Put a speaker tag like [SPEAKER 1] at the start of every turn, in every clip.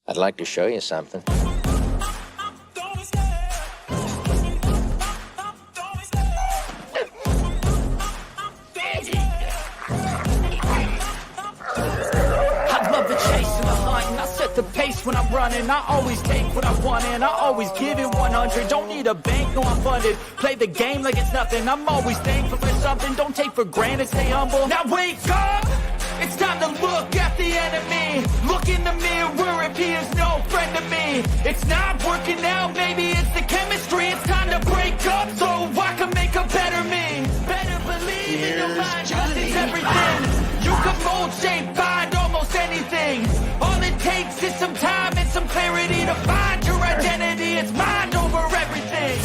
[SPEAKER 1] I'd like to show you something.
[SPEAKER 2] I love the chase and the hunt, and I set the pace when I'm running. I always take what I want and I always give it 100. Don't need a bank, no I'm funded. Play the game like it's nothing. I'm always thankful for something. Don't take for granted, stay humble. Now wake up! It's time to look at the enemy. Look in the mirror if he is no friend to me. It's not working out, maybe it's the chemistry. It's time to break up so I can make a better me. Better believe in your mind, trust is everything. You can mold, shape, find almost anything. All it takes is some time and some clarity to find your identity. It's mind over everything.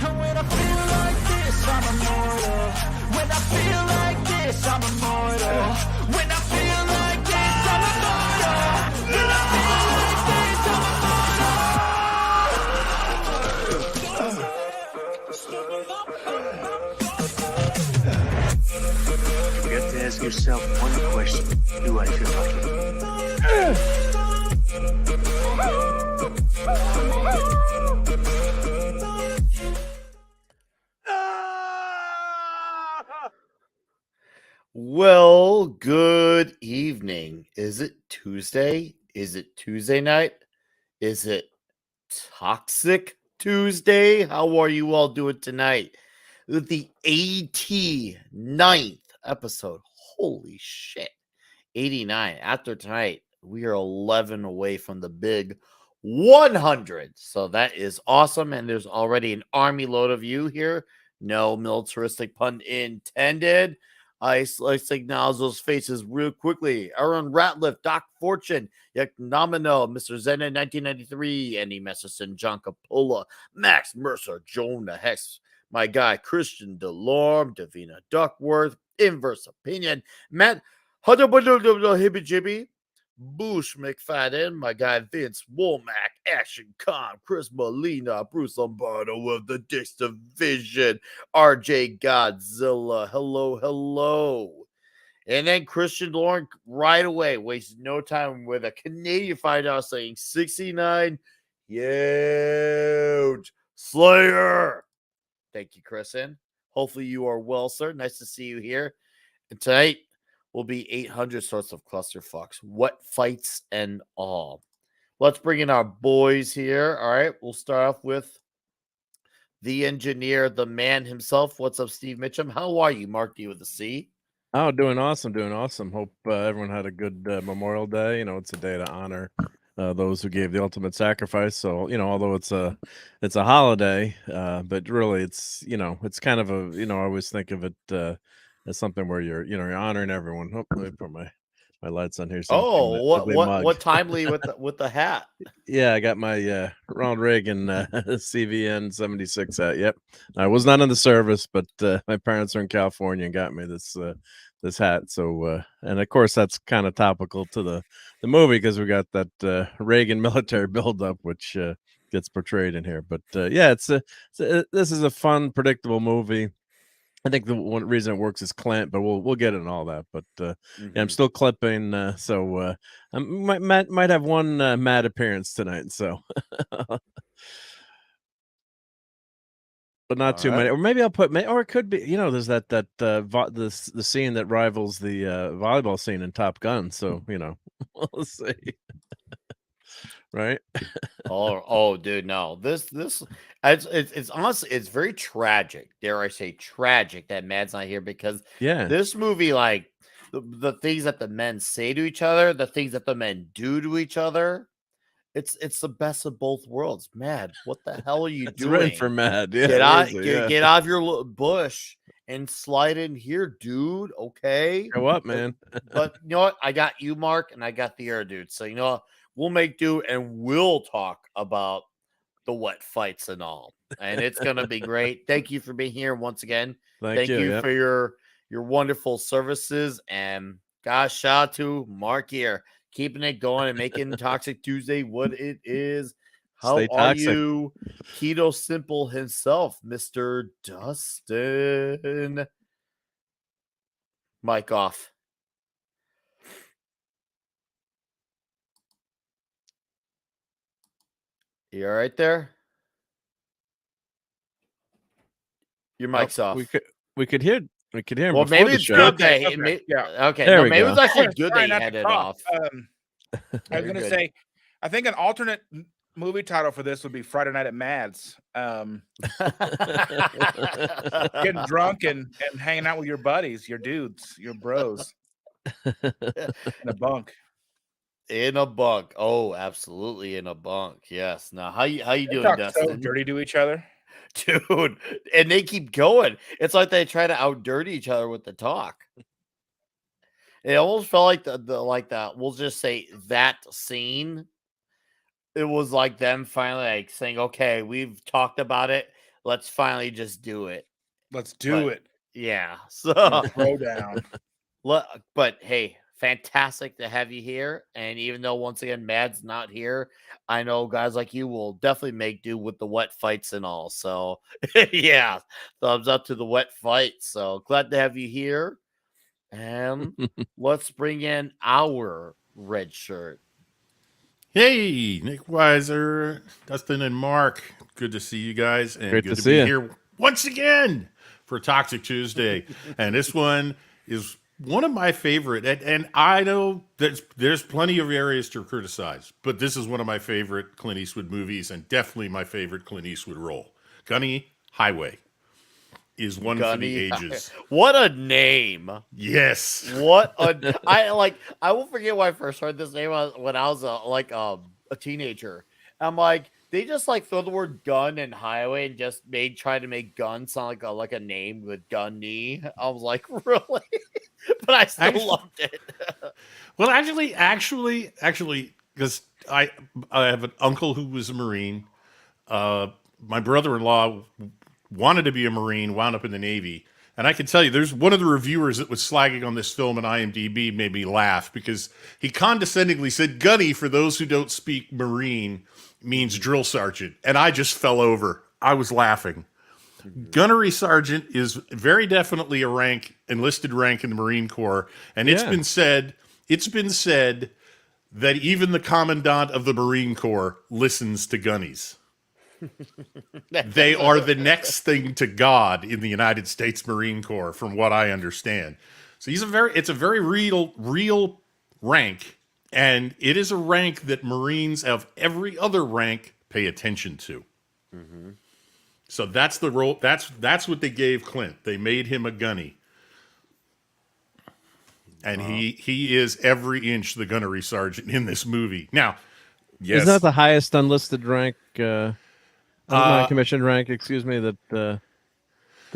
[SPEAKER 2] And when I feel like this, I'm immortal. When I feel like this, I'm immortal. When I feel like this, I'm immortal. When I feel like this, I'm
[SPEAKER 3] You have to ask yourself one question. Do I feel lucky?
[SPEAKER 4] Well, good evening. Is it Tuesday? Is it Tuesday night? Is it Toxic Tuesday? How are you all doing tonight? With the 89th episode. Holy shit. 89. After tonight, we are 11 away from the big 100. So that is awesome. And there's already an army load of you here. No militaristic pun intended. I acknowledge those faces real quickly. Aaron Ratliff, Doc Fortune, Yak Nomino, Mr. Zena 1993, Andy Messerson, John Capola, Max Mercer, Jonah Hex, my guy Christian Delorme, Davina Duckworth, Inverse Opinion, Matt Hibby Jibby, Bush McFadden, my guy Vince Womack, Action Con, Chris Molina, Bruce Lombardo of the Dix Division, RJ Godzilla, hello. And then Christian Lauren right away, wasted no time with a Canadian $5 saying 69, huge Slayer. Thank you, Kristen. Hopefully you are well, sir. Nice to see you here. And tonight will be 800 sorts of clusterfucks, what fights and all. Let's bring in our boys here. All right, we'll start off with the engineer, the man himself. What's up, Steve Mitchum? How are you, Mark D with a C?
[SPEAKER 5] Oh, doing awesome. Hope everyone had a good Memorial Day. You know, it's a day to honor those who gave the ultimate sacrifice. So, you know, although it's a holiday, but really it's, you know, it's kind of a, you know, I always think of it as something where you're honoring everyone. Oh, let me put my lights on here.
[SPEAKER 4] Oh, what timely with the hat?
[SPEAKER 5] Yeah, I got my Ronald Reagan CVN 76 hat. Yep, I was not in the service, but my parents are in California and got me this hat. So, and of course, that's kind of topical to the movie because we got that Reagan military buildup, which gets portrayed in here. But yeah, this is a fun, predictable movie. I think the one reason it works is Clint, but we'll get into all that. But yeah, I'm still clipping, so I might have one Matt appearance tonight. So, but not too many. Or maybe I'll put, or it could be. You know, there's the scene that rivals the volleyball scene in Top Gun. So you know, we'll see. Right?
[SPEAKER 4] oh, dude, no. This it's honestly it's very tragic. Dare I say tragic that Matt's not here because this movie, like the things that the men say to each other, the things that the men do to each other, it's the best of both worlds. Matt, what the hell are you doing?
[SPEAKER 5] Written for Matt. Yeah,
[SPEAKER 4] get out of your little bush and slide in here, dude. Okay,
[SPEAKER 5] go up, man.
[SPEAKER 4] But you know what? I got you, Mark, and I got the air dude. So you know what? We'll make do and we'll talk about the wet fights and all. And it's going to be great. Thank you for being here once again. Thank you for your wonderful services. And gosh, shout out to Mark here, keeping it going and making Toxic Tuesday what it is. How
[SPEAKER 5] Stay
[SPEAKER 4] are
[SPEAKER 5] toxic.
[SPEAKER 4] you, Keto Simple himself, Mr. Dustin? Mic off. You all right there? Your mic's off.
[SPEAKER 5] We could hear him
[SPEAKER 4] Well,
[SPEAKER 5] before
[SPEAKER 4] maybe
[SPEAKER 5] the
[SPEAKER 4] it's
[SPEAKER 5] show.
[SPEAKER 4] good that
[SPEAKER 1] Okay, yeah.
[SPEAKER 4] okay.
[SPEAKER 5] There
[SPEAKER 4] No,
[SPEAKER 5] we
[SPEAKER 4] maybe
[SPEAKER 5] go.
[SPEAKER 4] it's actually good
[SPEAKER 1] Try
[SPEAKER 4] that you
[SPEAKER 1] not
[SPEAKER 4] had
[SPEAKER 1] to
[SPEAKER 4] it
[SPEAKER 1] cough.
[SPEAKER 4] off.
[SPEAKER 1] I was
[SPEAKER 4] You're
[SPEAKER 1] gonna
[SPEAKER 4] good.
[SPEAKER 1] say, I think an alternate movie title for this would be Friday Night at Mads. Getting drunk and hanging out with your buddies, your dudes, your bros in a bunk.
[SPEAKER 4] In a bunk. Oh, absolutely in a bunk. Yes. Now, how you
[SPEAKER 1] They
[SPEAKER 4] doing,
[SPEAKER 1] talk so
[SPEAKER 4] Dustin?
[SPEAKER 1] dirty to each other.
[SPEAKER 4] Dude, and they keep going. It's like they try to outdirty each other with the talk. It almost felt like the we'll just say that scene. It was like them finally like saying, "Okay, we've talked about it. Let's finally just do it."
[SPEAKER 1] Let's do
[SPEAKER 4] But
[SPEAKER 1] it.
[SPEAKER 4] yeah.
[SPEAKER 1] Throw down.
[SPEAKER 4] But hey, fantastic to have you here. And even though once again Mad's not here, I know guys like you will definitely make do with the wet fights and all. So yeah, thumbs up to the wet fights. So glad to have you here. And let's bring in our red shirt.
[SPEAKER 6] Hey, Nick Weiser, Dustin, and Mark. Good to see you guys, and
[SPEAKER 5] Great
[SPEAKER 6] good
[SPEAKER 5] to
[SPEAKER 6] to
[SPEAKER 5] see
[SPEAKER 6] be
[SPEAKER 5] you.
[SPEAKER 6] here once again for Toxic Tuesday. And this one is one of my favorite. And I know there's plenty of areas to criticize, but this is one of my favorite Clint Eastwood movies, and definitely my favorite Clint Eastwood role. Gunny Highway is one for the ages.
[SPEAKER 4] What a name.
[SPEAKER 6] Yes.
[SPEAKER 4] What a I will forget when I first heard this name when I was a teenager. I'm like, they just like throw the word gun and highway and just try to make gun sound like a name with Gunny. I was like, really? But I still loved it.
[SPEAKER 6] Well, actually, because I have an uncle who was a Marine. My brother-in-law wanted to be a Marine, wound up in the Navy. And I can tell you, there's one of the reviewers that was slagging on this film on IMDb made me laugh because he condescendingly said, Gunny, for those who don't speak Marine, means drill sergeant. And I just fell over. I was laughing. Gunnery sergeant is very definitely a enlisted rank in the Marine Corps. And it's been said that even the commandant of the Marine Corps listens to gunnies. They are the next thing to God in the United States Marine Corps, from what I understand. So it's a very real rank, and it is a rank that Marines of every other rank pay attention to. Mm-hmm. So that's the role. That's what they gave Clint. They made him a gunny, and he is every inch the gunnery sergeant in this movie. Now, yes,
[SPEAKER 5] Isn't that the highest unlisted rank? Non-commissioned rank, excuse me.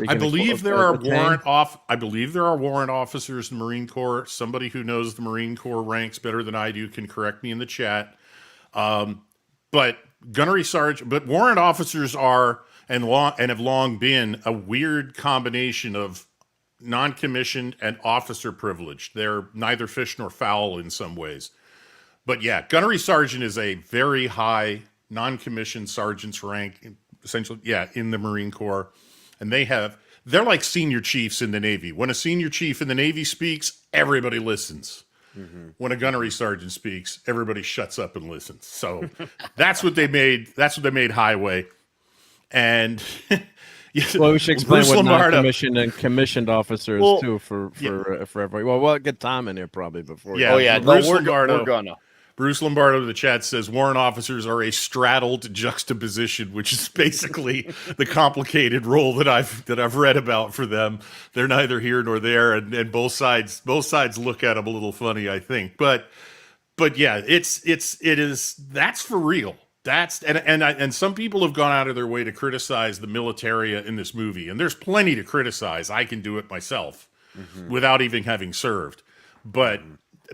[SPEAKER 6] I believe there are warrant officers in the Marine Corps. Somebody who knows the Marine Corps ranks better than I do can correct me in the chat. But warrant officers are and have long been a weird combination of non-commissioned and officer privilege. They're neither fish nor fowl in some ways. But yeah, gunnery sergeant is a very high non-commissioned sergeant's rank, essentially, in the Marine Corps. And they're like senior chiefs in the Navy. When a senior chief in the Navy speaks, everybody listens. Mm-hmm. When a gunnery sergeant speaks, everybody shuts up and listens. So that's what they made. That's what they made Highway. And
[SPEAKER 5] well, we should explain what non-commissioned and commissioned officers too for everybody. Well, we'll get Tom in here probably before.
[SPEAKER 6] Yeah.
[SPEAKER 4] We're gonna.
[SPEAKER 6] Bruce Lombardo in the chat says warrant officers are a straddled juxtaposition, which is basically the complicated role that I've read about for them. They're neither here nor there, and both sides look at them a little funny, I think. But yeah, it is that's for real. And some people have gone out of their way to criticize the military in this movie, and there's plenty to criticize. I can do it myself without even having served, but.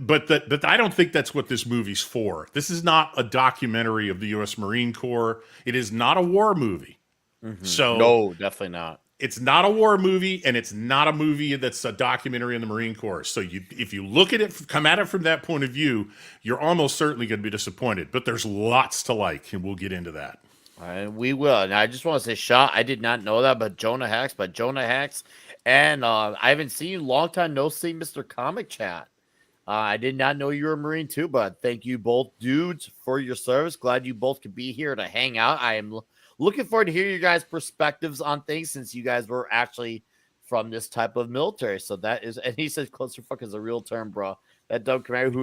[SPEAKER 6] But I don't think that's what this movie's for. This is not a documentary of the U.S. Marine Corps. It is not a war movie.
[SPEAKER 4] Mm-hmm. So no, definitely not.
[SPEAKER 6] it's not a war movie, and it's not a movie that's a documentary in the Marine Corps. So if you look at it, come at it from that point of view, you're almost certainly going to be disappointed. But there's lots to like, and we'll get into that.
[SPEAKER 4] And we will. And I just want to say, Shaw, I did not know that, but Jonah Hex. And I haven't seen you long time no see, Mr. Comic Chat. I did not know you were a Marine too, but thank you both dudes for your service. Glad you both could be here to hang out. I am looking forward to hear your guys' perspectives on things since you guys were actually from this type of military. So that is, and he says clusterfuck is a real term, bro. That dumb commander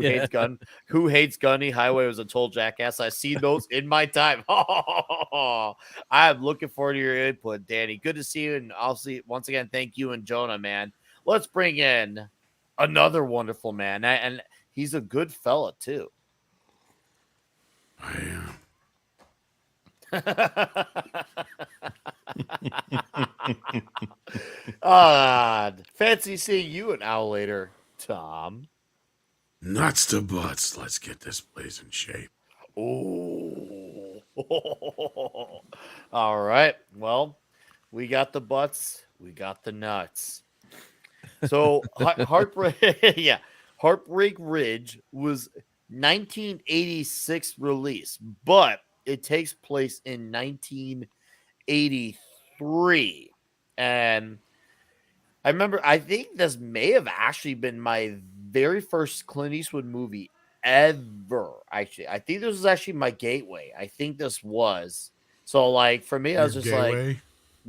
[SPEAKER 4] who hates Gunny Highway was a total jackass. I see those in my time. I am looking forward to your input, Danny. Good to see you. And obviously, once again, thank you and Jonah, man. Let's bring in another wonderful man. And he's a good fella, too.
[SPEAKER 7] I am.
[SPEAKER 4] Fancy seeing you an hour later, Tom.
[SPEAKER 7] Nuts to butts. Let's get this place in shape.
[SPEAKER 4] Oh. All right. Well, we got the butts. We got the nuts. So Heartbreak Ridge was 1986 release, but it takes place in 1983. And I remember, I think this may have actually been my very first Clint Eastwood movie ever. Actually, I think this was actually my gateway. I think this was. So, like, for me, I was just
[SPEAKER 7] gateway?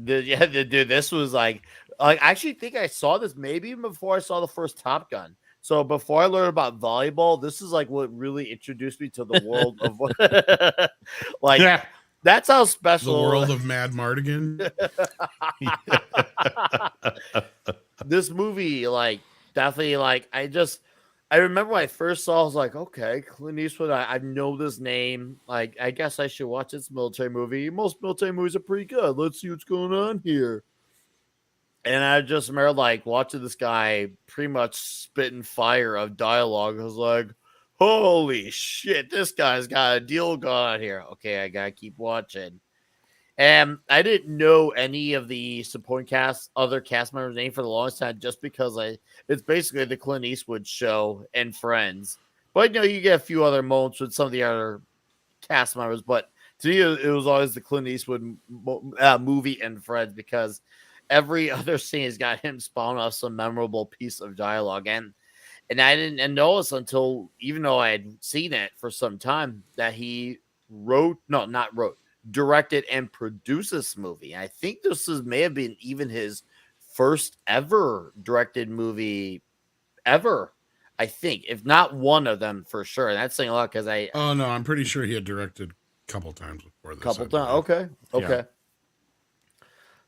[SPEAKER 4] dude, this was like, I actually think I saw this maybe even before I saw the first Top Gun. So before I learned about volleyball, this is like what really introduced me to the world of like,
[SPEAKER 6] Yeah.
[SPEAKER 4] that's how special
[SPEAKER 7] The world of Mad Mardigan.
[SPEAKER 4] this movie, like, definitely, like, I remember when I first saw, I was like, okay, Clint Eastwood, I know this name. Like, I guess I should watch this military movie. Most military movies are pretty good. Let's see what's going on here. And I just remember, like, watching this guy pretty much spitting fire of dialogue. I was like, holy shit, this guy's got a deal going on here. Okay, I gotta keep watching. And I didn't know any of the supporting other cast members' name for the longest time, just because it's basically the Clint Eastwood show and Friends. But you get a few other moments with some of the other cast members. But to me, it was always the Clint Eastwood movie and Friends, because every other scene has got him spawn off some memorable piece of dialogue. And I didn't notice until, even though I had seen it for some time, that he directed and produced this movie. I think may have been even his first ever directed movie ever. I think, if not one of them for sure. And that's saying a lot, because
[SPEAKER 7] Oh no, I'm pretty sure he had directed a couple times before this.
[SPEAKER 4] Okay.
[SPEAKER 6] Yeah.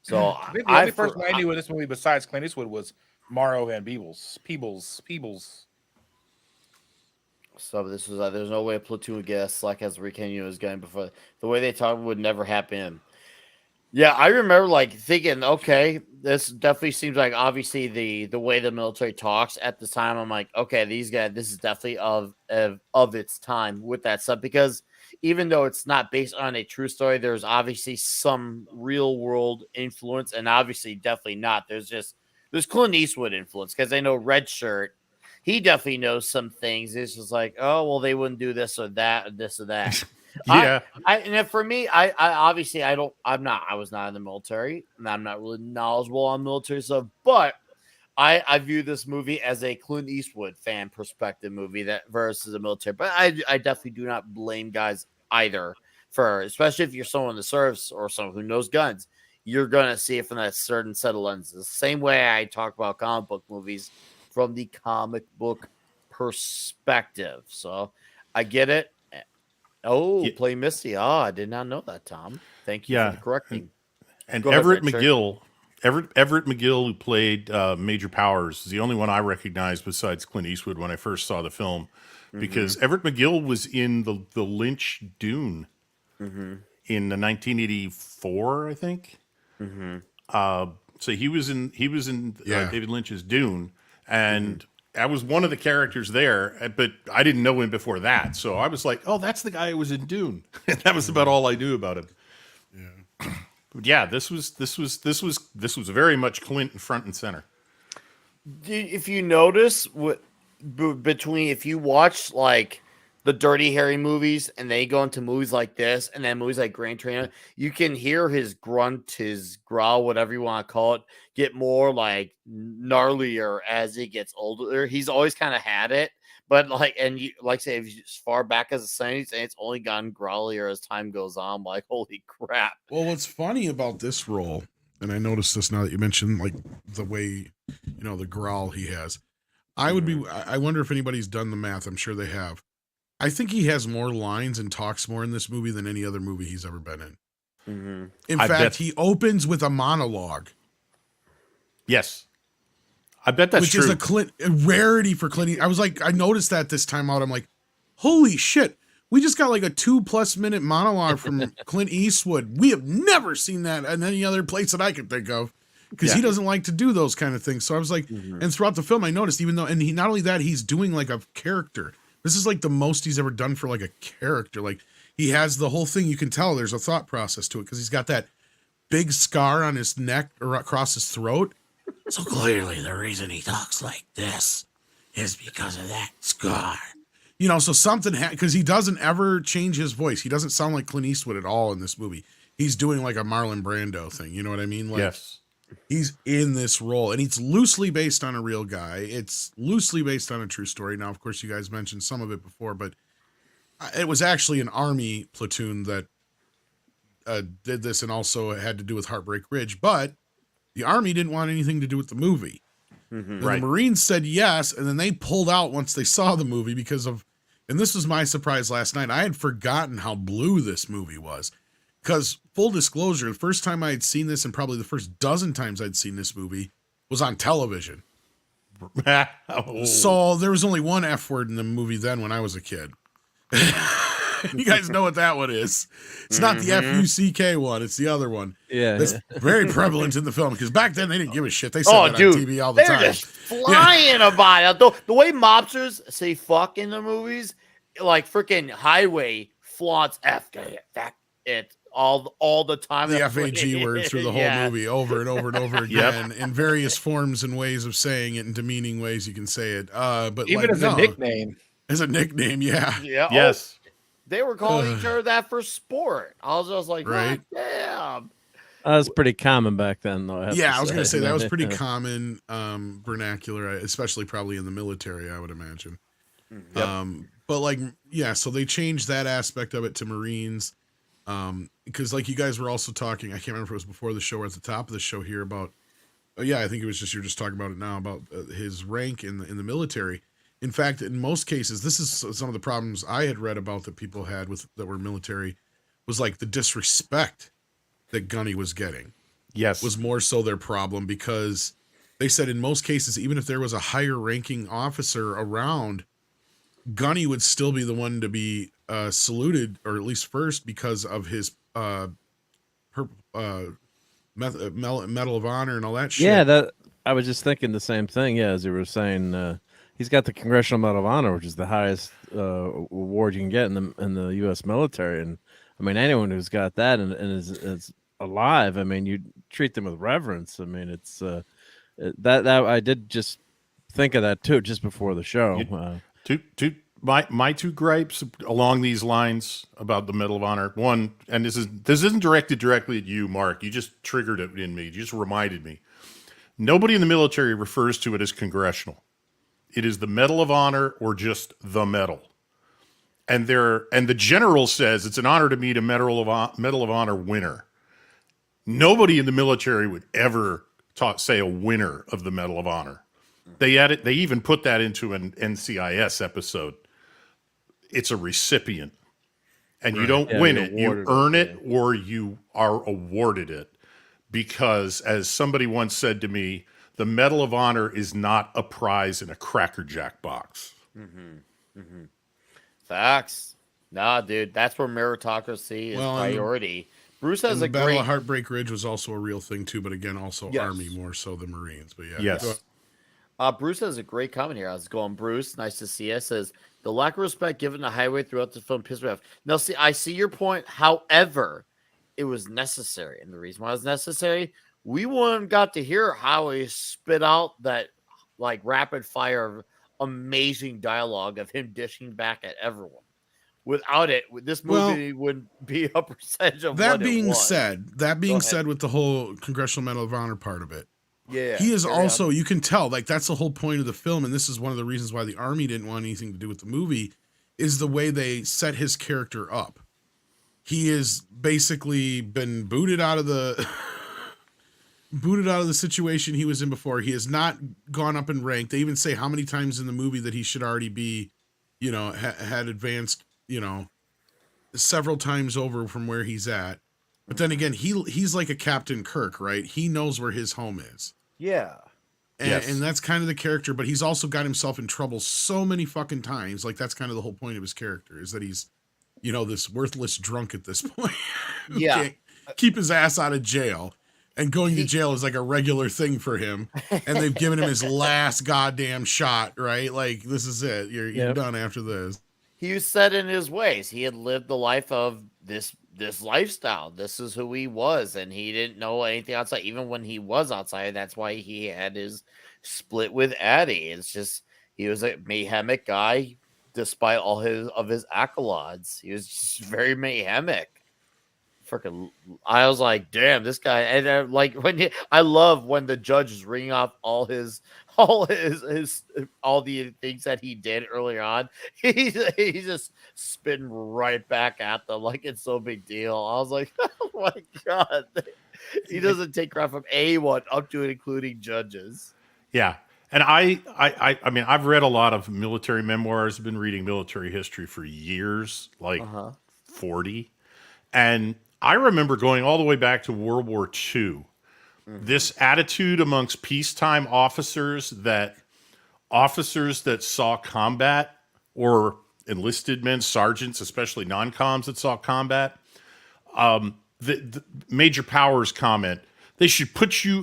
[SPEAKER 4] So
[SPEAKER 1] I think the only person I knew in this movie besides Clint Eastwood was Morrow and Peebles.
[SPEAKER 4] So this was there's no way a platoon would get as slack as Rick Henry was getting before. The way they talked would never happen. Yeah, I remember, like, thinking, okay, this definitely seems like, obviously, the way the military talks at the time. I'm like, okay, these guys, this is definitely of its time with that stuff, because even though it's not based on a true story, there's obviously some real world influence, and obviously definitely not. There's Clint Eastwood influence, because I know Red Shirt, he definitely knows some things. It's just like, oh, well, they wouldn't do this or that or this or that.
[SPEAKER 6] Yeah.
[SPEAKER 4] And for me, I obviously I was not in the military, and I'm not really knowledgeable on military stuff, but I view this movie as a Clint Eastwood fan perspective movie that versus a military. But I definitely do not blame guys either, for, especially if you're someone in the service or someone who knows guns, you're gonna see it from that certain set of lenses. Same way I talk about comic book movies from the comic book perspective. So I get it. Oh, play Misty. I did not know that, Tom. Thank you for correcting.
[SPEAKER 6] And
[SPEAKER 4] Go ahead,
[SPEAKER 6] Everett
[SPEAKER 4] Richard.
[SPEAKER 6] McGill, who played Major Powers, is the only one I recognized besides Clint Eastwood when I first saw the film, because Everett McGill was in the Lynch Dune in the 1984, I think. So he was in David Lynch's Dune, and I was one of the characters there, but I didn't know him before that. So I was like, oh, that's the guy who was in Dune. And that was about all I knew about him.
[SPEAKER 7] Yeah.
[SPEAKER 6] Yeah, this was very much Clinton front and center.
[SPEAKER 4] If you notice, between if you watch like the Dirty Harry movies and they go into movies like this and then movies like Grand Trainer, you can hear his grunt, his growl, whatever you want to call it, get more like gnarlier as he gets older. He's always kind of had it, but like, and you like say if you, as far back as the 70s, and it's only gotten growlier as time goes on. I'm like, holy crap.
[SPEAKER 7] Well, what's funny about this role, and I noticed this now that you mentioned like the way, the growl he has. I wonder if anybody's done the math. I'm sure they have. I think he has more lines and talks more in this movie than any other movie he's ever been in.
[SPEAKER 4] Mm-hmm.
[SPEAKER 7] In fact, he opens with a monologue.
[SPEAKER 6] Yes. I bet that's
[SPEAKER 7] which
[SPEAKER 6] true.
[SPEAKER 7] is a rarity for Clint. I noticed that this time out. I'm like, holy shit. We just got like a 2+ minute monologue from Clint Eastwood. We have never seen that in any other place that I can think of. Because he doesn't like to do those kind of things. So I was like, and throughout the film, I noticed, even though, and he, not only that, he's doing like a character. This is like the most he's ever done for like a character. Like he has the whole thing. You can tell there's a thought process to it because he's got that big scar on his neck or across his throat.
[SPEAKER 8] So clearly the reason he talks like this is because of that scar.
[SPEAKER 7] So something, because he doesn't ever change his voice. He doesn't sound like Clint Eastwood at all in this movie. He's doing like a Marlon Brando thing. You know what I mean? Like,
[SPEAKER 6] yes.
[SPEAKER 7] He's in this role, and it's loosely based on a real guy. It's loosely based on a true story. Now, of course, you guys mentioned some of it before, but it was actually an army platoon that did this, and also it had to do with Heartbreak Ridge. But the army didn't want anything to do with the movie. And the Marines said yes, and then they pulled out once they saw the movie because of, and this was my surprise last night. I had forgotten how blue this movie was. Because, full disclosure, the first time I had seen this, and probably the first dozen times I'd seen this movie, was on television. So there was only one F word in the movie then when I was a kid. You guys know what that one is. It's not the F-U-C-K one. It's the other one.
[SPEAKER 5] Yeah.
[SPEAKER 7] It's very prevalent in the film, because back then they didn't give a shit. They said that on TV all the time.
[SPEAKER 4] They're just flying about it. The way mobsters say fuck in the movies, like freaking Highway flaunts F. It all the time.
[SPEAKER 7] The FAG word through the whole movie over and over and over again in various forms and ways of saying it, in demeaning ways you can say it. But
[SPEAKER 1] even as a nickname.
[SPEAKER 7] As a nickname, yeah.
[SPEAKER 6] Yes.
[SPEAKER 4] They were calling each other that for sport. I was just like,
[SPEAKER 7] right?
[SPEAKER 4] Damn.
[SPEAKER 5] That was pretty common back then, though.
[SPEAKER 7] I was going to say that was pretty common vernacular, especially probably in the military, I would imagine. But so they changed that aspect of it to Marines. Because like you guys were also talking, I can't remember if it was before the show or at the top of the show here about, I think it was just, you're just talking about it now, about his rank in the military. In fact, in most cases, this is some of the problems I had read about that people had that were military, was like the disrespect that Gunny was getting.
[SPEAKER 6] Yes.
[SPEAKER 7] Was more so their problem, because they said in most cases, even if there was a higher ranking officer around, Gunny would still be the one to be saluted, or at least first, because of his Medal of Honor and all that shit.
[SPEAKER 5] Yeah, that I was just thinking the same thing. Yeah, as you were saying, he's got the Congressional Medal of Honor, which is the highest award you can get in the U.S. military. And I mean, anyone who's got that and is alive, I mean, you treat them with reverence. I mean, it's that I did just think of that too, just before the show.
[SPEAKER 6] My two gripes along these lines about the Medal of Honor. One, and this isn't directed directly at you, Mark. You just triggered it in me. You just reminded me. Nobody in the military refers to it as congressional. It is the Medal of Honor or just the medal. And the general says it's an honor to meet a Medal of Honor winner. Nobody in the military would ever say a winner of the Medal of Honor. They even put that into an NCIS episode. It's a recipient, and you don't win it. You earn it, or you are awarded it. Because, as somebody once said to me, the Medal of Honor is not a prize in a Cracker Jack box.
[SPEAKER 4] Facts. Nah, dude, that's where meritocracy is priority. Bruce has a
[SPEAKER 7] Battle of Heartbreak Ridge was also a real thing too, but again, also Army more so than Marines. But
[SPEAKER 6] yes.
[SPEAKER 4] Bruce has a great comment here. I was going, Bruce, nice to see you. Says the lack of respect given to Highway throughout the film pissed me off. Now, see, I see your point. However, it was necessary. And the reason why it was necessary, we wouldn't got to hear how he spit out that like rapid fire amazing dialogue of him dishing back at everyone. Without it, this movie wouldn't be a percentage of
[SPEAKER 7] that
[SPEAKER 4] what it was.
[SPEAKER 7] that being said, with the whole Congressional Medal of Honor part of it, he is also, you can tell, like that's the whole point of the film, and this is one of the reasons why the Army didn't want anything to do with the movie, is the way they set his character up. He has basically been booted out of the situation he was in before. He has not gone up in rank. They even say how many times in the movie that he should already be, you know, had advanced, you know, several times over from where he's at. But then again, he's like a Captain Kirk, right? He knows where his home is.
[SPEAKER 4] Yeah.
[SPEAKER 7] And that's kind of the character, but he's also got himself in trouble so many fucking times. Like that's kind of the whole point of his character, is that he's, you know, this worthless drunk at this point.
[SPEAKER 4] Yeah.
[SPEAKER 7] Can't keep his ass out of jail. And going to jail is like a regular thing for him. And they've given him his last goddamn shot, right? Like, this is it. You're done after this.
[SPEAKER 4] He was set in his ways. He had lived the life of this lifestyle. This is who he was. And he didn't know anything outside. Even when he was outside, that's why he had his split with Addie. It's just, he was a mayhemic guy, despite all his accolades. He was just very mayhemic. Freaking, I was like, damn, this guy. And like I love when the judge is ringing off all the things that he did earlier on. He's just spitting right back at them like it's no big deal. I was like, oh my god, he doesn't take crap from anyone, up to and including judges.
[SPEAKER 6] Yeah. And I mean, I've read a lot of military memoirs. I've been reading military history for years, like 40. And I remember going all the way back to World War II. This attitude amongst peacetime officers that saw combat, or enlisted men, sergeants, especially non-coms that saw combat, the major powers comment, they should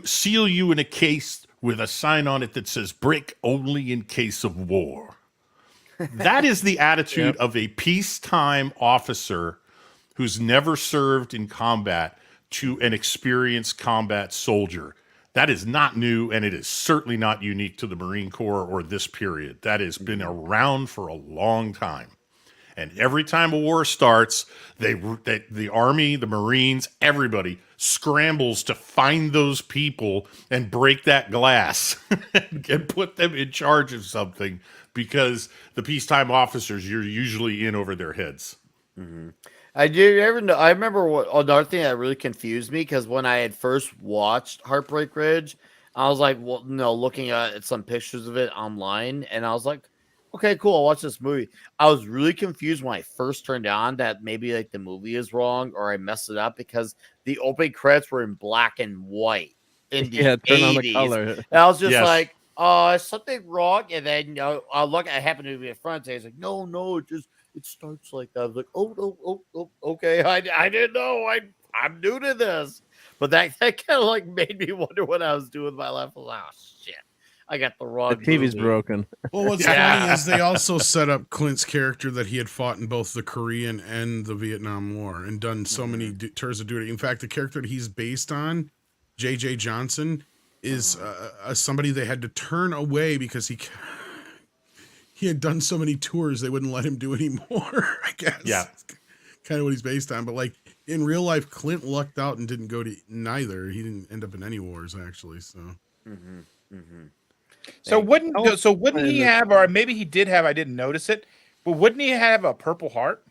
[SPEAKER 6] seal you in a case with a sign on it that says break only in case of war. That is the attitude of a peacetime officer who's never served in combat to an experienced combat soldier. That is not new, and it is certainly not unique to the Marine Corps or this period. That has been around for a long time. And every time a war starts, the Army, the Marines, everybody scrambles to find those people and break that glass and put them in charge of something, because the peacetime officers, you're usually in over their heads.
[SPEAKER 4] Mm-hmm. I remember another thing that really confused me, because when I had first watched Heartbreak Ridge, I was like, well, no, looking at some pictures of it online, and I was like, okay, cool, I'll watch this movie. I was really confused when I first turned on that maybe like the movie is wrong or I messed it up, because the opening credits were in black and white in the 80s.
[SPEAKER 5] Turn on the color.
[SPEAKER 4] And I was just like, is something wrong? And then, you know, I happened to be in front, and I was like, no, it starts like that. I was like, oh, okay. I didn't know. I'm new to this. But that kind of like made me wonder what I was doing with my life. Oh, shit. I got the wrong
[SPEAKER 5] TV's
[SPEAKER 4] movie.
[SPEAKER 5] Broken.
[SPEAKER 7] Well, what's funny is they also set up Clint's character that he had fought in both the Korean and the Vietnam War and done so many tours of duty. In fact, the character that he's based on, J.J. Johnson, is somebody they had to turn away because he had done so many tours they wouldn't let him do any more, I guess.
[SPEAKER 6] Yeah.
[SPEAKER 7] Kind of what he's based on. But like in real life, Clint lucked out and didn't go to neither. He didn't end up in any wars, actually. So
[SPEAKER 1] So wouldn't he have, or maybe he did have, I didn't notice it, but wouldn't he have a Purple Heart?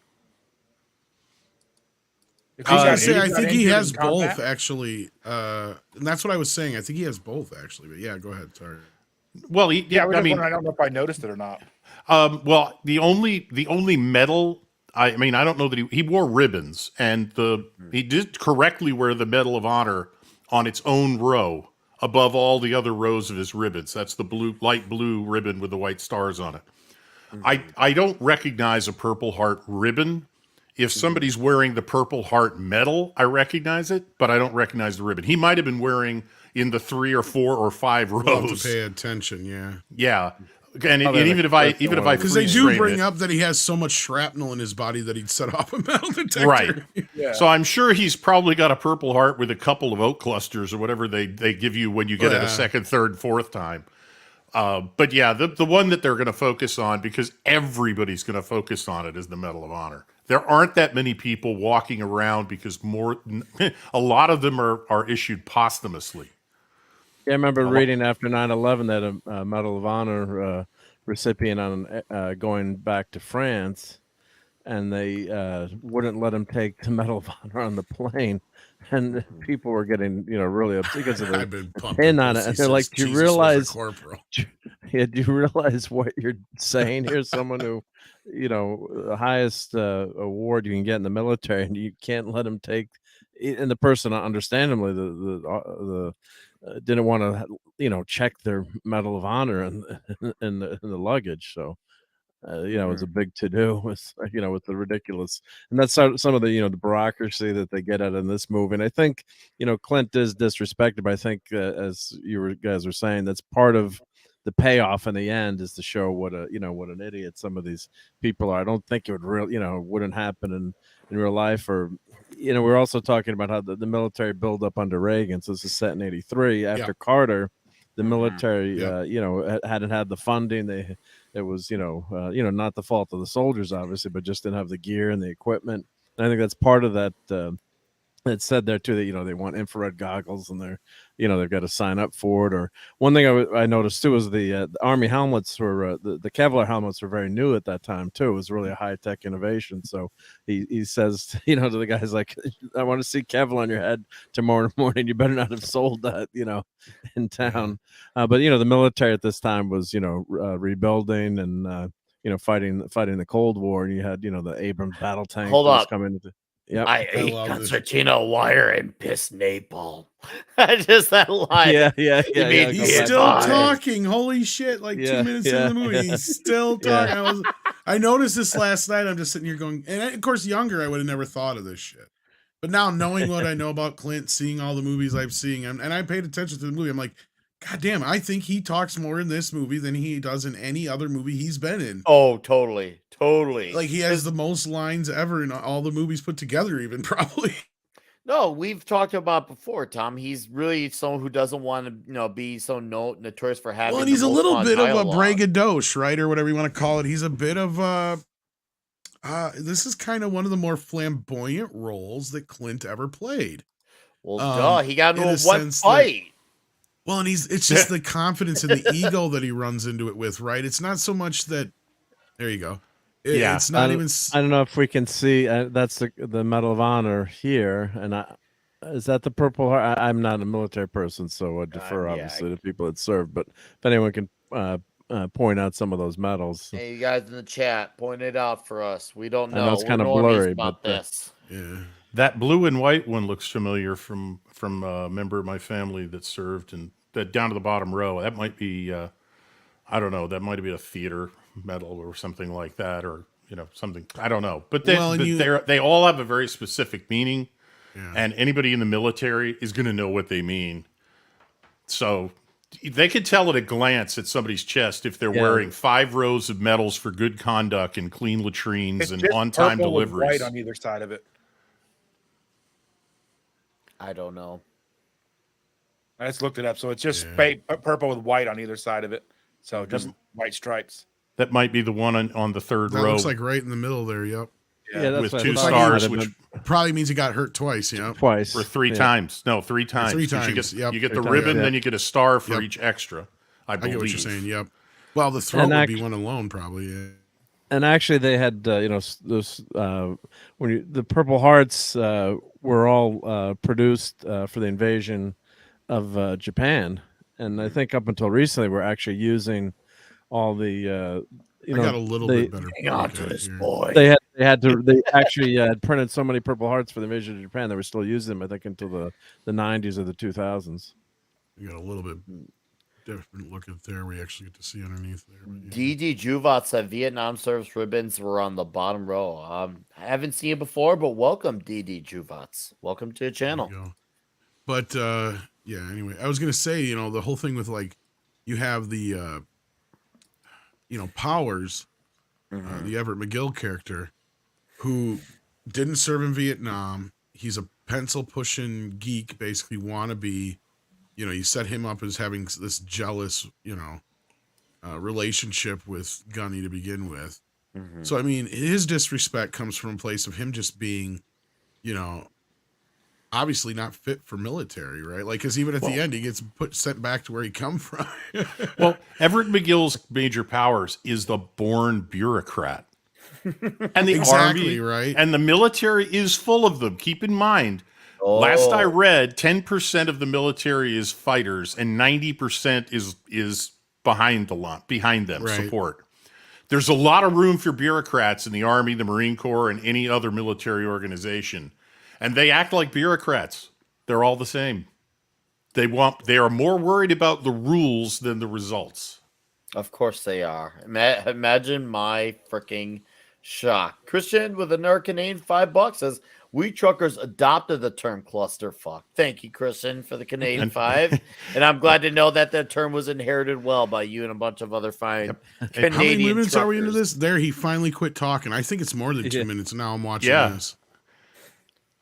[SPEAKER 7] I think he has both, actually. And that's what I was saying. I think he has both, actually. But yeah, go ahead. Sorry.
[SPEAKER 6] Well,
[SPEAKER 1] I don't know if I noticed it or not.
[SPEAKER 6] Well, the only medal, I mean, I don't know that he wore ribbons, and he did correctly wear the Medal of Honor on its own row above all the other rows of his ribbons. That's the light blue ribbon with the white stars on it. I don't recognize a Purple Heart ribbon. If somebody's wearing the Purple Heart medal, I recognize it, but I don't recognize the ribbon. He might have been wearing in the 3 or 4 or 5 rows.
[SPEAKER 7] To pay attention, yeah.
[SPEAKER 6] Yeah. and
[SPEAKER 5] Probably
[SPEAKER 6] even if I
[SPEAKER 7] because they
[SPEAKER 6] freeze
[SPEAKER 7] do
[SPEAKER 6] frame
[SPEAKER 7] bring
[SPEAKER 6] it,
[SPEAKER 7] up that he has so much shrapnel in his body that he'd set off a metal detector.
[SPEAKER 6] right.
[SPEAKER 1] Yeah.
[SPEAKER 6] So I'm sure he's probably got a Purple Heart with a couple of oak clusters or whatever they give you when you get it a second, third, fourth time. But yeah, the one that they're going to focus on, because everybody's going to focus on it, is the Medal of Honor. There aren't that many people walking around because a lot of them are issued posthumously.
[SPEAKER 5] Yeah, I remember reading after 9/11 that a Medal of Honor recipient on going back to France, and they wouldn't let him take the Medal of Honor on the plane, and people were getting really upset because of the
[SPEAKER 7] I've been pumping
[SPEAKER 5] pin on it,
[SPEAKER 7] pussy
[SPEAKER 5] and they're
[SPEAKER 7] since
[SPEAKER 5] like, "Do you
[SPEAKER 7] Jesus was a
[SPEAKER 5] realize?
[SPEAKER 7] corporal."
[SPEAKER 5] Yeah, do you realize what you're saying here? Someone who, the highest award you can get in the military, and you can't let him take." And the person, understandably, the didn't want to, check their Medal of Honor in the luggage. So, it was a big to do with the ridiculous, and that's some of the bureaucracy that they get at in this movie. And I think Clint is disrespected, but I think as guys were saying, that's part of the payoff in the end, is to show what an idiot some of these people are. I don't think it would really wouldn't happen in real life. Or we're also talking about how the military build up under Reagan. So this is set in '83 after Carter. The military hadn't had the funding. It was not the fault of the soldiers, obviously, but just didn't have the gear and the equipment. And I think that's part of that. It said there too that they want infrared goggles, and they've got to sign up for it. Or one thing I noticed too was the Army helmets were the Kevlar helmets were very new at that time too. It was really a high tech innovation. So he says to the guys, like, I want to see Kevlar on your head tomorrow morning. You better not have sold that in town. But the military at this time was rebuilding and fighting the Cold War, and you had the Abrams battle tank
[SPEAKER 4] Hold
[SPEAKER 5] that was
[SPEAKER 4] up.
[SPEAKER 5] coming. Yep.
[SPEAKER 4] I ate
[SPEAKER 7] love this.
[SPEAKER 4] concertina wire and piss napalm. Just that line.
[SPEAKER 5] Yeah.
[SPEAKER 4] You mean
[SPEAKER 5] Go
[SPEAKER 7] He's
[SPEAKER 5] back
[SPEAKER 7] still
[SPEAKER 5] to that.
[SPEAKER 7] talking. Holy shit! Like 2 minutes into the movie, he's still talking. I noticed this last night. I'm just sitting here going, and of course, younger, I would have never thought of this shit. But now, knowing what I know about Clint, seeing all the movies I've seen, and I paid attention to the movie, I'm like, God damn, I think he talks more in this movie than he does in any other movie he's been in.
[SPEAKER 4] Oh, totally.
[SPEAKER 7] Like, he has the most lines ever in all the movies put together, even probably.
[SPEAKER 4] No, we've talked about before, Tom. He's really someone who doesn't want to, be so notorious for having.
[SPEAKER 7] Well, and he's
[SPEAKER 4] the
[SPEAKER 7] a
[SPEAKER 4] most
[SPEAKER 7] little
[SPEAKER 4] fun
[SPEAKER 7] bit of a
[SPEAKER 4] dialogue.
[SPEAKER 7] braggadocio, right, or whatever you want to call it. He's a bit of this is kind of one of the more flamboyant roles that Clint ever played.
[SPEAKER 4] Well, duh, he got
[SPEAKER 7] in
[SPEAKER 4] into
[SPEAKER 7] a
[SPEAKER 4] one
[SPEAKER 7] sense
[SPEAKER 4] fight.
[SPEAKER 7] Well, and it's just the confidence and the ego that he runs into it with, right? It's not so much that. There you go. It's not even.
[SPEAKER 5] I don't know if we can see. That's the Medal of Honor here, and is that the Purple Heart? I'm not a military person, so I defer obviously to people that serve. But if anyone can point out some of those medals,
[SPEAKER 4] Hey, you guys in the chat, point it out for us. We don't know.
[SPEAKER 5] I know it's kind of
[SPEAKER 4] We're normies
[SPEAKER 5] blurry,
[SPEAKER 4] about
[SPEAKER 5] but
[SPEAKER 4] this.
[SPEAKER 7] Yeah.
[SPEAKER 6] That blue and white one looks familiar from a member of my family that served, and that down to the bottom row. That might be, I don't know. That might be a theater medal or something like that, or something. I don't know. But they all have a very specific meaning, and anybody in the military is going to know what they mean. So they could tell at a glance at somebody's chest if they're wearing 5 rows of medals for good conduct and clean latrines and on-time deliveries.
[SPEAKER 1] White on either side of it.
[SPEAKER 4] I don't know.
[SPEAKER 1] I just looked it up. So it's just purple with white on either side of it. So just white stripes.
[SPEAKER 6] That might be the one on the third row.
[SPEAKER 7] That looks like right in the middle there. Yep.
[SPEAKER 5] Yeah, that's
[SPEAKER 6] with 2 stars,
[SPEAKER 7] which probably means he got hurt twice.
[SPEAKER 5] Twice
[SPEAKER 6] or 3 times. No, 3 times.
[SPEAKER 7] 3 times.
[SPEAKER 6] You get the ribbon, then you get a star for each extra. I believe.
[SPEAKER 7] I get what you're saying. Yep. Well, the throat would be one alone, probably. Yeah.
[SPEAKER 5] And actually, they had those when the Purple Hearts were all produced for the invasion of Japan, and I think up until recently, we're actually using all the.
[SPEAKER 7] I got a little bit better.
[SPEAKER 4] Hang on to this boy.
[SPEAKER 5] They actually had printed so many Purple Hearts for the invasion of Japan. They were still using them, I think, until the 90s or the 2000s.
[SPEAKER 7] You got a little bit different look at there. We actually get to see underneath there.
[SPEAKER 4] DD Juvat said Vietnam service ribbons were on the bottom row. I haven't seen it before, but welcome, DD Juvats. Welcome to the channel.
[SPEAKER 7] But anyway, I was gonna say, the whole thing with like you have the Powers, the Everett McGill character, who didn't serve in Vietnam. He's a pencil pushing geek, basically wannabe. You set him up as having this jealous, relationship with Gunny to begin with. So, I mean, his disrespect comes from a place of him just being, obviously not fit for military, right? Like, because even at the end, he gets sent back to where he come from.
[SPEAKER 6] Well, Everett McGill's major powers is the born bureaucrat. And the
[SPEAKER 7] Exactly,
[SPEAKER 6] army,
[SPEAKER 7] right?
[SPEAKER 6] and the military is full of them. Keep in mind, last I read, 10% of the military is fighters, and 90% is behind them,
[SPEAKER 7] Right.
[SPEAKER 6] support. There's a lot of room for bureaucrats in the Army, the Marine Corps, and any other military organization. And they act like bureaucrats. They're all the same. They are more worried about the rules than the results.
[SPEAKER 4] Of course they are. Imagine my freaking shock. Christian with an Canadian $5 says, "We truckers adopted the term clusterfuck." Thank you, Christian, for the Canadian $5. And I'm glad to know that term was inherited well by you and a bunch of other fine Canadian
[SPEAKER 7] How many minutes are we into
[SPEAKER 4] truckers.
[SPEAKER 7] this? There, he finally quit talking. I think it's more than 2 minutes now. I'm watching
[SPEAKER 6] Yeah.
[SPEAKER 7] this.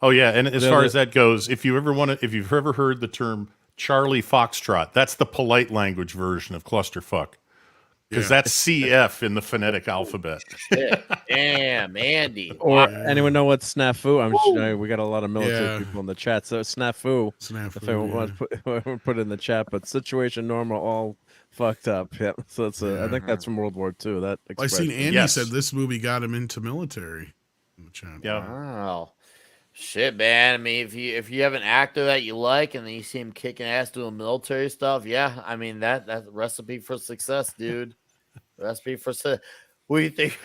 [SPEAKER 6] Oh yeah, and as far as that goes, if you've ever heard the term Charlie Foxtrot, that's the polite language version of clusterfuck. Because that's CF in the phonetic alphabet.
[SPEAKER 4] Shit. Damn, Andy.
[SPEAKER 5] Or anyone know what snafu? We got a lot of military
[SPEAKER 7] Yeah.
[SPEAKER 5] people in the chat. So snafu. If I want to put it in the chat, but situation normal, all fucked up. Yep. So that's I think that's from World War II. That
[SPEAKER 7] I seen
[SPEAKER 5] expression.
[SPEAKER 7] Andy
[SPEAKER 6] Yes.
[SPEAKER 7] said this movie got him into military. In the chat.
[SPEAKER 6] Yeah.
[SPEAKER 4] Wow. Shit, man. I mean, if you have an actor that you like and then you see him kicking ass doing military stuff, yeah. I mean, that's a recipe for success, dude. Recipe for success. What do you think?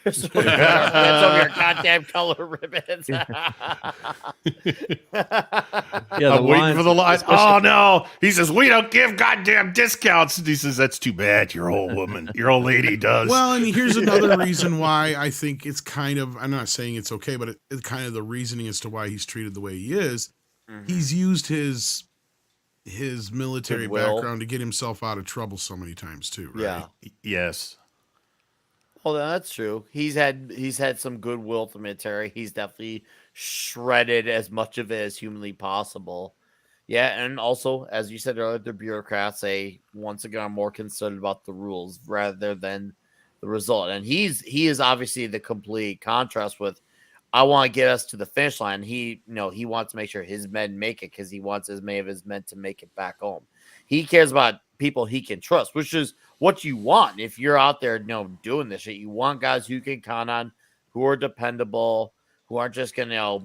[SPEAKER 4] That's over your goddamn color ribbons.
[SPEAKER 6] I'm waiting for the line. Oh no! He says we don't give goddamn discounts. And he says that's too bad. Your old woman, your old lady does.
[SPEAKER 7] Well, and here's another reason why I think it's kind of, I'm not saying it's okay, but it's kind of the reasoning as to why he's treated the way he is. He's used his military
[SPEAKER 4] Goodwill.
[SPEAKER 7] background to get himself out of trouble so many times too, right?
[SPEAKER 4] Yeah.
[SPEAKER 6] Yes.
[SPEAKER 4] Well, that's true. He's had some goodwill to military. He's definitely shredded as much of it as humanly possible. Yeah, and also, as you said earlier, the bureaucrats once again are more concerned about the rules rather than the result. And he is obviously the complete contrast with, I want to get us to the finish line. He wants to make sure his men make it because he wants as many of his men to make it back home. He cares about people he can trust, which is what you want if you're out there, doing this shit. You want guys who you can count on, who are dependable, who aren't just gonna,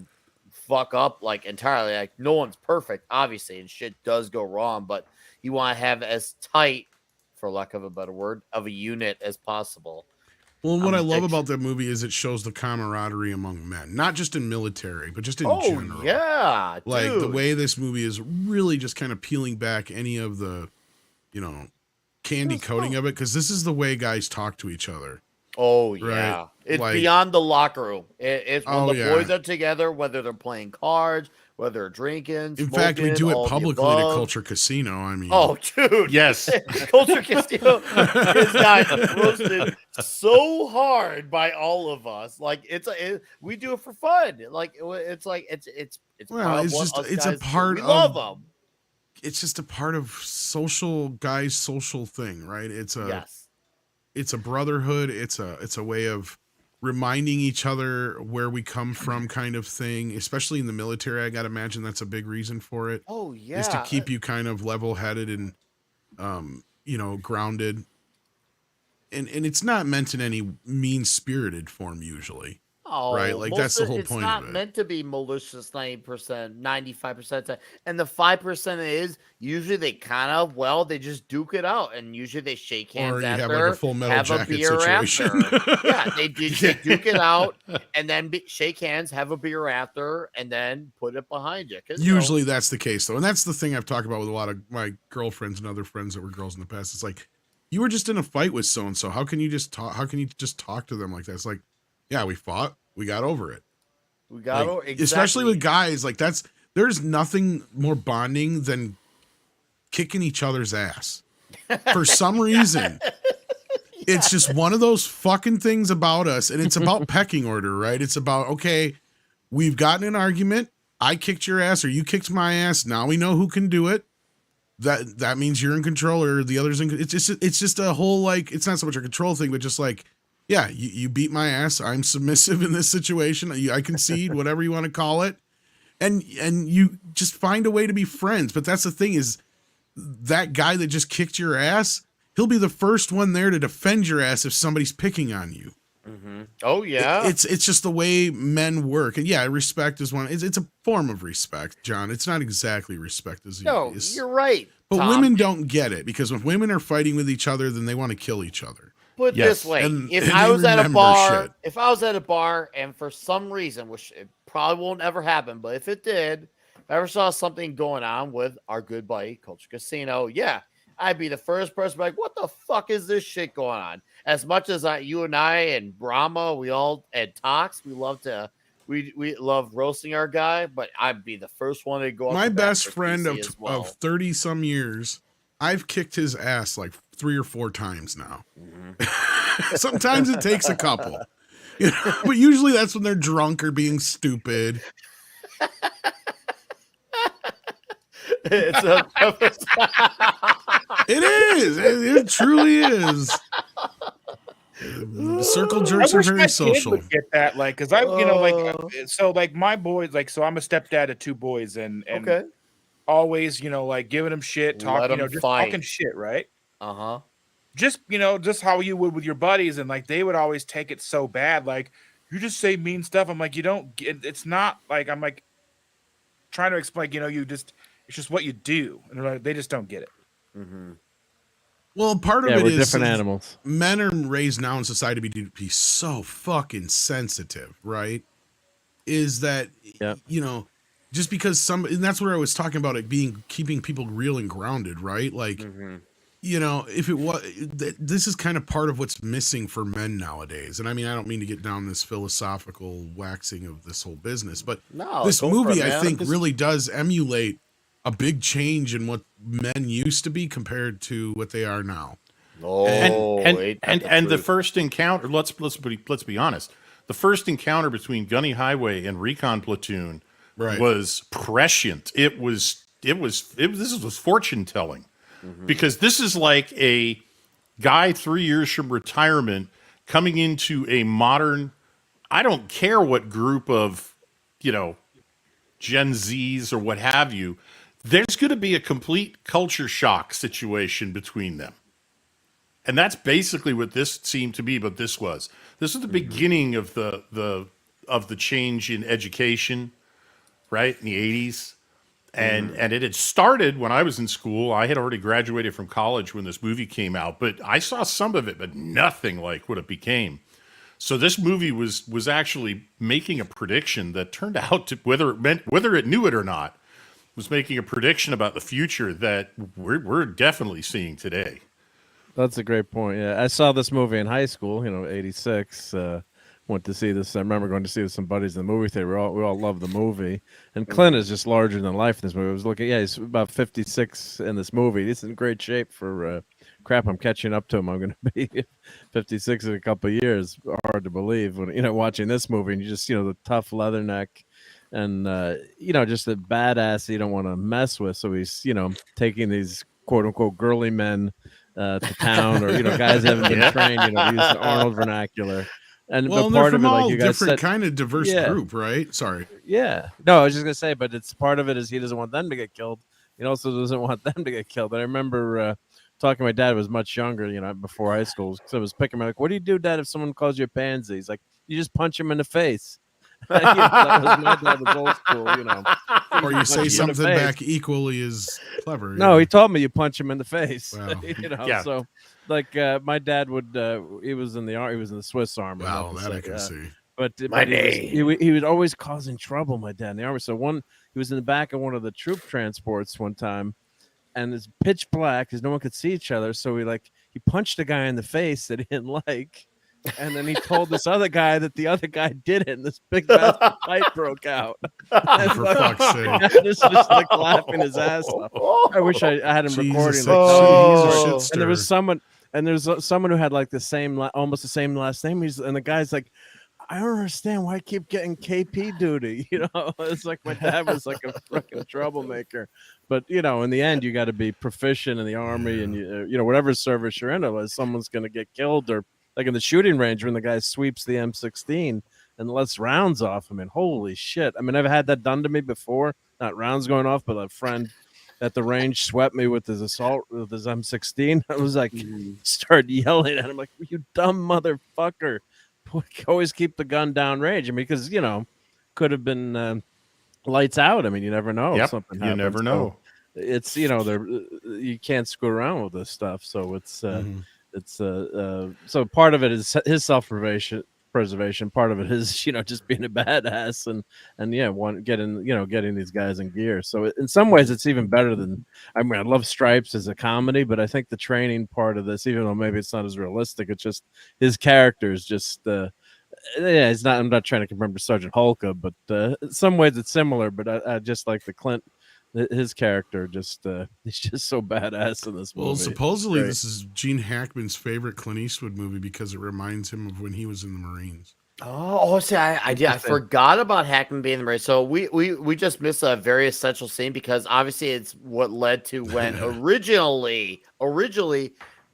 [SPEAKER 4] fuck up like entirely. Like, no one's perfect, obviously, and shit does go wrong, but you want to have as tight, for lack of a better word, of a unit as possible.
[SPEAKER 7] Well, and what I love about that movie is it shows the camaraderie among men, not just in military, but just in general.
[SPEAKER 4] Yeah,
[SPEAKER 7] Like the
[SPEAKER 4] dude.
[SPEAKER 7] way this movie is really just kind of peeling back any of the, candy coating of it, because this is the way guys talk to each other.
[SPEAKER 4] Oh,
[SPEAKER 7] Right.
[SPEAKER 4] yeah. It's
[SPEAKER 7] Like-
[SPEAKER 4] beyond the locker room. It's when
[SPEAKER 7] Oh,
[SPEAKER 4] the
[SPEAKER 7] yeah.
[SPEAKER 4] boys are together, whether they're playing cards, whether they're drinking.
[SPEAKER 7] In fact, we
[SPEAKER 4] smoking,
[SPEAKER 7] do
[SPEAKER 4] all
[SPEAKER 7] it
[SPEAKER 4] of the
[SPEAKER 7] publicly at
[SPEAKER 4] above.
[SPEAKER 7] Culture Casino. I mean,
[SPEAKER 4] Oh, dude.
[SPEAKER 6] Yes.
[SPEAKER 4] Culture Casino is got roasted so hard by all of us. Like we do it for fun. Like it's
[SPEAKER 7] Well,
[SPEAKER 4] part of
[SPEAKER 7] it's
[SPEAKER 4] what
[SPEAKER 7] just-
[SPEAKER 4] us
[SPEAKER 7] it's a
[SPEAKER 4] guys do.
[SPEAKER 7] part
[SPEAKER 4] we love
[SPEAKER 7] of-
[SPEAKER 4] them.
[SPEAKER 7] it's just a part of social thing, right? It's a brotherhood. It's a way of reminding each other where we come from, kind of thing. Especially in the military, I gotta imagine that's a big reason for it.
[SPEAKER 4] Oh yeah.
[SPEAKER 7] Is to keep you kind of level-headed and grounded. And it's not meant in any mean-spirited form usually.
[SPEAKER 4] Oh,
[SPEAKER 7] right? Like,
[SPEAKER 4] most
[SPEAKER 7] that's the whole
[SPEAKER 4] it's
[SPEAKER 7] point
[SPEAKER 4] not
[SPEAKER 7] of it.
[SPEAKER 4] meant to be malicious 90%, 95%. And the 5% is usually they they just duke it out. And usually they shake hands
[SPEAKER 7] Or you
[SPEAKER 4] after,
[SPEAKER 7] have like a Full Metal
[SPEAKER 4] have a
[SPEAKER 7] Jacket
[SPEAKER 4] beer
[SPEAKER 7] situation.
[SPEAKER 4] after. Yeah, they duke it out and then shake hands, have a beer after, and then put it behind you.
[SPEAKER 7] Usually that's the case, though. And that's the thing I've talked about with a lot of my girlfriends and other friends that were girls in the past. It's like, you were just in a fight with so-and-so. How can you just talk to them like that? It's like, yeah, we fought. We got over it.
[SPEAKER 4] we got
[SPEAKER 7] Like,
[SPEAKER 4] exactly.
[SPEAKER 7] especially with guys, like there's nothing more bonding than kicking each other's ass. For some reason, It's just one of those fucking things about us, and it's about pecking order, right? It's about, okay, we've gotten an argument. I kicked your ass or you kicked my ass. Now we know who can do it. That means you're in control or the other's in. It's just a whole, like, it's not so much a control thing, but just like, yeah, you beat my ass. I'm submissive in this situation. I concede, whatever you want to call it. And you just find a way to be friends. But that's the thing is that guy that just kicked your ass, he'll be the first one there to defend your ass if somebody's picking on you.
[SPEAKER 4] Mm-hmm. Oh yeah,
[SPEAKER 7] it's just the way men work, and yeah, respect is one. It's a form of respect, John. It's not exactly respect as
[SPEAKER 4] you're right.
[SPEAKER 7] But
[SPEAKER 4] Tom.
[SPEAKER 7] women don't get it because when women are fighting with each other, then they want to kill each other.
[SPEAKER 4] Put it this way: if I was at a bar, and for some reason, which it probably won't ever happen, but if it did, if I ever saw something going on with our good buddy Culture Casino, yeah, I'd be the first person to be like, what the fuck is this shit going on? As much as you and I and Brahma, we all at Tox, we love roasting our guy, but I'd be the first one to go up.
[SPEAKER 7] My best friend of 30 some years, I've kicked his ass like 3 or 4 times now. Mm-hmm. Sometimes it takes a couple, but usually that's when they're drunk or being stupid.
[SPEAKER 4] It
[SPEAKER 7] is. It truly is. Circle jerks are very social.
[SPEAKER 1] Would get that, like, because so like my boys, like, so I'm a stepdad of 2 boys, and
[SPEAKER 4] okay,
[SPEAKER 1] always, like giving them shit, talking, just talking shit, right? Just just how you would with your buddies, and like they would always take it so bad, like you just say mean stuff. I'm like, you don't get. It's not like I'm like trying to explain. It's just what you do, and they just don't get it.
[SPEAKER 4] Mm-hmm.
[SPEAKER 7] Well, part of it
[SPEAKER 5] we're
[SPEAKER 7] is
[SPEAKER 5] different animals.
[SPEAKER 7] Men are raised now in society to be so fucking sensitive, right? Is that just because and that's where I was talking about it keeping people real and grounded, right? Like, if it was, this is kind of part of what's missing for men nowadays. And I mean, I don't mean to get down this philosophical waxing of this whole business, but this movie, I think, really does emulate a big change in what men used to be compared to what they are now.
[SPEAKER 6] And the first encounter, let's be honest. The first encounter between Gunny Highway and Recon Platoon was prescient. This was fortune telling, because this is like a guy 3 years from retirement coming into a modern, I don't care what group of, Gen Zs or what have you, there's going to be a complete culture shock situation between them. And that's basically what this seemed to be, but this was the beginning of the change in education, right? In the 80s. And it had started when I was in school. I had already graduated from college when this movie came out, but I saw some of it, but nothing like what it became. So this movie was actually making a prediction that turned out to, whether it knew it or not, was making a prediction about the future that we're definitely seeing today.
[SPEAKER 5] That's a great point. Yeah, I saw this movie in high school, 86. Went to see this. I remember going to see with some buddies in the movie theater. We all love the movie. And Clint is just larger than life in this movie. I was looking, he's about 56 in this movie. He's in great shape for crap. I'm catching up to him. I'm going to be 56 in a couple of years. Hard to believe when, watching this movie and you just, the tough leather neck. And, just a badass you don't want to mess with. So he's, taking these quote unquote girly men to town, or, guys that haven't been trained, using Arnold vernacular. And
[SPEAKER 7] well,
[SPEAKER 5] part of it,
[SPEAKER 7] like
[SPEAKER 5] you guys
[SPEAKER 7] different
[SPEAKER 5] said,
[SPEAKER 7] kind of diverse group, right? Sorry.
[SPEAKER 5] Yeah. No, I was just going to say, but it's part of it is he doesn't want them to get killed. He also doesn't want them to get killed. I remember talking to my dad, was much younger, before high school. So I was picking him like, what do you do, Dad, if someone calls you a pansy? He's like, you just punch him in the face. That was my dad, was old school,
[SPEAKER 7] Or you say something back equally as clever.
[SPEAKER 5] No, he told me you punch him in the face.
[SPEAKER 7] Wow.
[SPEAKER 5] So like my dad would he was in the Swiss Army.
[SPEAKER 7] Wow, that I can see.
[SPEAKER 5] But he was always causing trouble, my dad, in the Army. So he was in the back of one of the troop transports one time, and it's pitch black because no one could see each other. So he punched a guy in the face that he didn't like. And then he told this other guy that the other guy did it, and this big fight broke out.
[SPEAKER 7] For fuck's sake.
[SPEAKER 5] Just laughing his ass off. I wish I had him recording.
[SPEAKER 7] And
[SPEAKER 5] there was someone and there's someone who had like the same, almost the same last name. And the guy's like, I don't understand why I keep getting KP duty. It's like my dad was like a fucking troublemaker. But in the end, you got to be proficient in the army, and whatever service you're in, unless someone's going to get killed, or like in the shooting range when the guy sweeps the M16 and lets rounds off. I mean, holy shit! I mean, I've had that done to me before. Not rounds going off, but a friend at the range swept me with his M16. I was like, started yelling at him like, "You dumb motherfucker! Always keep the gun down range." I mean, because could have been lights out. I mean, you never know.
[SPEAKER 6] Yep,
[SPEAKER 5] Something
[SPEAKER 6] you
[SPEAKER 5] happens.
[SPEAKER 6] never know.
[SPEAKER 5] So it's you can't screw around with this stuff. So it's so part of it is his self-preservation. Part of it is just being a badass and getting these guys in gear. So in some ways it's even better than, I mean, I love Stripes as a comedy, but I think the training part of this, even though maybe it's not as realistic, it's just his character is just it's not, I'm not trying to compare him to Sergeant Hulka, but in some ways it's similar. But I just like the Clint, his character, just he's just so badass in this movie.
[SPEAKER 7] Well, supposedly this is Gene Hackman's favorite Clint Eastwood movie because it reminds him of when he was in the Marines.
[SPEAKER 4] See, I forgot about Hackman being in the Marines. So we just missed a very essential scene, because obviously it's what led to when originally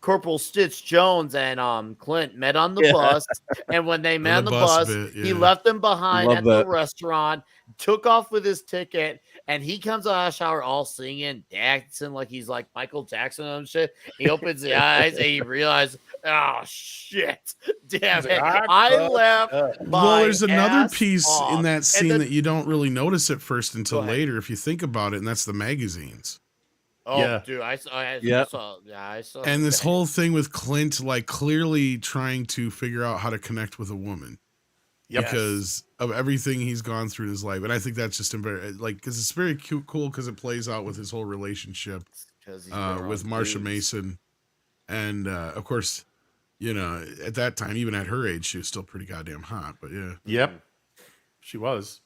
[SPEAKER 4] Corporal Stitch Jones and Clint met on the bus, and when they met on the bus, he left them behind at the restaurant, took off with his ticket, and he comes out of the shower all singing, dancing like he's like Michael Jackson and shit. He opens the eyes and he realizes, oh shit, damn it, I left.
[SPEAKER 7] Well, there's another piece in that scene that you don't really notice at first until later, if you think about it, and that's the magazines.
[SPEAKER 4] Oh, yeah. Dude, I saw.
[SPEAKER 7] And this whole thing with Clint, like, clearly trying to figure out how to connect with a woman, because of everything he's gone through in his life. And I think that's just very, like, because it's very cool because it plays out with his whole relationship with Marsha Mason, and of course, at that time, even at her age, she was still pretty goddamn hot. But
[SPEAKER 6] she was,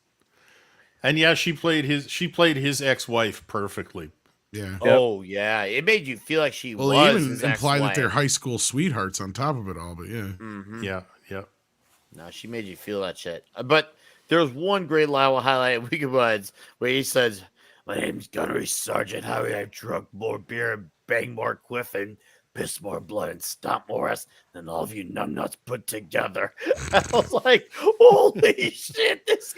[SPEAKER 6] and she played his ex-wife perfectly.
[SPEAKER 7] Yeah.
[SPEAKER 4] Oh yeah, it made you feel like she was.
[SPEAKER 7] Well, even imply that they're high school sweethearts on top of it all. But
[SPEAKER 6] yeah.
[SPEAKER 4] No, she made you feel that shit. But there's one great line we'll highlight at Weekend Buds where he says, "My name's Gunnery Sergeant Howie. I've drunk more beer and banged more quiff and pissed more blood and stomped more ass than all of you numbnuts put together." I was like, holy shit, this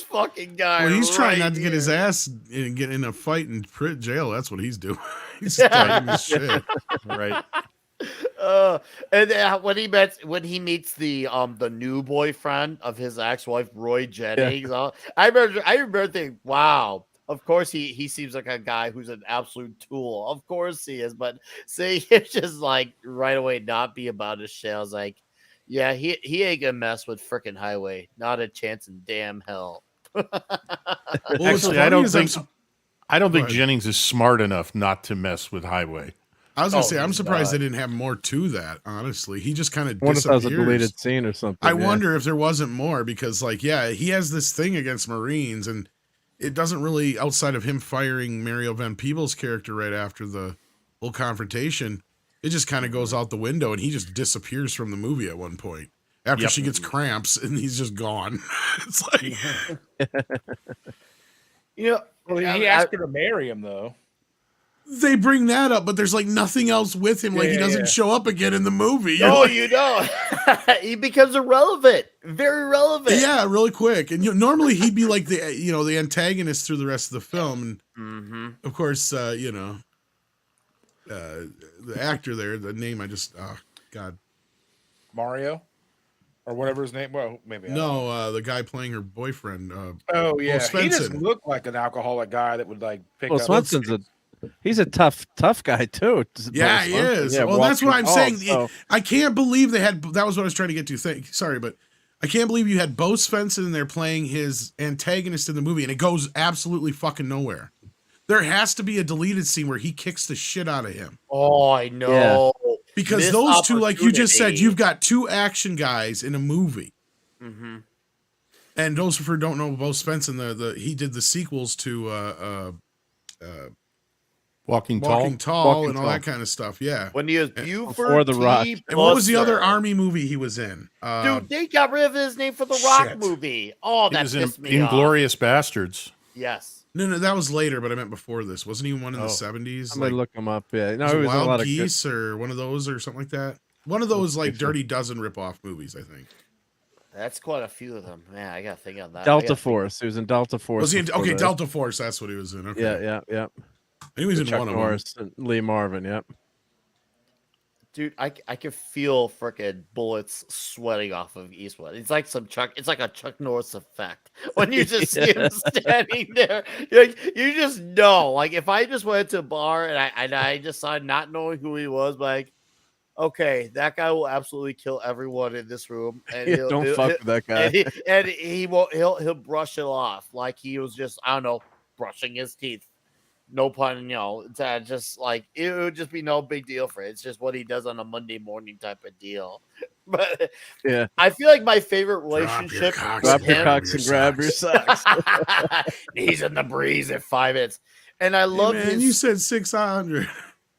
[SPEAKER 4] fucking guy.
[SPEAKER 7] Well, he's trying not to get his ass and get in a fight in jail. That's what he's doing. He's talking his shit.
[SPEAKER 6] Right.
[SPEAKER 4] And when he meets the new boyfriend of his ex-wife, Roy Jennings, I remember thinking, wow. Of course, he seems like a guy who's an absolute tool. Of course he is, but see, it's just like right away not be about his shit. I was like, yeah, he ain't gonna mess with frickin' Highway. Not a chance in damn hell.
[SPEAKER 6] Actually, I don't think Jennings is smart enough not to mess with Highway.
[SPEAKER 7] I was gonna say, I'm surprised they didn't have more to that. Honestly, he just kind of disappears.
[SPEAKER 5] Wonder if that was a deleted scene or something.
[SPEAKER 7] I wonder if there wasn't more, because, like, he has this thing against Marines, and it doesn't really, outside of him firing Mario Van Peebles' character right after the whole confrontation, it just kind of goes out the window, and he just disappears from the movie at one point after she gets cramps, and he's just gone. It's like,
[SPEAKER 1] he asked her to marry him, though.
[SPEAKER 7] They bring that up, but there's like nothing else with him. Like he doesn't show up again in the movie.
[SPEAKER 4] He becomes irrelevant, very relevant.
[SPEAKER 7] Yeah, really quick. And normally he'd be like the antagonist through the rest of the film. And of course, the actor there, the name I just God,
[SPEAKER 1] Mario, or whatever his name. Well, maybe
[SPEAKER 7] the guy playing her boyfriend.
[SPEAKER 1] He doesn't look like an alcoholic guy that would like pick up.
[SPEAKER 5] Swensen's he's a tough guy too.
[SPEAKER 7] Yeah, he is. Well, that's what I'm saying. So. I can't believe they had. That was what I was trying to get to. Sorry, but I can't believe you had Bo Svensson in there playing his antagonist in the movie, and it goes absolutely fucking nowhere. There has to be a deleted scene where he kicks the shit out of him.
[SPEAKER 4] Oh, I know.
[SPEAKER 7] Yeah. Because those two, like you just said, you've got two action guys in a movie.
[SPEAKER 4] Mm-hmm.
[SPEAKER 7] And those who don't know, Bo Svensson, he did the sequels to
[SPEAKER 6] Walking
[SPEAKER 7] Walking
[SPEAKER 6] Tall.
[SPEAKER 7] Tall and all that kind of stuff. Yeah.
[SPEAKER 4] When he was
[SPEAKER 5] Before
[SPEAKER 4] Buford
[SPEAKER 5] The Rock.
[SPEAKER 4] T.
[SPEAKER 7] And what was the other
[SPEAKER 4] Buster.
[SPEAKER 7] army movie he was in?
[SPEAKER 4] Dude, they got rid of his name for the Rock
[SPEAKER 7] shit.
[SPEAKER 4] movie. Oh,
[SPEAKER 6] He
[SPEAKER 4] that
[SPEAKER 6] was
[SPEAKER 4] pissed
[SPEAKER 6] in
[SPEAKER 4] me off.
[SPEAKER 6] Inglorious Bastards.
[SPEAKER 4] Yes.
[SPEAKER 7] No, that was later, but I meant before this. Wasn't he one in the 70s?
[SPEAKER 5] I'm gonna look him up. Yeah, no,
[SPEAKER 7] was
[SPEAKER 5] it
[SPEAKER 7] it
[SPEAKER 5] was a
[SPEAKER 7] Wild
[SPEAKER 5] lot of
[SPEAKER 7] Geese or one of those or something like that. One of those like Dirty Dozen ripoff movies, I think.
[SPEAKER 4] That's quite a few of them. Man, I gotta think on that.
[SPEAKER 5] Delta Force. He was in Delta Force.
[SPEAKER 7] Was he in,
[SPEAKER 5] before
[SPEAKER 7] okay,
[SPEAKER 5] this.
[SPEAKER 7] Delta Force. That's what he was in. Okay.
[SPEAKER 5] Yeah.
[SPEAKER 7] He was in
[SPEAKER 5] Chuck
[SPEAKER 7] one of
[SPEAKER 5] Norris
[SPEAKER 7] them.
[SPEAKER 5] and Lee Marvin. Yep.
[SPEAKER 4] Dude, I can feel freaking bullets sweating off of Eastwood. It's like it's like a Chuck Norris effect when you just see him standing there. You just know, like if I just went to a bar and I just saw not knowing who he was, like, okay, that guy will absolutely kill everyone in this room. And
[SPEAKER 5] Yeah, don't fuck with that guy.
[SPEAKER 4] And he won't. He'll brush it off like he was just, I don't know, brushing his teeth. No pun, it's just like it would just be no big deal for it. It's just what he does on a Monday morning type of deal. But
[SPEAKER 5] yeah,
[SPEAKER 4] I feel like my favorite relationship.
[SPEAKER 5] Drop your cocks and grab your socks.
[SPEAKER 4] He's in the breeze at 5 minutes, and I love
[SPEAKER 7] man,
[SPEAKER 4] his.
[SPEAKER 7] you said 600.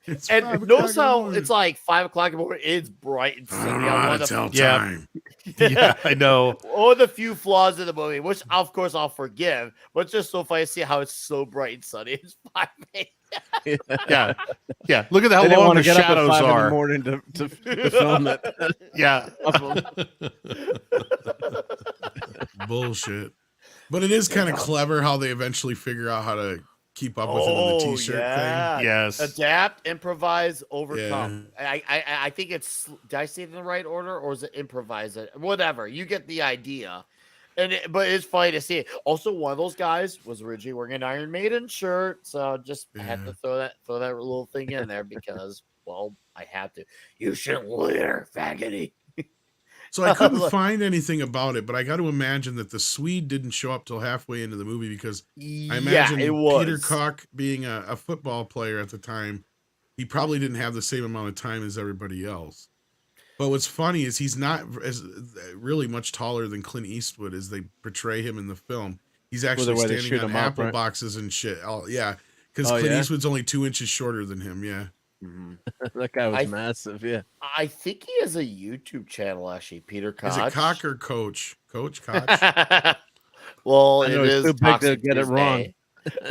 [SPEAKER 4] It's and notice how it's like 5 o'clock in the morning. It's bright and sunny.
[SPEAKER 7] I don't know how to tell time.
[SPEAKER 6] Yeah, I know.
[SPEAKER 4] Or the few flaws in the movie, which of course I'll forgive, but it's just so funny to see how it's so bright and sunny. It's 5 a.m.
[SPEAKER 6] Yeah. Look at how
[SPEAKER 5] They
[SPEAKER 6] long
[SPEAKER 5] want
[SPEAKER 6] the
[SPEAKER 5] to get up at
[SPEAKER 6] shadows
[SPEAKER 5] 5 in the
[SPEAKER 6] are.
[SPEAKER 5] morning to film it.
[SPEAKER 6] Yeah.
[SPEAKER 7] Bullshit. But it is kind of clever how they eventually figure out how to keep up with him in the t-shirt thing.
[SPEAKER 6] Yes.
[SPEAKER 4] Adapt, improvise, overcome. I think it's. Did I say it in the right order, or is it improvise? Whatever. You get the idea. But it's funny to see it. Also, one of those guys was originally wearing an Iron Maiden shirt, so just had to throw that little thing in there because, well, I had to. You shouldn't litter, faggoty.
[SPEAKER 7] So I couldn't find anything about it, but I got to imagine that the Swede didn't show up till halfway into the movie because I imagine Peter Koch being a football player at the time, he probably didn't have the same amount of time as everybody else. But what's funny is he's not as really much taller than Clint Eastwood as they portray him in the film. He's actually standing on apple boxes and shit. Because Clint Eastwood's only 2 inches shorter than him. Yeah.
[SPEAKER 4] Mm-hmm.
[SPEAKER 5] That guy was massive. Yeah.
[SPEAKER 4] I think he has a YouTube channel, actually, Peter Koch.
[SPEAKER 7] Is it Koch or Coach? Coach Koch?
[SPEAKER 4] Well,
[SPEAKER 5] I
[SPEAKER 4] it
[SPEAKER 5] know
[SPEAKER 4] is
[SPEAKER 5] too big to get it wrong.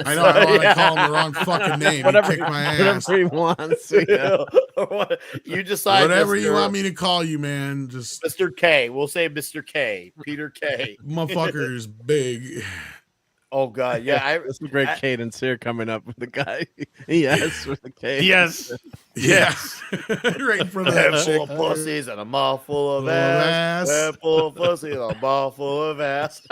[SPEAKER 7] I know. I don't want to call him the wrong fucking name.
[SPEAKER 5] Whatever,
[SPEAKER 7] he kicked my ass.
[SPEAKER 5] whatever he wants. Yeah.
[SPEAKER 4] You decide.
[SPEAKER 7] Whatever you want me to call you, man. Just
[SPEAKER 4] Mr. K. We'll say Mr. K. Peter K.
[SPEAKER 7] Motherfucker's big.
[SPEAKER 4] Oh God, yeah.
[SPEAKER 5] That's a great cadence here coming up with the guy. He asked for the cadence.
[SPEAKER 6] Yes. Yes.
[SPEAKER 7] Right in front of
[SPEAKER 4] Head
[SPEAKER 7] that
[SPEAKER 4] full of pussies and a mouth full of ass. Head full of pussies and a mouth full of ass.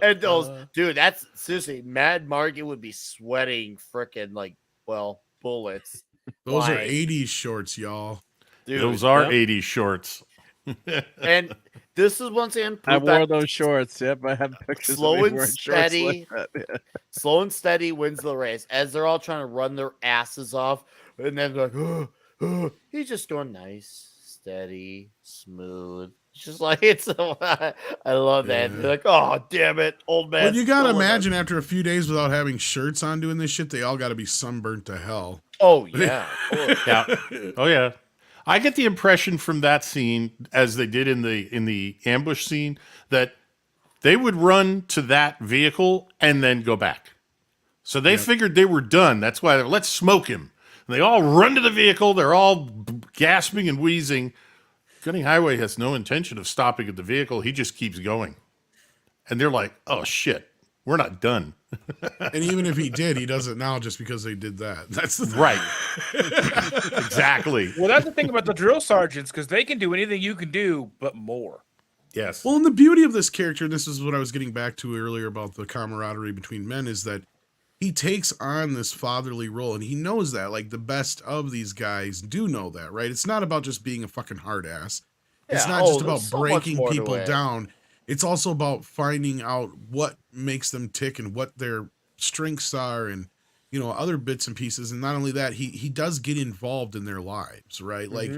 [SPEAKER 4] And those, dude, that's seriously, Mad Margaret would be sweating freaking bullets.
[SPEAKER 7] Those are 80s shorts, y'all.
[SPEAKER 4] Dude,
[SPEAKER 6] Those are 80s shorts.
[SPEAKER 4] And this is once again.
[SPEAKER 5] I wore those shorts. Yep, I have pictures.
[SPEAKER 4] Slow
[SPEAKER 5] of me
[SPEAKER 4] and
[SPEAKER 5] wearing shorts
[SPEAKER 4] steady.
[SPEAKER 5] like that, yeah.
[SPEAKER 4] Slow and steady wins the race as they're all trying to run their asses off, and then they're like, he's just going nice, steady, smooth. It's just like I love that. They're like, oh damn it, old man.
[SPEAKER 7] Well, you gotta imagine after a few days without having shirts on doing this shit, they all gotta be sunburnt to hell.
[SPEAKER 4] Oh yeah.
[SPEAKER 6] Yeah. Oh yeah. I get the impression from that scene, as they did in the ambush scene, that they would run to that vehicle and then go back. So they figured they were done. That's why let's smoke him. And they all run to the vehicle. They're all gasping and wheezing. Gunning Highway has no intention of stopping at the vehicle. He just keeps going. And they're like, oh shit, we're not done.
[SPEAKER 7] And even if he did, he does it now just because they did that. That's the
[SPEAKER 6] right. Exactly.
[SPEAKER 1] Well, that's the thing about the drill sergeants, because they can do anything you can do, but more.
[SPEAKER 6] Yes.
[SPEAKER 7] Well, and the beauty of this character, and this is what I was getting back to earlier about the camaraderie between men, is that he takes on this fatherly role, and he knows that. Like, the best of these guys do know that, right? It's not about just being a fucking hard ass. It's not just about breaking people down. It's also about finding out what makes them tick and what their strengths are and, you know, other bits and pieces. And not only that, he does get involved in their lives, right? Like,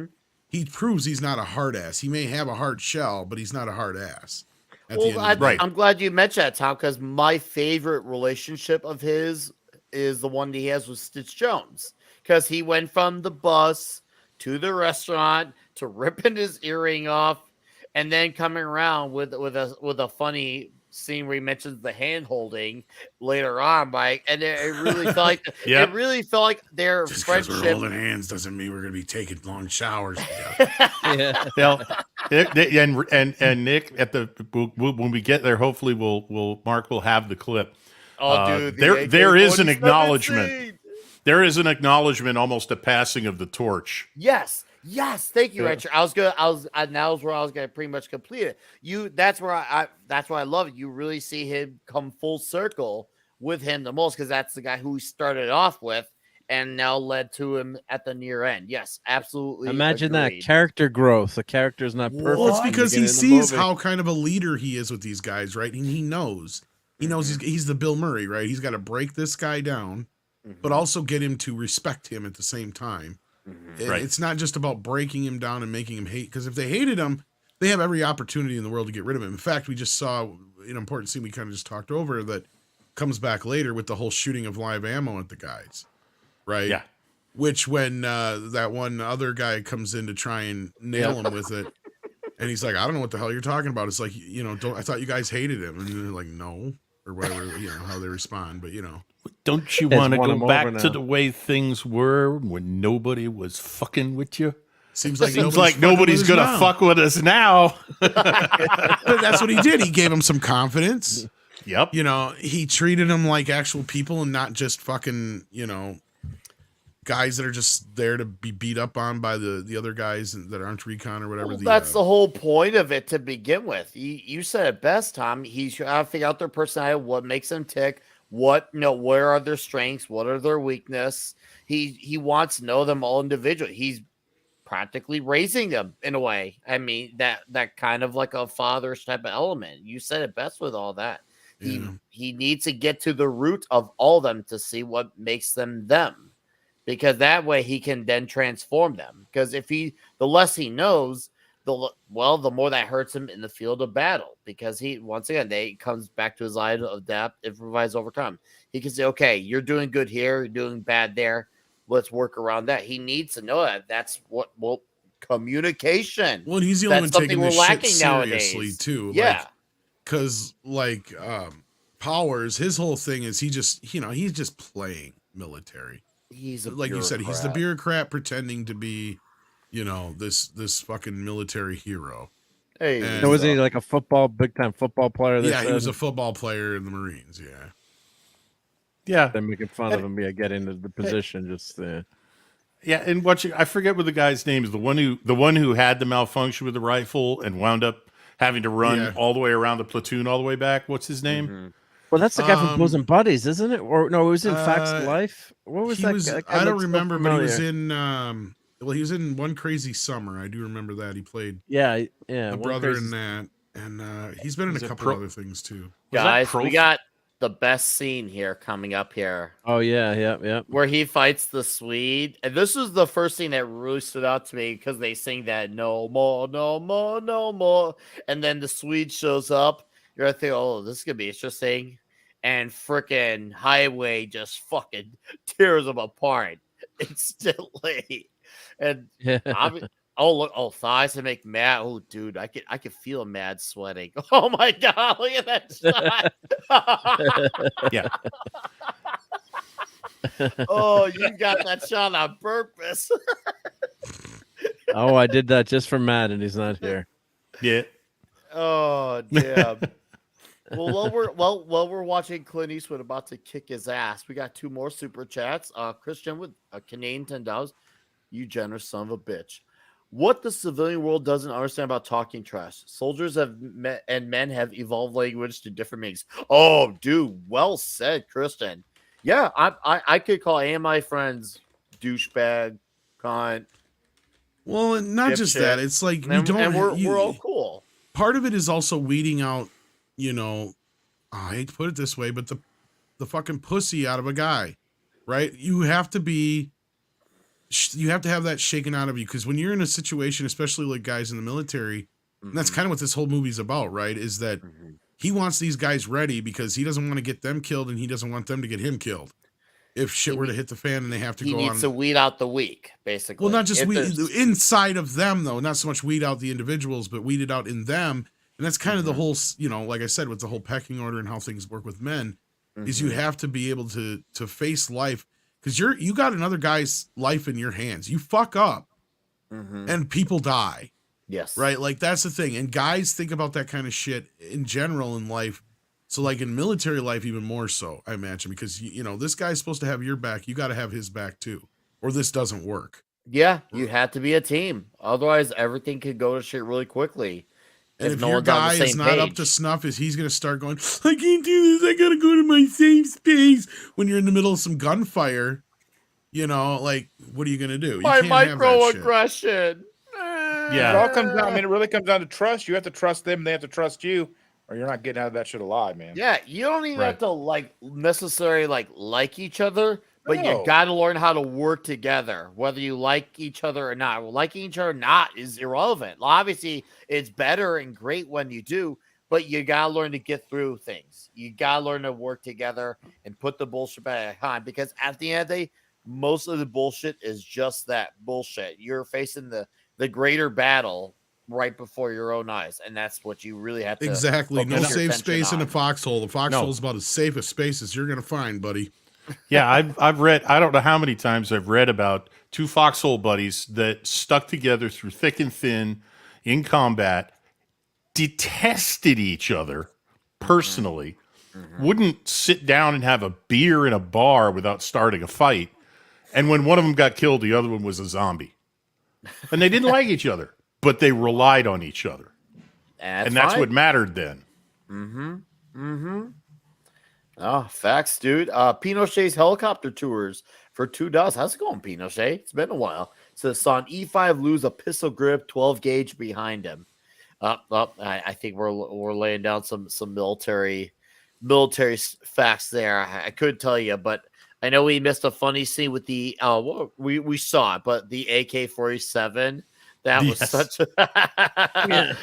[SPEAKER 7] he proves he's not a hard ass. He may have a hard shell, but he's not a hard ass.
[SPEAKER 4] Well, I'm glad you mentioned that, Tom, because my favorite relationship of his is the one that he has with Stitch Jones, because he went from the bus to the restaurant to ripping his earring off, and then coming around with a funny scene where he mentions the hand holding later on, Mike, and it really felt like it really felt like their
[SPEAKER 7] just
[SPEAKER 4] friendship.
[SPEAKER 7] We're holding hands doesn't mean we're gonna be taking long showers.
[SPEAKER 6] Yeah. And Nick, at the when we get there, hopefully Mark will have the clip.
[SPEAKER 4] Oh, dude,
[SPEAKER 6] there is an acknowledgement. Scene. There is an acknowledgement, almost a passing of the torch.
[SPEAKER 4] Yes. Thank you, Richard. Now is where I was gonna pretty much complete it. That's where I love it. You really see him come full circle with him the most, because that's the guy who he started off with and now led to him at the near end. Yes, absolutely.
[SPEAKER 5] Imagine that character growth. The character is not perfect.
[SPEAKER 7] Well, it's because he sees how kind of a leader he is with these guys, right? And he knows he's the Bill Murray, right? He's got to break this guy down, but also get him to respect him at the same time. Right. It's not just about breaking him down and making him hate, because if they hated him, they have every opportunity in the world to get rid of him. In fact, we just saw an important scene we kind of just talked over that comes back later with the whole shooting of live ammo at the guys, right? Yeah. Which when that one other guy comes in to try and nail him with it, and he's like, I don't know what the hell you're talking about. It's like, I thought you guys hated him. And they're like, no, or whatever, how they respond. But,
[SPEAKER 6] Don't you want to go back to the way things were when nobody was fucking with you?
[SPEAKER 7] Seems like nobody's
[SPEAKER 6] going to fuck with us now.
[SPEAKER 7] But that's what he did. He gave him some confidence.
[SPEAKER 6] Yep.
[SPEAKER 7] He treated them like actual people and not just fucking, guys that are just there to be beat up on by the other guys that aren't recon or whatever.
[SPEAKER 4] Well, that's the whole point of it to begin with. You said it best, Tom. He's got to figure out their personality, what makes them tick. Where are their strengths? What are their weaknesses? He wants to know them all individually. He's practically raising them in a way. I mean, that kind of like a father's type of element. You said it best with all that. Yeah. He needs to get to the root of all of them to see what makes them them, because that way he can then transform them. Because the less he knows, the more that hurts him in the field of battle, because he comes back to his line of adapt, improvise, overcome. He can say, okay, you're doing good here, you're doing bad there. Let's work around that. He needs to know that. That's communication.
[SPEAKER 7] Well, he's the only one taking this shit seriously too. Yeah, because Powers, his whole thing is he's just playing military.
[SPEAKER 4] He's
[SPEAKER 7] like you said, he's the bureaucrat pretending to be, this fucking military hero.
[SPEAKER 5] Hey, so was he like a big time football player?
[SPEAKER 7] Yeah, he was a football player in the Marines. Yeah.
[SPEAKER 6] Yeah.
[SPEAKER 5] They're making fun of him. Yeah, get into the position.
[SPEAKER 6] Yeah, and I forget what the guy's name is. The one who had the malfunction with the rifle and wound up having to run all the way around the platoon all the way back. What's his name?
[SPEAKER 5] Mm-hmm. Well, that's the guy from Bosom Buddies, isn't it? Or no, it was in Facts of Life. What was that guy?
[SPEAKER 7] I don't remember, but he was in. He was in One Crazy Summer. I do remember that he played.
[SPEAKER 5] Yeah,
[SPEAKER 7] a brother in that, and he's been in a couple other things too.
[SPEAKER 4] Guys, we got the best scene here coming up here.
[SPEAKER 5] Oh yeah.
[SPEAKER 4] Where he fights the Swede, and this is the first thing that really stood out to me, because they sing that no more, no more, no more, and then the Swede shows up. You're thinking, oh, this is gonna be interesting, and frickin' Highway just fucking tears them apart instantly. And thighs to make mad. Oh, dude, I could feel mad sweating. Oh my god, look at that shot.
[SPEAKER 6] Yeah.
[SPEAKER 4] Oh, you got that shot on purpose.
[SPEAKER 5] Oh, I did that just for Matt, and he's not here.
[SPEAKER 6] Yeah.
[SPEAKER 4] Oh, damn. Well, while we're watching Clint Eastwood about to kick his ass, we got two more super chats. Christian with a Canadian $10. You generous son of a bitch. What the civilian world doesn't understand about talking trash. Soldiers and men have evolved language to different meanings. Oh, dude, well said, Kristen. Yeah, I could call any of my friends douchebag, cunt.
[SPEAKER 7] Well, not just that. It's like
[SPEAKER 4] we're all cool.
[SPEAKER 7] Part of it is also weeding out, I hate to put it this way, but the fucking pussy out of a guy, right? You have to have that shaken out of you, because when you're in a situation, especially like guys in the military, And that's kind of what this whole movie's about, right? Is that he wants these guys ready because he doesn't want to get them killed and he doesn't want them to get him killed. If shit were to hit the fan and they have to go on.
[SPEAKER 4] He needs to weed out the weak, basically.
[SPEAKER 7] Well, not just inside of them, though. Not so much weed out the individuals, but weed it out in them. And that's kind of the whole, like I said, with the whole pecking order and how things work with men, is you have to be able to face life. Because you got another guy's life in your hands. You fuck up and people die.
[SPEAKER 4] Yes.
[SPEAKER 7] Right? Like, that's the thing. And guys think about that kind of shit in general in life. So, like, in military life, even more so, I imagine, because, this guy's supposed to have your back. You got to have his back, too. Or this doesn't work.
[SPEAKER 4] Yeah, you have to be a team. Otherwise, everything could go to shit really quickly.
[SPEAKER 7] And if your guy is not up to snuff, he's going to start going, I can't do this. I got to go to my safe space. When you're in the middle of some gunfire, like, what are you going to do? You
[SPEAKER 4] My microaggression.
[SPEAKER 1] Yeah. It all comes down. It really comes down to trust. You have to trust them. They have to trust you. Or you're not getting out of that shit alive, man.
[SPEAKER 4] Yeah, you don't even have to necessarily like each other, but you got to learn how to work together, whether you like each other or not. Liking each other or not is irrelevant. Obviously, it's better and great when you do, but you got to learn to get through things. You got to learn to work together and put the bullshit back behind, because at the end of the day, most of the bullshit is just that bullshit. You're facing the greater battle right before your own eyes, and that's what you really have to
[SPEAKER 7] exactly. No safe space in a foxhole. The foxhole is about as safe a space as you're gonna find, buddy.
[SPEAKER 6] Yeah, I've read, I don't know how many times I've read about two foxhole buddies that stuck together through thick and thin in combat, detested each other personally, wouldn't sit down and have a beer in a bar without starting a fight, and when one of them got killed, the other one was a zombie, and they didn't like each other. But they relied on each other. And that's what mattered then.
[SPEAKER 4] Oh, facts, dude. Pinochet's helicopter tours for $2. How's it going, Pinochet? It's been a while. So Son E5 lose a pistol grip, 12 gauge behind him. I think we're laying down some military facts there. I could tell you, but I know we missed a funny scene with the we saw it, but the AK-47. That was such a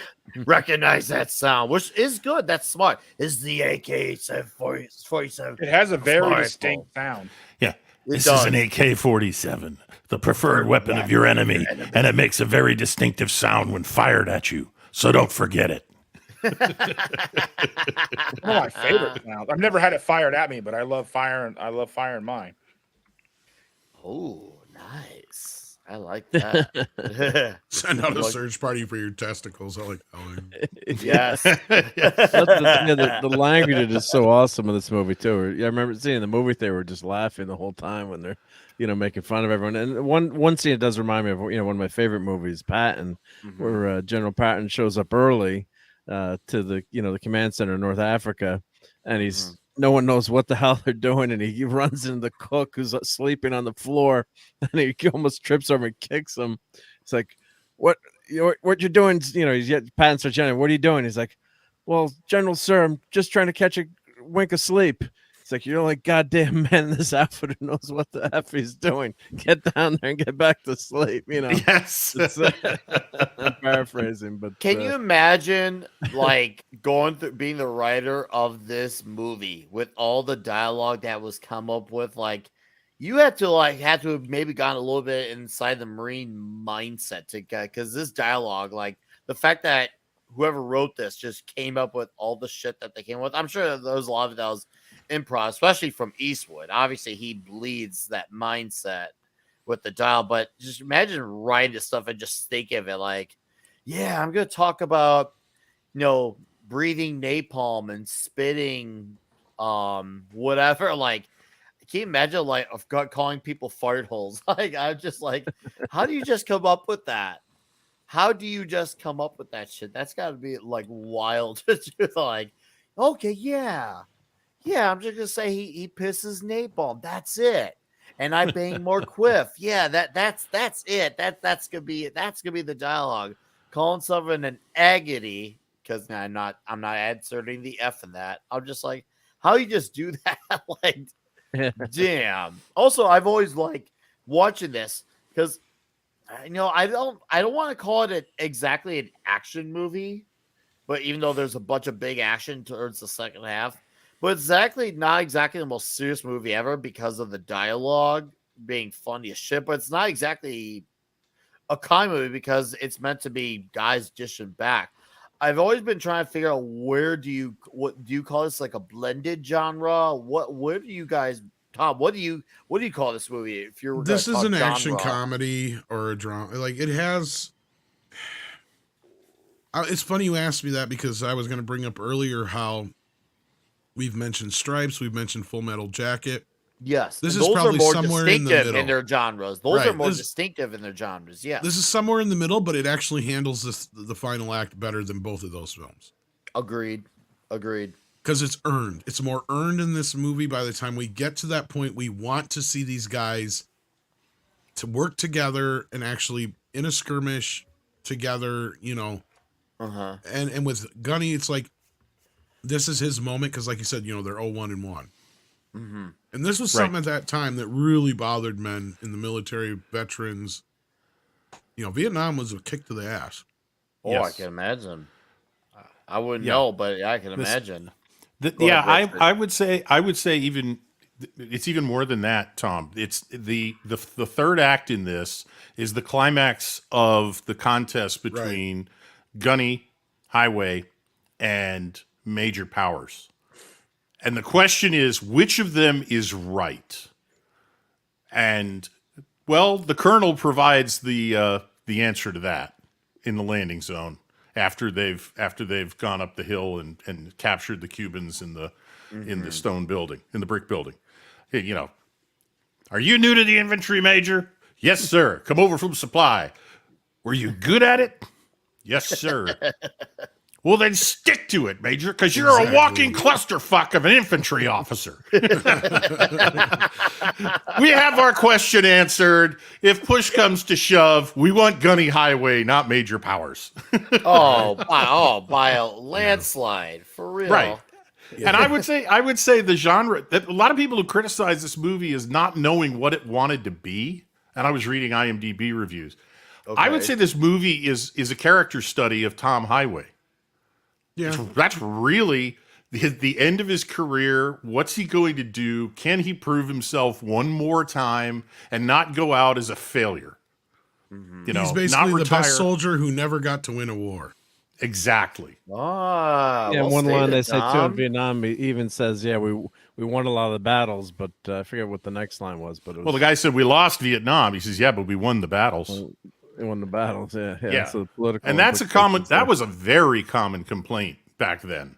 [SPEAKER 4] recognize that sound, which is good. That's smart. Is the AK-47?
[SPEAKER 1] It has a very distinct sound.
[SPEAKER 6] Yeah, this is an AK-47, the preferred weapon of your enemy, and it makes a very distinctive sound when fired at you. So don't forget it.
[SPEAKER 1] One of my favorite sounds. I've never had it fired at me, but I love firing. I love firing mine.
[SPEAKER 4] Oh, nice. I like that.
[SPEAKER 7] Send out a search party for your testicles. I like that.
[SPEAKER 4] Yes.
[SPEAKER 5] The language is so awesome in this movie too. Yeah, I remember seeing the movie. They were just laughing the whole time when they're, making fun of everyone. And one scene it does remind me of, one of my favorite movies, Patton, where General Patton shows up early to the, the command center in North Africa, and he's. No one knows what the hell they're doing, and he runs into the cook who's sleeping on the floor, and he almost trips over and kicks him. It's like, what you're doing? He's yet Patton starts yelling, "What are you doing?" He's like, "Well, General Sir, I'm just trying to catch a wink of sleep." It's like, you're the only goddamn man in this outfit who knows what the F he's doing. Get down there and get back to sleep.
[SPEAKER 6] Yes.
[SPEAKER 5] I'm paraphrasing, but
[SPEAKER 4] can you imagine going through being the writer of this movie with all the dialogue that was come up with? You had to have maybe gone a little bit inside the Marine mindset to get, because this dialogue, the fact that whoever wrote this just came up with all the shit that they came with. I'm sure there was a lot of that was improv, especially from Eastwood. Obviously, he bleeds that mindset with the dial, but just imagine writing this stuff and just think of it I'm going to talk about, breathing napalm and spitting, whatever. Can you imagine, calling people fart holes? I'm just how do you just come up with that? How do you just come up with that shit? That's got to be wild to do. Okay, yeah, I'm just gonna say he pisses napalm. That's it. And I bang more quiff. Yeah, that's it. That's gonna be the dialogue. Calling someone an agony, because I'm not inserting the F in that. I'm just how you just do that? Damn. Also, I've always watching this because I don't want to call it exactly an action movie, but even though there's a bunch of big action towards the second half, but it's not exactly the most serious movie ever because of the dialogue being funny as shit. But it's not exactly a comedy movie because it's meant to be guys dishing back. I've always been trying to figure out what do you call this, like a blended genre? What do you guys, Tom? What do you call this movie? If you're
[SPEAKER 7] this is an action comedy or a drama, like it has. It's funny you asked me that because I was going to bring up earlier how we've mentioned Stripes, we've mentioned Full Metal Jacket.
[SPEAKER 4] Yes,
[SPEAKER 7] this is probably somewhere in the middle
[SPEAKER 4] in their genres. Those are more distinctive in their genres. Yeah,
[SPEAKER 7] this is somewhere in the middle, but it actually handles the final act better than both of those films.
[SPEAKER 4] Agreed.
[SPEAKER 7] Because it's earned. It's more earned in this movie. By the time we get to that point, we want to see these guys to work together and actually in a skirmish together. And with Gunny, it's like this is his moment because, like you said, they're 0-1-1.
[SPEAKER 4] Mm-hmm.
[SPEAKER 7] And this was something at that time that really bothered men in the military, veterans. Vietnam was a kick to the ass.
[SPEAKER 4] Oh, yes. I can imagine. I wouldn't know, but I can imagine.
[SPEAKER 6] I would say even it's even more than that, Tom. It's the third act in this is the climax of the contest between Gunny, Highway, and Major Powers. And the question is, which of them is right? And, well, the Colonel provides the answer to that in the landing zone after they've gone up the hill and captured the Cubans in the stone building, in the brick building. Hey, are you new to the infantry, Major? Yes, sir. Come over from supply. Were you good at it? Yes, sir. Well, then stick to it, Major, because you're a walking clusterfuck of an infantry officer. We have our question answered. If push comes to shove, we want Gunny Highway, not Major Powers.
[SPEAKER 4] by a landslide, for real.
[SPEAKER 6] Right. Yeah. And I would say the genre, that a lot of people who criticize this movie is not knowing what it wanted to be. And I was reading IMDb reviews. Okay. I would say this movie is a character study of Tom Highway. Yeah, that's really the end of his career. What's he going to do? Can he prove himself one more time and not go out as a failure?
[SPEAKER 7] Mm-hmm. He's basically the best soldier who never got to win a war.
[SPEAKER 6] Exactly.
[SPEAKER 5] One line they say too in Vietnam, he even says, we won a lot of the battles, but I forget what the next line was. But
[SPEAKER 6] the guy said we lost Vietnam. He says, but we won the battles.
[SPEAKER 5] They won the battles, yeah. So political,
[SPEAKER 6] and that's that was a very common complaint back then,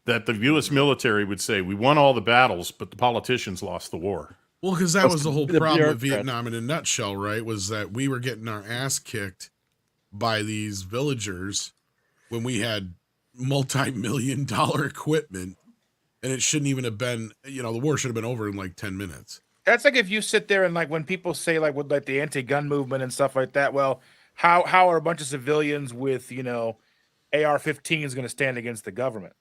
[SPEAKER 6] that the U.S. military would say, we won all the battles, but the politicians lost the war.
[SPEAKER 7] Well, because that was the whole problem with Vietnam in a nutshell, right? Was that we were getting our ass kicked by these villagers when we had multi-million-dollar equipment, and it shouldn't even have been, the war should have been over in like 10 minutes.
[SPEAKER 1] That's like if you sit there and when people say with the anti-gun movement and stuff like that, well, how are a bunch of civilians with, AR-15s going to stand against the government?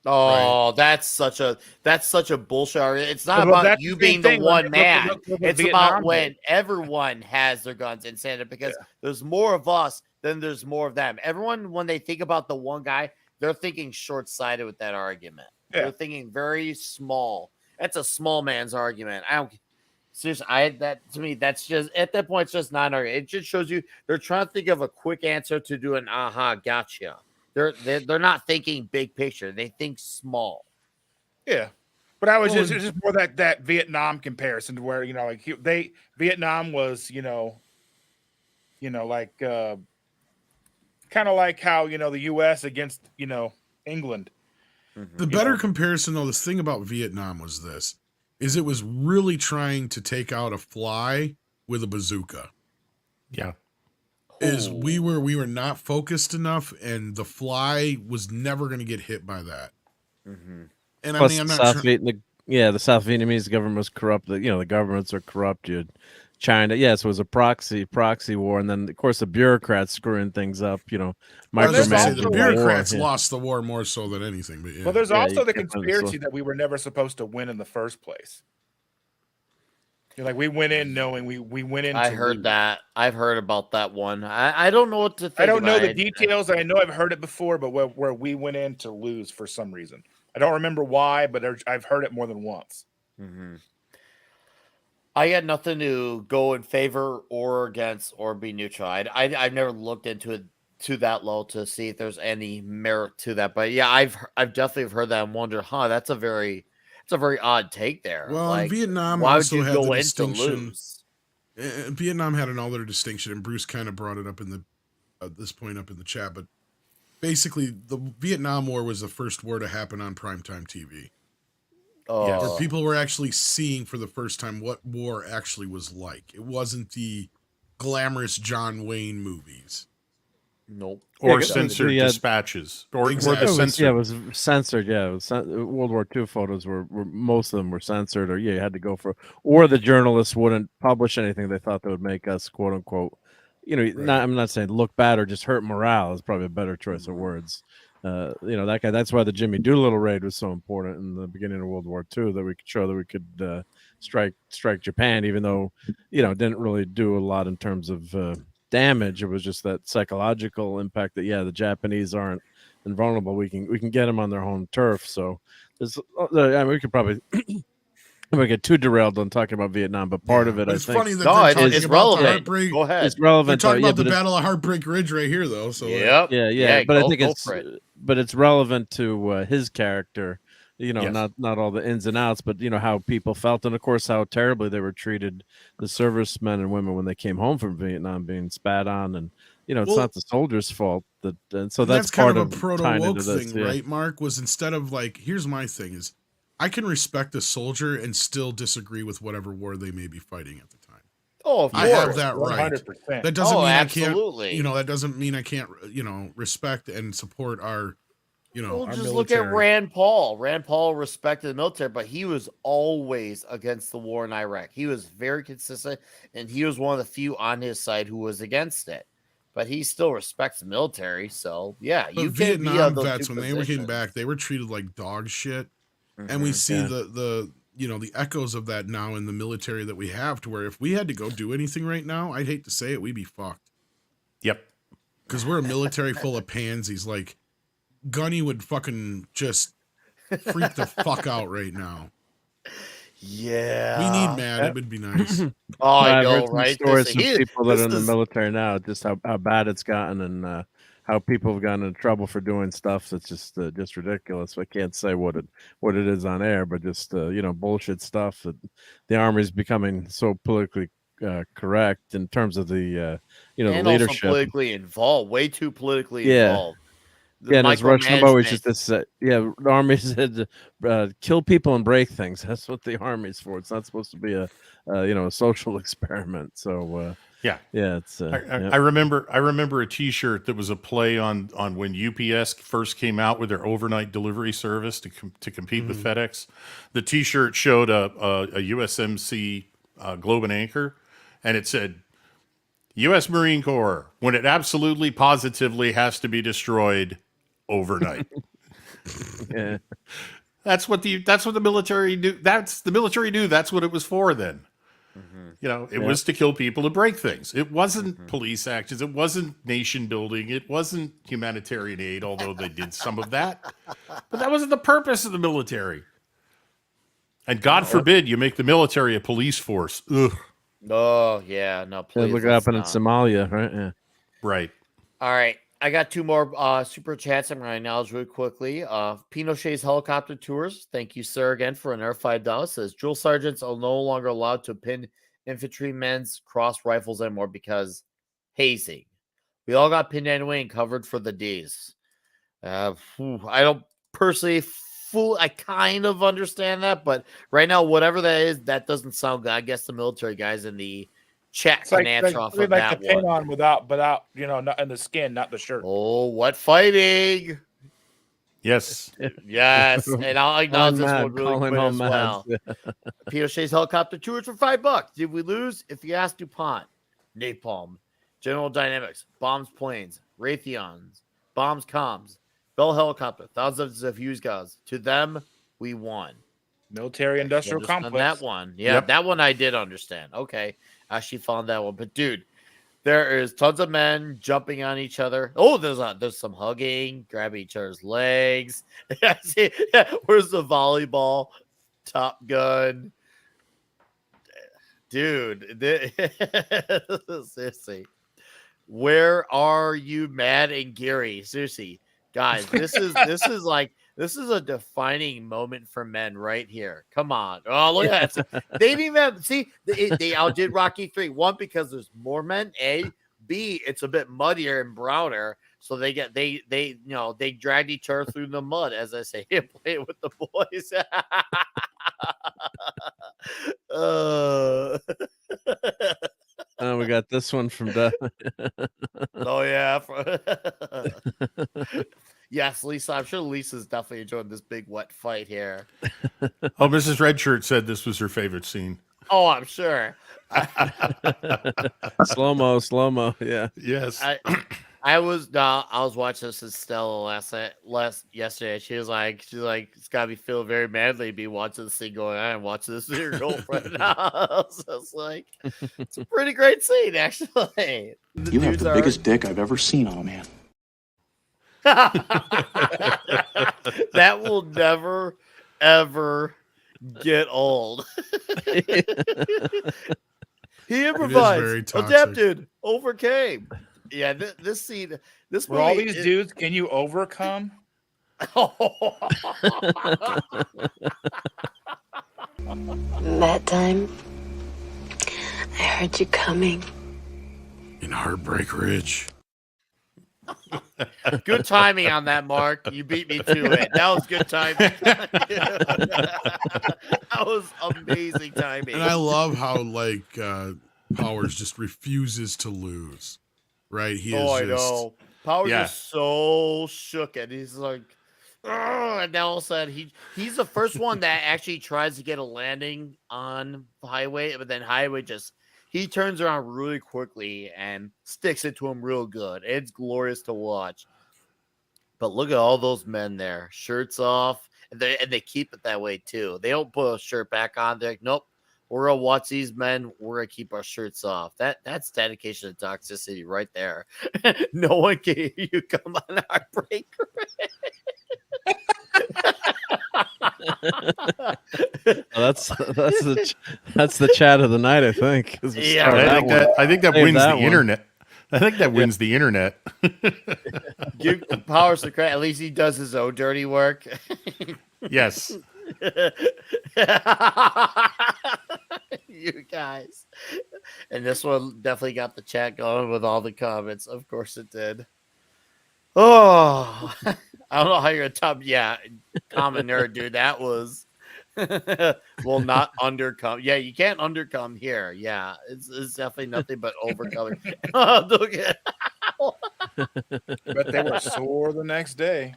[SPEAKER 4] Oh, right. That's such a bullshit. It's not about you being the one man. It's about when everyone has their guns and stand up, because there's more of us than there's more of them. Everyone, when they think about the one guy, they're thinking short-sighted with that argument. Yeah. They're thinking very small. That's a small man's argument. I don't seriously. To me, that's just at that point, it's just not an argument. It just shows you they're trying to think of a quick answer to do an aha, gotcha. They're not thinking big picture. They think small.
[SPEAKER 1] Yeah, but I was just more that Vietnam comparison to where Vietnam was kind of like how the U.S. against England.
[SPEAKER 7] Mm-hmm. The better comparison, though, this thing about Vietnam is it was really trying to take out a fly with a bazooka.
[SPEAKER 6] Yeah.
[SPEAKER 7] We were not focused enough, and the fly was never going to get hit by that.
[SPEAKER 5] Mm-hmm. And plus, I'm not the South Vietnamese government was corrupt. The governments are corrupt. China, yes, it was a proxy war, and then of course the bureaucrats screwing things up.
[SPEAKER 7] The bureaucrats lost the war more so than anything. But
[SPEAKER 1] well, there's also the conspiracy that we were never supposed to win in the first place. Like we went in knowing we went in.
[SPEAKER 4] I
[SPEAKER 1] to
[SPEAKER 4] heard
[SPEAKER 1] lose.
[SPEAKER 4] that. I've heard about that one. I don't know what to think.
[SPEAKER 1] I don't know
[SPEAKER 4] about
[SPEAKER 1] the
[SPEAKER 4] it.
[SPEAKER 1] details. I know I've heard it before, but where we went in to lose for some reason. I don't remember why, but I've heard it more than once.
[SPEAKER 4] Mm-hmm. I got nothing to go in favor or against or be neutral. I've never looked into it to that low to see if there's any merit to that. But yeah, I've definitely heard that and wondered, that's a very odd take there.
[SPEAKER 7] Well,
[SPEAKER 4] like,
[SPEAKER 7] Vietnam
[SPEAKER 4] why
[SPEAKER 7] also
[SPEAKER 4] would you
[SPEAKER 7] had
[SPEAKER 4] go
[SPEAKER 7] the
[SPEAKER 4] in to
[SPEAKER 7] distinction.
[SPEAKER 4] lose?
[SPEAKER 7] Vietnam had another distinction, and Bruce kind of brought it up in the this point up in the chat. But basically, the Vietnam War was the first war to happen on primetime TV. Where people were actually seeing for the first time what war actually was like. It wasn't the glamorous John Wayne movies.
[SPEAKER 4] Nope.
[SPEAKER 6] Or censored dispatches. Or
[SPEAKER 7] exactly.
[SPEAKER 6] the censored.
[SPEAKER 5] It was censored. Yeah, it was World War II photos were most of them were censored, or you had to go for, or the journalists wouldn't publish anything they thought that would make us quote unquote, I'm not saying look bad or just hurt morale is probably a better choice of words. That guy. That's why the Jimmy Doolittle raid was so important in the beginning of World War II, that we could show that we could strike Japan, even though it didn't really do a lot in terms of damage. It was just that psychological impact that the Japanese aren't invulnerable. We can get them on their home turf. So there's, we could probably. We get too derailed on talking about Vietnam, but part of it,
[SPEAKER 7] it's
[SPEAKER 5] I think,
[SPEAKER 7] funny that they're talking
[SPEAKER 4] it's
[SPEAKER 7] about
[SPEAKER 4] relevant.
[SPEAKER 7] the Heartbreak.
[SPEAKER 4] Go ahead.
[SPEAKER 5] It's relevant.
[SPEAKER 7] They're talking about the Battle of Heartbreak Ridge right here, though. So
[SPEAKER 4] yep.
[SPEAKER 5] But I think it's relevant to his character. Not all the ins and outs, but how people felt, and of course how terribly they were treated, the servicemen and women when they came home from Vietnam, being spat on, and it's not the soldiers' fault. So that's
[SPEAKER 7] kind
[SPEAKER 5] part
[SPEAKER 7] of a proto-woke thing,
[SPEAKER 5] this,
[SPEAKER 7] right, Mark? Was instead of like, here's my thing is, I can respect a soldier and still disagree with whatever war they may be fighting at the time.
[SPEAKER 4] Oh,
[SPEAKER 7] I have that right.
[SPEAKER 1] 100%.
[SPEAKER 7] That doesn't mean
[SPEAKER 4] absolutely.
[SPEAKER 7] I can't. That doesn't mean I can't. Respect and support our. Our
[SPEAKER 4] just
[SPEAKER 7] military.
[SPEAKER 4] Look at Rand Paul. Rand Paul respected the military, but he was always against the war in Iraq. He was very consistent, and he was one of the few on his side who was against it. But he still respects the military. So
[SPEAKER 7] but
[SPEAKER 4] you
[SPEAKER 7] Vietnam
[SPEAKER 4] can be
[SPEAKER 7] vets when they came back, they were treated like dog shit. And we see the echoes of that now in the military that we have, to where if we had to go do anything right now, I'd hate to say it, we'd be fucked.
[SPEAKER 6] Yep.
[SPEAKER 7] Because we're a military full of pansies. Like, Gunny would fucking just freak the fuck out right now.
[SPEAKER 4] Yeah.
[SPEAKER 7] We need Matt. It would be nice.
[SPEAKER 4] I know,
[SPEAKER 5] heard some
[SPEAKER 4] right?
[SPEAKER 5] stories from people that are in the military now, just how bad it's gotten, and how people have gotten in trouble for doing stuff that's just ridiculous. I can't say what it is on air, but just bullshit stuff that the Army's becoming so politically correct in terms of the the leadership,
[SPEAKER 4] also politically involved, way too politically involved.
[SPEAKER 5] And as Rush Limbaugh was just this, the Army said, kill people and break things. That's what the Army's for. It's not supposed to be a social experiment. So it's.
[SPEAKER 6] I remember a T-shirt that was a play on when UPS first came out with their overnight delivery service to compete with FedEx. The T-shirt showed a USMC Globe and Anchor, and it said, U.S. Marine Corps, when it absolutely positively has to be destroyed overnight. That's what the military do. That's the military do. That's what it was for then. It was to kill people and break things. It wasn't police actions. It wasn't nation building. It wasn't humanitarian aid, although they did some of that. But that wasn't the purpose of the military. And God forbid you make the military a police force. Ugh.
[SPEAKER 4] Oh, yeah. No, please.
[SPEAKER 5] Look what happened in Somalia, right? Yeah.
[SPEAKER 6] Right.
[SPEAKER 4] All right. I got two more super chats I'm going to acknowledge really quickly. Pinochet's helicopter tours. Thank you, sir, again for another $5. Says drill sergeants are no longer allowed to pin infantrymen's cross rifles anymore because hazing. We all got pinned anyway and covered for the D's. I don't personally I kind of understand that, but right now, whatever that is, that doesn't sound good. I guess the military guys in the chat can answer off of that
[SPEAKER 1] the pin
[SPEAKER 4] one.
[SPEAKER 1] on without, not in the skin, not the shirt.
[SPEAKER 4] Oh, what fighting!
[SPEAKER 6] Yes.
[SPEAKER 4] Yes, and I'll acknowledge this one really quick as well. Pinochet's helicopter tours for $5. Did we lose? If you ask DuPont, Napalm, General Dynamics, bombs planes, Raytheons, bombs comms, Bell helicopter, thousands of used guns. To them, we won.
[SPEAKER 1] Military industrial complex.
[SPEAKER 4] That one. Yeah, that one I did understand. Okay. Actually found that one. But dude, there is tons of men jumping on each other. Oh, there's some hugging, grabbing each other's legs. Where's the volleyball? Top Gun. Dude, seriously. Where are you, Matt and Gary? Seriously, guys, this is a defining moment for men right here. Come on. Oh, look at that. They didn't even see they outdid Rocky 3. One, because there's more men. A, B, it's a bit muddier and browner. So they dragged each other through the mud, as I say, and played with the boys.
[SPEAKER 5] We got this one from Duff.
[SPEAKER 4] Oh yeah. Yes, Lisa. I'm sure Lisa's definitely enjoying this big wet fight here.
[SPEAKER 6] Oh, Mrs. Redshirt said this was her favorite scene.
[SPEAKER 4] Oh, I'm sure.
[SPEAKER 5] Slow-mo. Yeah.
[SPEAKER 6] Yes.
[SPEAKER 4] I was watching this with Stella yesterday. She was like, it's gotta be feeling very manly to be watching this thing going on and watching this with your girlfriend. So it's like, it's a pretty great scene, actually.
[SPEAKER 9] You have the biggest dick I've ever seen on a man.
[SPEAKER 4] That will never, ever get old. He improvised, adapted, overcame. Yeah, this scene, this
[SPEAKER 1] movie, all these dudes, can you overcome?
[SPEAKER 10] That time, I heard you coming.
[SPEAKER 8] In Heartbreak Ridge.
[SPEAKER 4] Good timing on that, Mark. You beat me to it. That was good timing. That was amazing timing.
[SPEAKER 7] And I love how Powers just refuses to lose. Right?
[SPEAKER 4] I know. Powers is so shook, and he's like, and then all of a sudden he's the first one that actually tries to get a landing on the highway, but then highway he turns around really quickly and sticks it to him real good. It's glorious to watch. But look at all those men there, shirts off, and they keep it that way too. They don't put a shirt back on. They're like, nope. We're gonna watch these men. We're gonna keep our shirts off. That's dedication to toxicity right there. No one can hear you come on Heartbreak
[SPEAKER 5] That's the chat of the night, I think.
[SPEAKER 6] Yeah, I think that wins the internet. I think that wins the internet.
[SPEAKER 4] Give Powers the credit. At least he does his own dirty work.
[SPEAKER 6] Yes.
[SPEAKER 4] You guys. And this one definitely got the chat going with all the comments. Of course it did. Oh, I don't know how you're a top. Yeah, common nerd, dude. That was will not undercome. Yeah, you can't undercome here. Yeah, it's definitely nothing but overcoming. Look at.
[SPEAKER 1] But they were sore the next day.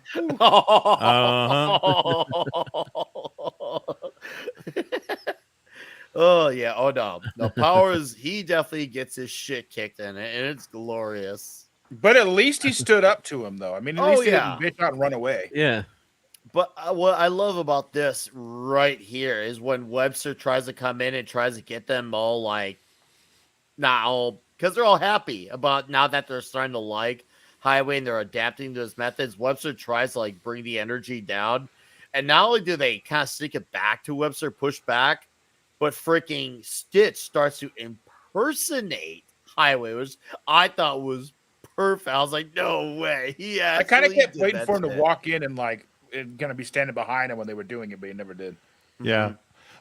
[SPEAKER 4] Oh yeah. Oh no. Powers. He definitely gets his shit kicked in it, and it's glorious.
[SPEAKER 1] But at least he stood up to him, though. I mean, at least he didn't bitch out and run away.
[SPEAKER 5] Yeah.
[SPEAKER 4] But what I love about this right here is when Webster tries to come in and tries to get them all because they're all happy about now that they're starting to like Highway and they're adapting to his methods. Webster tries to bring the energy down, and not only do they kind of stick it back to Webster, push back, but freaking Stitch starts to impersonate Highway, which I thought was perfect. I was like, no way.
[SPEAKER 1] I kind of kept waiting for him to walk in and gonna be standing behind him when they were doing it, but he never did.
[SPEAKER 6] Yeah.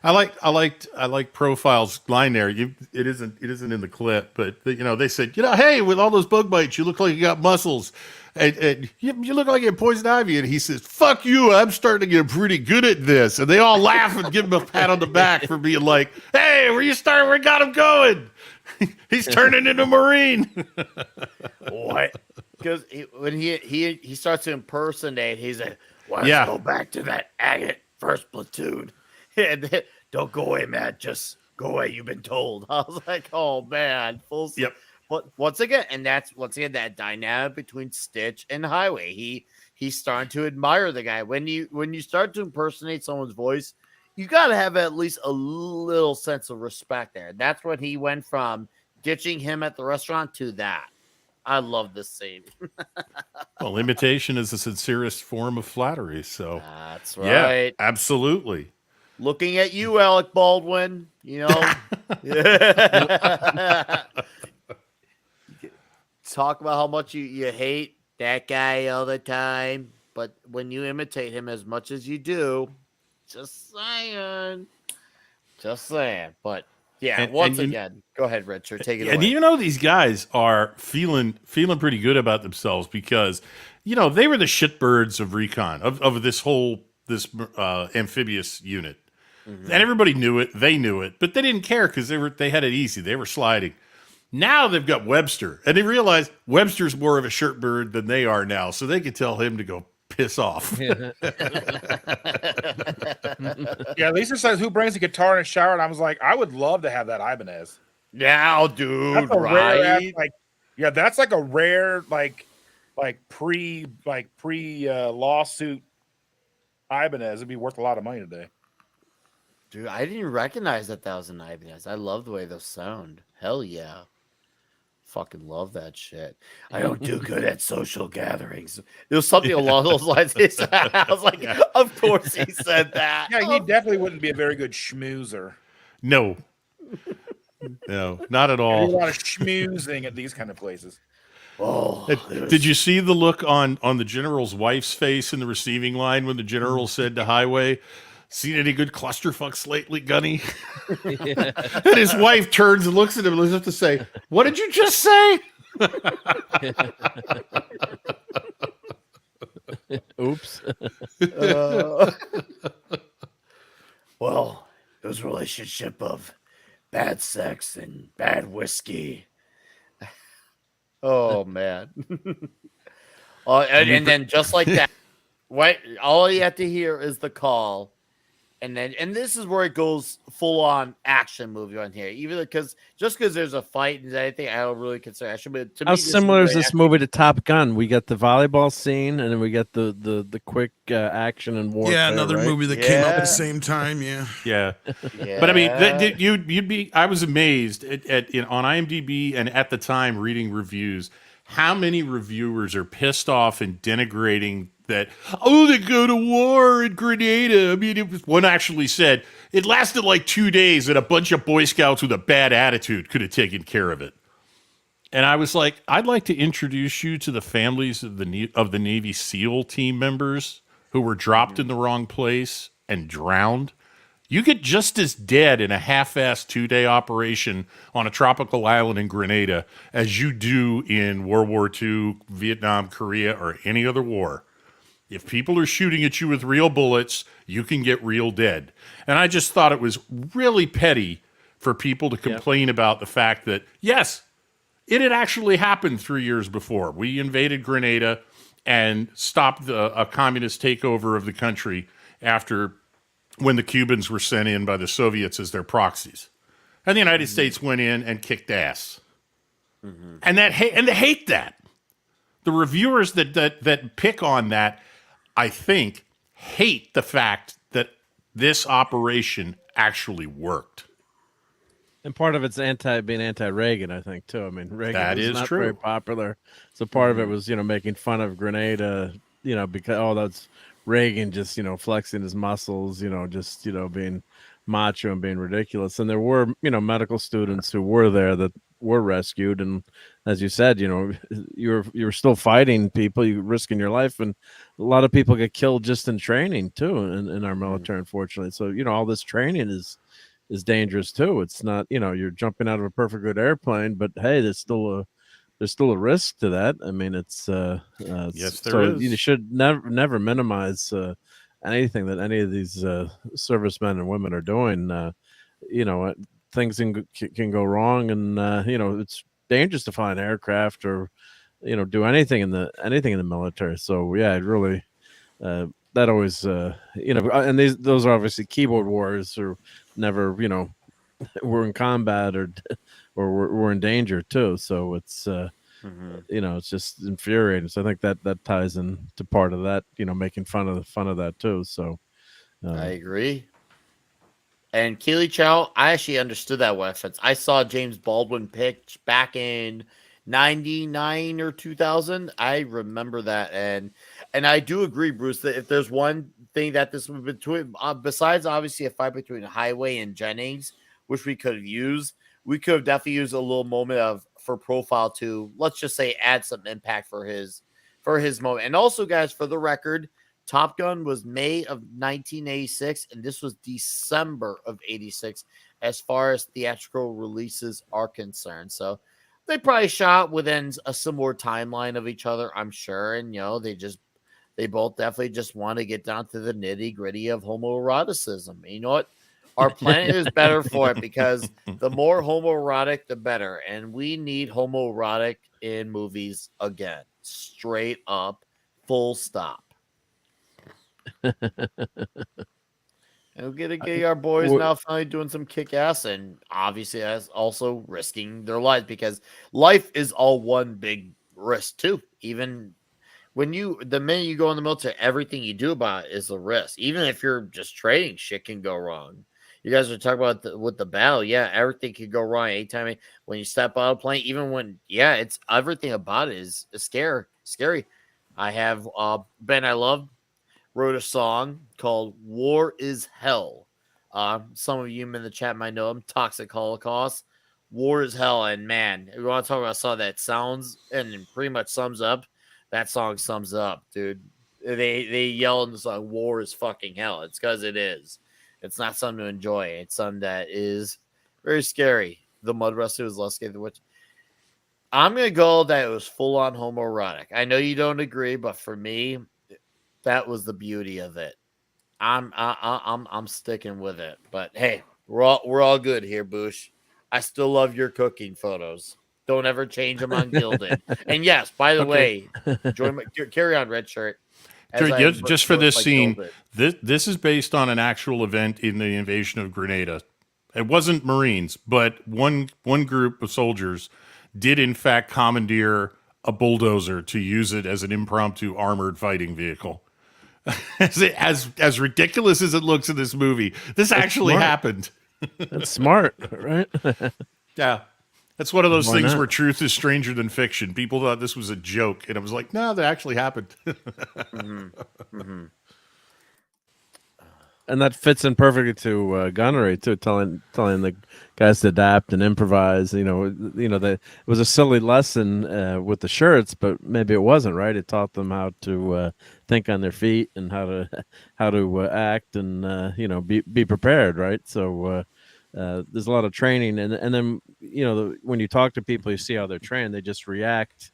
[SPEAKER 6] I like Profile's line there. It isn't in the clip, but they said, hey, with all those bug bites, you look like you got muscles, and you look like you have poison ivy. And he says, "Fuck you! I'm starting to get pretty good at this." And they all laugh and give him a pat on the back for being like, "Hey, where you starting? We got him going. He's turning into a Marine."
[SPEAKER 4] What? Because when he starts to impersonate, he's like, "Let's go back to that agate first platoon." And then, don't go away, Matt. Just go away. You've been told. I was like, oh man, full.
[SPEAKER 6] Yep.
[SPEAKER 4] But once again, that dynamic between Stitch and Highway. He's starting to admire the guy. When you start to impersonate someone's voice, you got to have at least a little sense of respect there. That's when he went from ditching him at the restaurant to that. I love this scene.
[SPEAKER 6] Well, imitation is the sincerest form of flattery. So
[SPEAKER 4] that's right.
[SPEAKER 6] Yeah, absolutely.
[SPEAKER 4] Looking at you, Alec Baldwin, you know. Talk about how much you hate that guy all the time. But when you imitate him as much as you do, just saying. But yeah, once again, go ahead, Richard. Take it away.
[SPEAKER 6] And you know, these guys are feeling pretty good about themselves because, you know, they were the shitbirds of recon, of this amphibious unit. Mm-hmm. And everybody knew it. They knew it. But they didn't care because they had it easy. They were sliding. Now they've got Webster. And they realize Webster's more of a shirtbird than they are now. So they could tell him to go piss off.
[SPEAKER 1] Yeah, Lisa says, who brings a guitar in a shower? And I was like, I would love to have that Ibanez.
[SPEAKER 4] Now, dude,
[SPEAKER 1] that's right? That's like a rare, pre lawsuit Ibanez. It'd be worth a lot of money today.
[SPEAKER 4] Dude, I didn't recognize that was an Ibanez. I love the way those sound. Hell yeah. Fucking love that shit. I don't do good at social gatherings. There was something along those lines. I was like, of course he said that.
[SPEAKER 1] Yeah, he definitely wouldn't be a very good schmoozer.
[SPEAKER 6] No. No, not at all.
[SPEAKER 1] There's a lot of schmoozing at these kind of places.
[SPEAKER 4] Oh,
[SPEAKER 6] did you see the look on the general's wife's face in the receiving line when the general said to Highway, "Seen any good clusterfucks lately, Gunny?" Yeah. And his wife turns and looks at him as if to say, "What did you just say?"
[SPEAKER 5] Oops.
[SPEAKER 4] Well, it was a relationship of bad sex and bad whiskey. Oh, man. And then just like that, right? All you have to hear is the call. And this is where it goes full on action movie on here. Even because there's a fight and anything, I don't really consider action. But to
[SPEAKER 5] how similar is this movie to Top Gun? We got the volleyball scene, and then we got the quick action and warfare.
[SPEAKER 7] Yeah, another movie that came out at the same time. Yeah.
[SPEAKER 6] But I mean, you'd be. I was amazed on IMDb and at the time reading reviews how many reviewers are pissed off and denigrating that, they go to war in Grenada. I mean, one actually said it lasted like 2 days and a bunch of Boy Scouts with a bad attitude could have taken care of it. And I was like, I'd like to introduce you to the families of the Navy SEAL team members who were dropped in the wrong place and drowned. You get just as dead in a half-assed 2-day operation on a tropical island in Grenada as you do in World War II, Vietnam, Korea, or any other war. If people are shooting at you with real bullets, you can get real dead. And I just thought it was really petty for people to complain about the fact that, yes, it had actually happened 3 years before. We invaded Grenada and stopped a communist takeover of the country when the Cubans were sent in by the Soviets as their proxies. And the United States went in and kicked ass. Mm-hmm. And they hate that. The reviewers that pick on that, I think, hate the fact that this operation actually worked.
[SPEAKER 5] And part of it's being anti-Reagan, I think, too. I mean, Reagan was not
[SPEAKER 6] true.
[SPEAKER 5] very popular. So part of it was, making fun of Grenada, because, that's Reagan just, flexing his muscles, just, being macho and being ridiculous. And there were, medical students who were there that were rescued. And as you said, you were still fighting people, you risking your life. And a lot of people get killed just in training, too, in our military, unfortunately. So, all this training is dangerous, too. It's not, you're jumping out of a perfect good airplane, but hey, there's still a risk to that. I mean, it's
[SPEAKER 6] yes, there is.
[SPEAKER 5] You should never minimize anything that any of these servicemen and women are doing. Things can go wrong, and it's dangerous to fly an aircraft or do anything in the military. So yeah, it really that always and those are obviously keyboard warriors who never were in combat or were in danger too. So it's it's just infuriating. So I think that ties into part of that, making fun of that too. So
[SPEAKER 4] I agree. And Keely Chow, I actually understood that reference. I saw James Baldwin pitch back in 99 or 2000. I remember that. And I do agree, Bruce, that if there's one thing that this was between, besides obviously a fight between Highway and Jennings, which we could have used, we could have definitely used a little moment for Profile to, let's just say, add some impact for his moment. And also, guys, for the record, Top Gun was May of 1986, and this was December of 86 as far as theatrical releases are concerned. So they probably shot within a similar timeline of each other, I'm sure. And, they both definitely just want to get down to the nitty gritty of homoeroticism. And you know what? Our planet is better for it because the more homoerotic, the better. And we need homoerotic in movies again. Straight up, full stop. And we're gonna get our boys now finally doing some kick ass, and obviously as also risking their lives because life is all one big risk too. Even the minute you go in the military, everything you do about it is a risk. Even if you're just trading, shit can go wrong. You guys are talking about with the battle, yeah, everything can go wrong anytime when you step out of a plane. Even when, it's everything about it is scary. I have Ben I love wrote a song called War is Hell. Some of you in the chat might know him, Toxic Holocaust. War is Hell. And man, we want to talk about a song that sounds and pretty much sums up. That song sums up, dude. They yell in the song, War is fucking hell. It's because it is. It's not something to enjoy. It's something that is very scary. The Mud Wrestler was less scary than which. I'm going to go that it was full on homoerotic. I know you don't agree, but for me, that was the beauty of it. I'm sticking with it. But hey, we're all good here, Bush. I still love your cooking photos. Don't ever change them on Gilded. And yes, by the way, carry on, Red Shirt.
[SPEAKER 6] Just for this scene, this is based on an actual event in the invasion of Grenada. It wasn't Marines, but one group of soldiers did in fact commandeer a bulldozer to use it as an impromptu armored fighting vehicle. As ridiculous as it looks in this movie, this actually happened.
[SPEAKER 5] That's smart, right?
[SPEAKER 6] Yeah. That's one of those things where truth is stranger than fiction. People thought this was a joke, and I was like, no, that actually happened.
[SPEAKER 5] And that fits in perfectly to Gunnery too, telling the guys to adapt and improvise. It was a silly lesson with the shirts, but maybe it wasn't, right? It taught them how to think on their feet and how to act and be prepared, right? So there's a lot of training, and then when you talk to people, you see how they're trained. They just react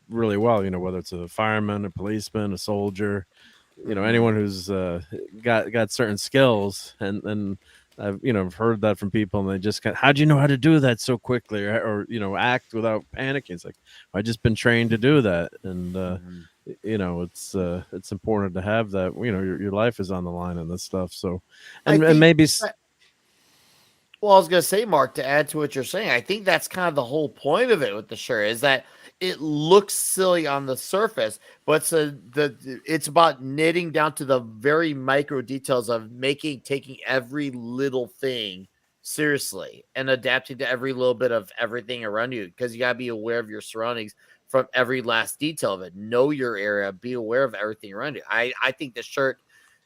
[SPEAKER 5] really well. Whether it's a fireman, a policeman, a soldier. Anyone who's got certain skills, and I've heard that from people, and they just how'd you know how to do that so quickly, or act without panicking? It's like, I just been trained to do that, and it's important to have that. Your life is on the line and this stuff. So, and maybe.
[SPEAKER 4] Well, I was going to say, Mark, to add to what you're saying, I think that's kind of the whole point of it with the shirt is that it looks silly on the surface, but it's about knitting down to the very micro details of taking every little thing seriously and adapting to every little bit of everything around you, because you got to be aware of your surroundings from every last detail of it. Know your area, be aware of everything around you. I think the shirt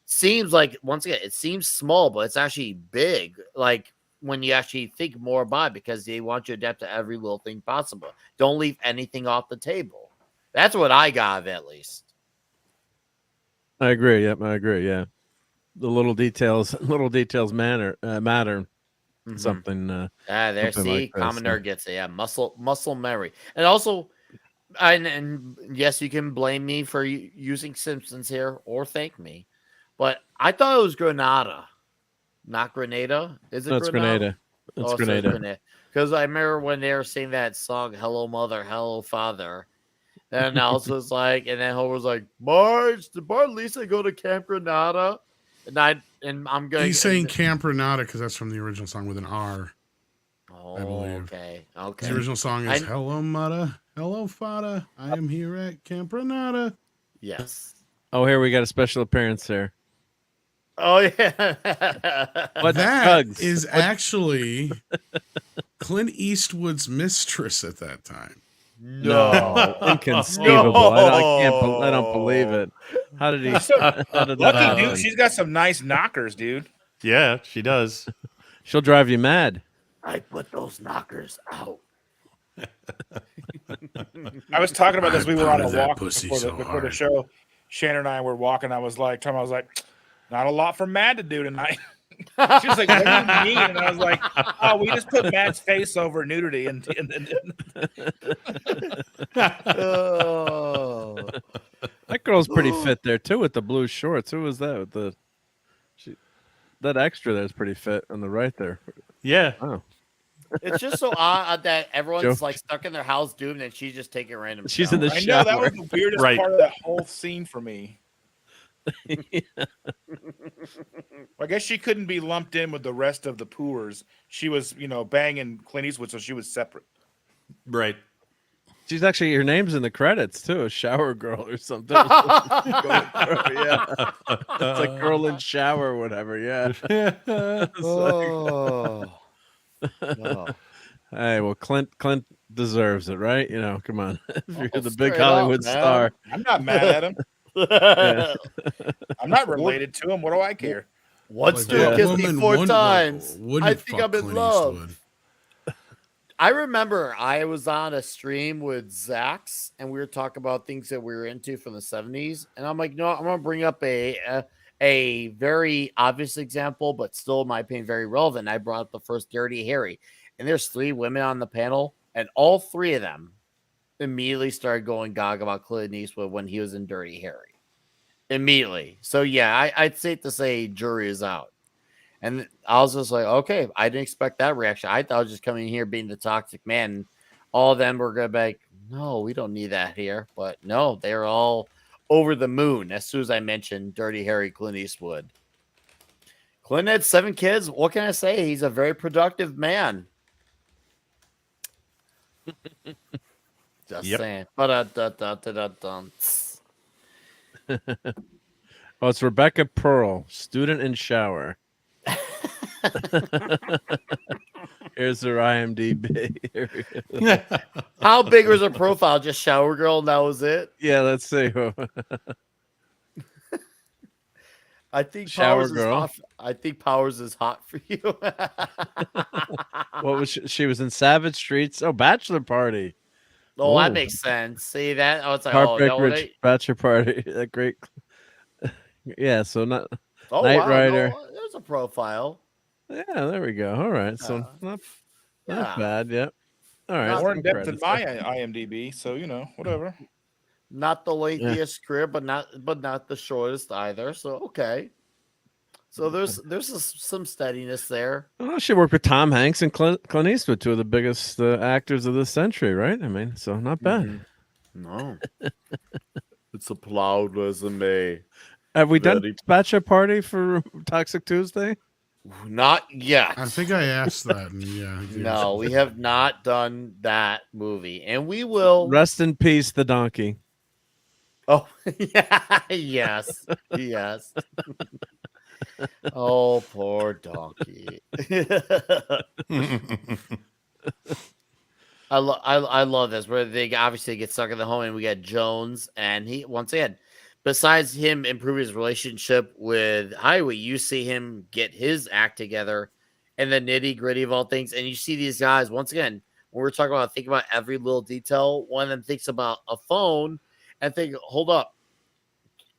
[SPEAKER 4] seems like, once again, it seems small, but it's actually big. Like, when you actually think more about it, because they want you to adapt to every little thing possible. Don't leave anything off the table. That's what I got of it, at least.
[SPEAKER 5] I agree. Yep, I agree. Yeah, the little details matter. Mm-hmm. Something.
[SPEAKER 4] There, something see, like Commodore gets it. Yeah, muscle memory, and also, and yes, you can blame me for using Simpsons here, or thank me, but I thought it was Granada. Not Grenada? Is it
[SPEAKER 5] Grenada? It's Grenada.
[SPEAKER 4] Because I remember when they were singing that song, Hello Mother, Hello Father. And Alice was like, and then Homer was like, Marge, did Bart and Lisa go to Camp Grenada? And I'm going.
[SPEAKER 7] He's saying Camp Grenada because that's from the original song with an R.
[SPEAKER 4] Oh, I believe. Okay.
[SPEAKER 7] The original song is Hello Mother, Hello Father. I am here at Camp Grenada.
[SPEAKER 4] Yes.
[SPEAKER 5] Oh, here we got a special appearance there.
[SPEAKER 4] Oh yeah.
[SPEAKER 7] That is actually Clint Eastwood's mistress at that time.
[SPEAKER 4] No,
[SPEAKER 5] inconceivable. I don't believe it. How did he? How did that
[SPEAKER 1] Lucky
[SPEAKER 5] happen?
[SPEAKER 1] dude, she's got some nice knockers, dude.
[SPEAKER 6] Yeah, she does.
[SPEAKER 5] She'll drive you mad.
[SPEAKER 4] I put those knockers out.
[SPEAKER 1] I was talking about this. We were on a
[SPEAKER 7] pounded that
[SPEAKER 1] walk
[SPEAKER 7] pussy
[SPEAKER 1] before
[SPEAKER 7] so
[SPEAKER 1] the
[SPEAKER 7] hard.
[SPEAKER 1] show. Shannon and I were walking. I was like, not a lot for Matt to do tonight. She was like, what do you mean? And I was like, oh, we just put Matt's face over nudity.
[SPEAKER 4] Oh.
[SPEAKER 5] That girl's pretty fit there too with the blue shorts. Who was that? With that extra there's pretty fit on the right there.
[SPEAKER 6] Yeah.
[SPEAKER 5] Oh.
[SPEAKER 4] It's just so odd that everyone's like stuck in their house doomed and she's just taking random.
[SPEAKER 5] She's
[SPEAKER 4] shower.
[SPEAKER 5] in the
[SPEAKER 1] I
[SPEAKER 5] shower.
[SPEAKER 1] know that was the weirdest part of that whole scene for me.
[SPEAKER 5] Yeah.
[SPEAKER 1] I guess she couldn't be lumped in with the rest of the poors. She was, banging Clint Eastwood, so she was separate.
[SPEAKER 6] Right.
[SPEAKER 5] She's actually, her name's in the credits too, a shower girl or something. Yeah. It's like girl in shower or whatever. Yeah.
[SPEAKER 4] Oh. No.
[SPEAKER 5] Hey, well, Clint deserves it, right? Come on. If you're the big
[SPEAKER 4] straight
[SPEAKER 5] Hollywood
[SPEAKER 4] up, man.
[SPEAKER 5] star.
[SPEAKER 1] I'm not mad at him.
[SPEAKER 5] Yeah.
[SPEAKER 1] I'm not related to him. What do I care?
[SPEAKER 4] Once
[SPEAKER 7] Like,
[SPEAKER 4] to
[SPEAKER 7] what
[SPEAKER 4] kiss me
[SPEAKER 7] woman
[SPEAKER 4] 4
[SPEAKER 7] wouldn't-
[SPEAKER 4] times.
[SPEAKER 7] wouldn't
[SPEAKER 4] I think
[SPEAKER 7] fuck
[SPEAKER 4] I'm in
[SPEAKER 7] Clint
[SPEAKER 4] love.
[SPEAKER 7] Eastwood?
[SPEAKER 4] I remember I was on a stream with Zax and we were talking about things that we were into from the 70s. And I'm like, no, I'm going to bring up a very obvious example, but still, in my opinion, very relevant. I brought up the first Gerry Gerry. And there's 3 women on the panel, and all 3 of them immediately started going gaga about Clint Eastwood when he was in Dirty Harry. Immediately. So, yeah, I'd safe to say jury is out. And I was just like, okay, I didn't expect that reaction. I thought I was just coming here being the toxic man. And all of them were going to be like, no, we don't need that here. But no, they're all over the moon as soon as I mentioned Dirty Harry Clint Eastwood. Clint had 7 kids. What can I say? He's a very productive man. Just saying.
[SPEAKER 5] Oh, it's Rebecca Pearl, student in shower. Here's her IMDb.
[SPEAKER 4] How big was her profile? Just shower girl, and that was it?
[SPEAKER 5] Yeah, let's see.
[SPEAKER 4] I think
[SPEAKER 5] Shower
[SPEAKER 4] Powers
[SPEAKER 5] girl.
[SPEAKER 4] is hot. I think Powers is hot for you.
[SPEAKER 5] What was she was in Savage Streets. Oh, Bachelor Party.
[SPEAKER 4] Oh,
[SPEAKER 5] Ooh.
[SPEAKER 4] that makes sense. See that? Oh, it's like
[SPEAKER 5] Heartbreak Ridge Bachelor Party. That great. Yeah, so not Knight Rider.
[SPEAKER 4] No, there's a profile.
[SPEAKER 5] Yeah, there we go. All right, so not bad. Yep. All right.
[SPEAKER 1] More in
[SPEAKER 5] some
[SPEAKER 1] depth than
[SPEAKER 5] credits.
[SPEAKER 1] my IMDb, so
[SPEAKER 4] Oh,
[SPEAKER 1] whatever.
[SPEAKER 4] Not the lengthiest career, but not the shortest either. So okay. So there's some steadiness there.
[SPEAKER 5] Well, she worked with Tom Hanks and Clint Eastwood, 2 of the biggest actors of this century, right? I mean, so not bad.
[SPEAKER 4] No, it's a plowed resume.
[SPEAKER 5] Have we done Bachelor Party for Toxic Tuesday?
[SPEAKER 4] Not yet.
[SPEAKER 7] I think I asked that. And yeah.
[SPEAKER 4] No, we have not done that movie, and we will.
[SPEAKER 5] Rest in peace, the donkey.
[SPEAKER 4] Oh, yeah, yes. Oh, poor donkey. I love this where they obviously get stuck in the home, and we got Jones, and he once again, besides him improving his relationship with Highway, you see him get his act together and the nitty gritty of all things, and you see these guys once again. When we're talking about think about every little detail, one of them thinks about a phone and think, hold up,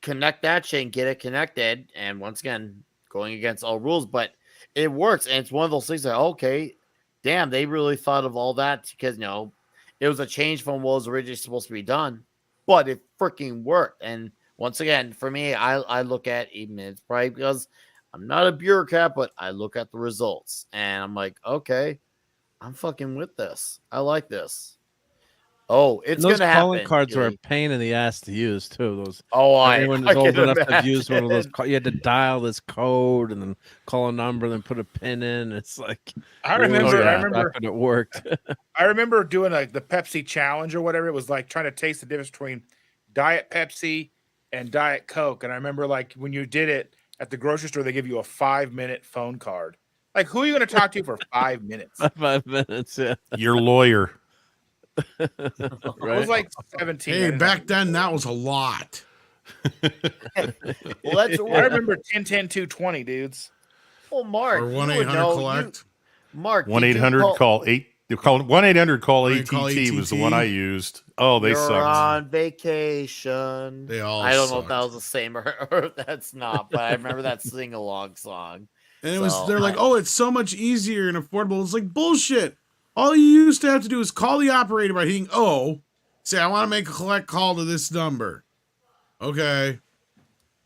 [SPEAKER 4] connect that shit and get it connected. And once again, going against all rules, but it works. And it's one of those things that, okay, damn, they really thought of all that because, it was a change from what was originally supposed to be done, but it freaking worked. And once again, for me, I look at even it's probably because I'm not a bureaucrat, but I look at the results and I'm like, okay, I'm fucking with this. I like this. Oh, it's
[SPEAKER 5] those
[SPEAKER 4] gonna happen.
[SPEAKER 5] calling cards were a
[SPEAKER 4] Gilly.
[SPEAKER 5] pain in the ass to use too. Those.
[SPEAKER 4] Everyone
[SPEAKER 5] is old enough to have used one of those. You had to dial this code and then call a number, then put a pin in. It's like
[SPEAKER 1] I remember
[SPEAKER 5] it worked.
[SPEAKER 1] I remember doing the Pepsi challenge or whatever. It was like trying to taste the difference between Diet Pepsi and Diet Coke. And I remember like when you did it, at the grocery store, they give you a 5-minute phone card. Like, who are you going to talk to for 5 minutes?
[SPEAKER 5] 5 minutes, yeah.
[SPEAKER 6] Your lawyer.
[SPEAKER 1] I was like 17.
[SPEAKER 7] Hey, back then that was a lot.
[SPEAKER 4] Well, that's
[SPEAKER 1] I remember 10-10-220, dudes.
[SPEAKER 4] Well, Mark,
[SPEAKER 7] Or 1-800-COLLECT.
[SPEAKER 4] Mark,
[SPEAKER 6] 1-800 call 8. You call 1-800 call ATT
[SPEAKER 7] Call
[SPEAKER 6] was the one I used. Oh, they
[SPEAKER 4] You're
[SPEAKER 6] sucked.
[SPEAKER 4] on vacation.
[SPEAKER 7] They all
[SPEAKER 4] I don't know if
[SPEAKER 7] sucked.
[SPEAKER 4] that was the same or if that's not, but I remember that sing along song.
[SPEAKER 7] And it was they're like, oh, it's so much easier and affordable. It's like bullshit. All you used to have to do is call the operator by hitting O, say I want to make a collect call to this number. Okay.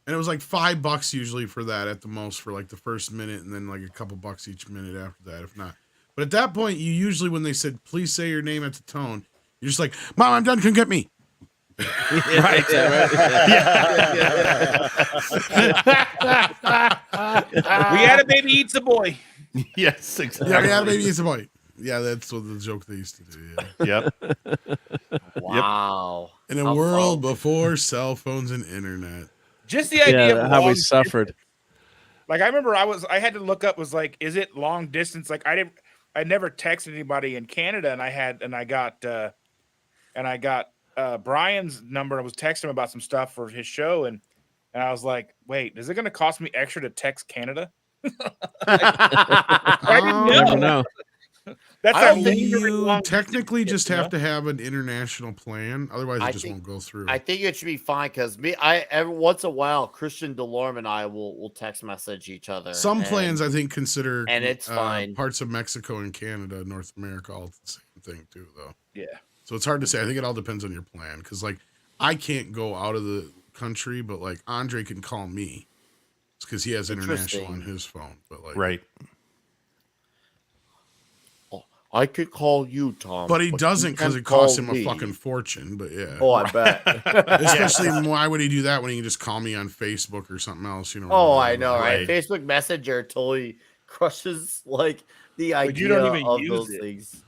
[SPEAKER 7] And it was like $5 usually for that at the most for like the first minute, and then like a couple bucks each minute after that, if not. But at that point, you usually, when they said, please say your name at the tone, you're just like, Mom, I'm done, come get me.
[SPEAKER 6] Right.
[SPEAKER 1] We had a baby eats a boy.
[SPEAKER 6] Yes, exactly.
[SPEAKER 7] Yeah, we had a baby eats a boy. Yeah, that's what the joke they used to do. Yeah.
[SPEAKER 6] Yep.
[SPEAKER 4] Wow.
[SPEAKER 7] In a world before cell phones and internet.
[SPEAKER 1] Just the idea of
[SPEAKER 5] how we
[SPEAKER 1] long
[SPEAKER 5] suffered.
[SPEAKER 1] distance. Like, I remember I had to look up, was like, is it long distance? Like, I never texted anybody in Canada, and I got Brian's number. I was texting him about some stuff for his show, and I was like, wait, is it going to cost me extra to text Canada? I didn't know.
[SPEAKER 5] Never know.
[SPEAKER 1] That's
[SPEAKER 7] I
[SPEAKER 1] how
[SPEAKER 7] think
[SPEAKER 1] you
[SPEAKER 7] you technically just have to have an international plan, otherwise it just won't go through.
[SPEAKER 4] I think it should be fine because every once in a while, Christian DeLorme and I will text message each other.
[SPEAKER 7] Some plans I think consider
[SPEAKER 4] and it's fine.
[SPEAKER 7] Parts of Mexico and Canada, North America, all the same thing too, though.
[SPEAKER 1] Yeah.
[SPEAKER 7] So it's hard to say. I think it all depends on your plan, because like I can't go out of the country, but like Andre can call me because he has international on his phone. But like
[SPEAKER 6] right.
[SPEAKER 4] I could call you, Tom.
[SPEAKER 7] But he doesn't, because it costs him a fucking fortune. But yeah.
[SPEAKER 4] Oh, I bet.
[SPEAKER 7] Especially why would he do that when he can just call me on Facebook or something else? You know.
[SPEAKER 4] Oh, I know, right? Facebook Messenger totally crushes like the idea
[SPEAKER 1] you don't even
[SPEAKER 4] of
[SPEAKER 1] use
[SPEAKER 4] those
[SPEAKER 1] it.
[SPEAKER 4] things.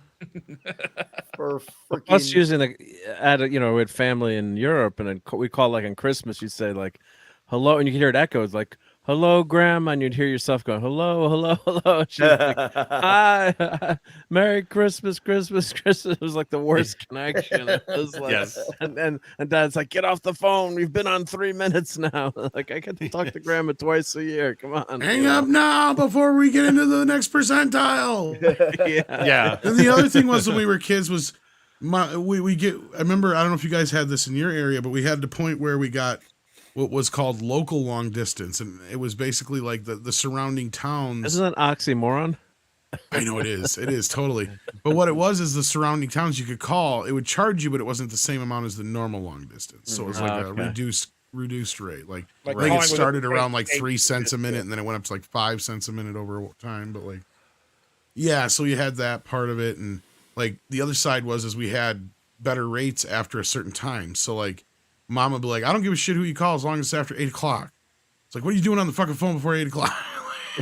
[SPEAKER 4] For
[SPEAKER 5] Us using we had family in Europe, and we call like on Christmas, you'd say like, hello, and you can hear it echoes like, hello, Grandma, and you'd hear yourself going, hello, hello, hello. She's like, hi, Merry Christmas, Christmas, Christmas. It was like the worst connection. It was like,
[SPEAKER 6] yes.
[SPEAKER 5] And Dad's like, get off the phone. We've been on 3 minutes now. Like, I get to talk to Grandma twice a year. Come on.
[SPEAKER 7] Hang up now before we get into the next percentile.
[SPEAKER 6] Yeah.
[SPEAKER 7] And the other thing was when we were kids was I remember, I don't know if you guys had this in your area, but we had the point where we got what was called local long distance, and it was basically like the surrounding towns.
[SPEAKER 5] Isn't that oxymoron?
[SPEAKER 7] I know it is totally. But what it was is the surrounding towns you could call, it would charge you, but it wasn't the same amount as the normal long distance. So it was like a reduced rate. Like I think it started around like 3 cents a minute, and then it went up to like 5 cents a minute over time. But like, yeah, so you had that part of it, and like the other side was we had better rates after a certain time. So like, Mom would be like, I don't give a shit who you call as long as it's after 8 o'clock. It's like, what are you doing on the fucking phone before 8 o'clock?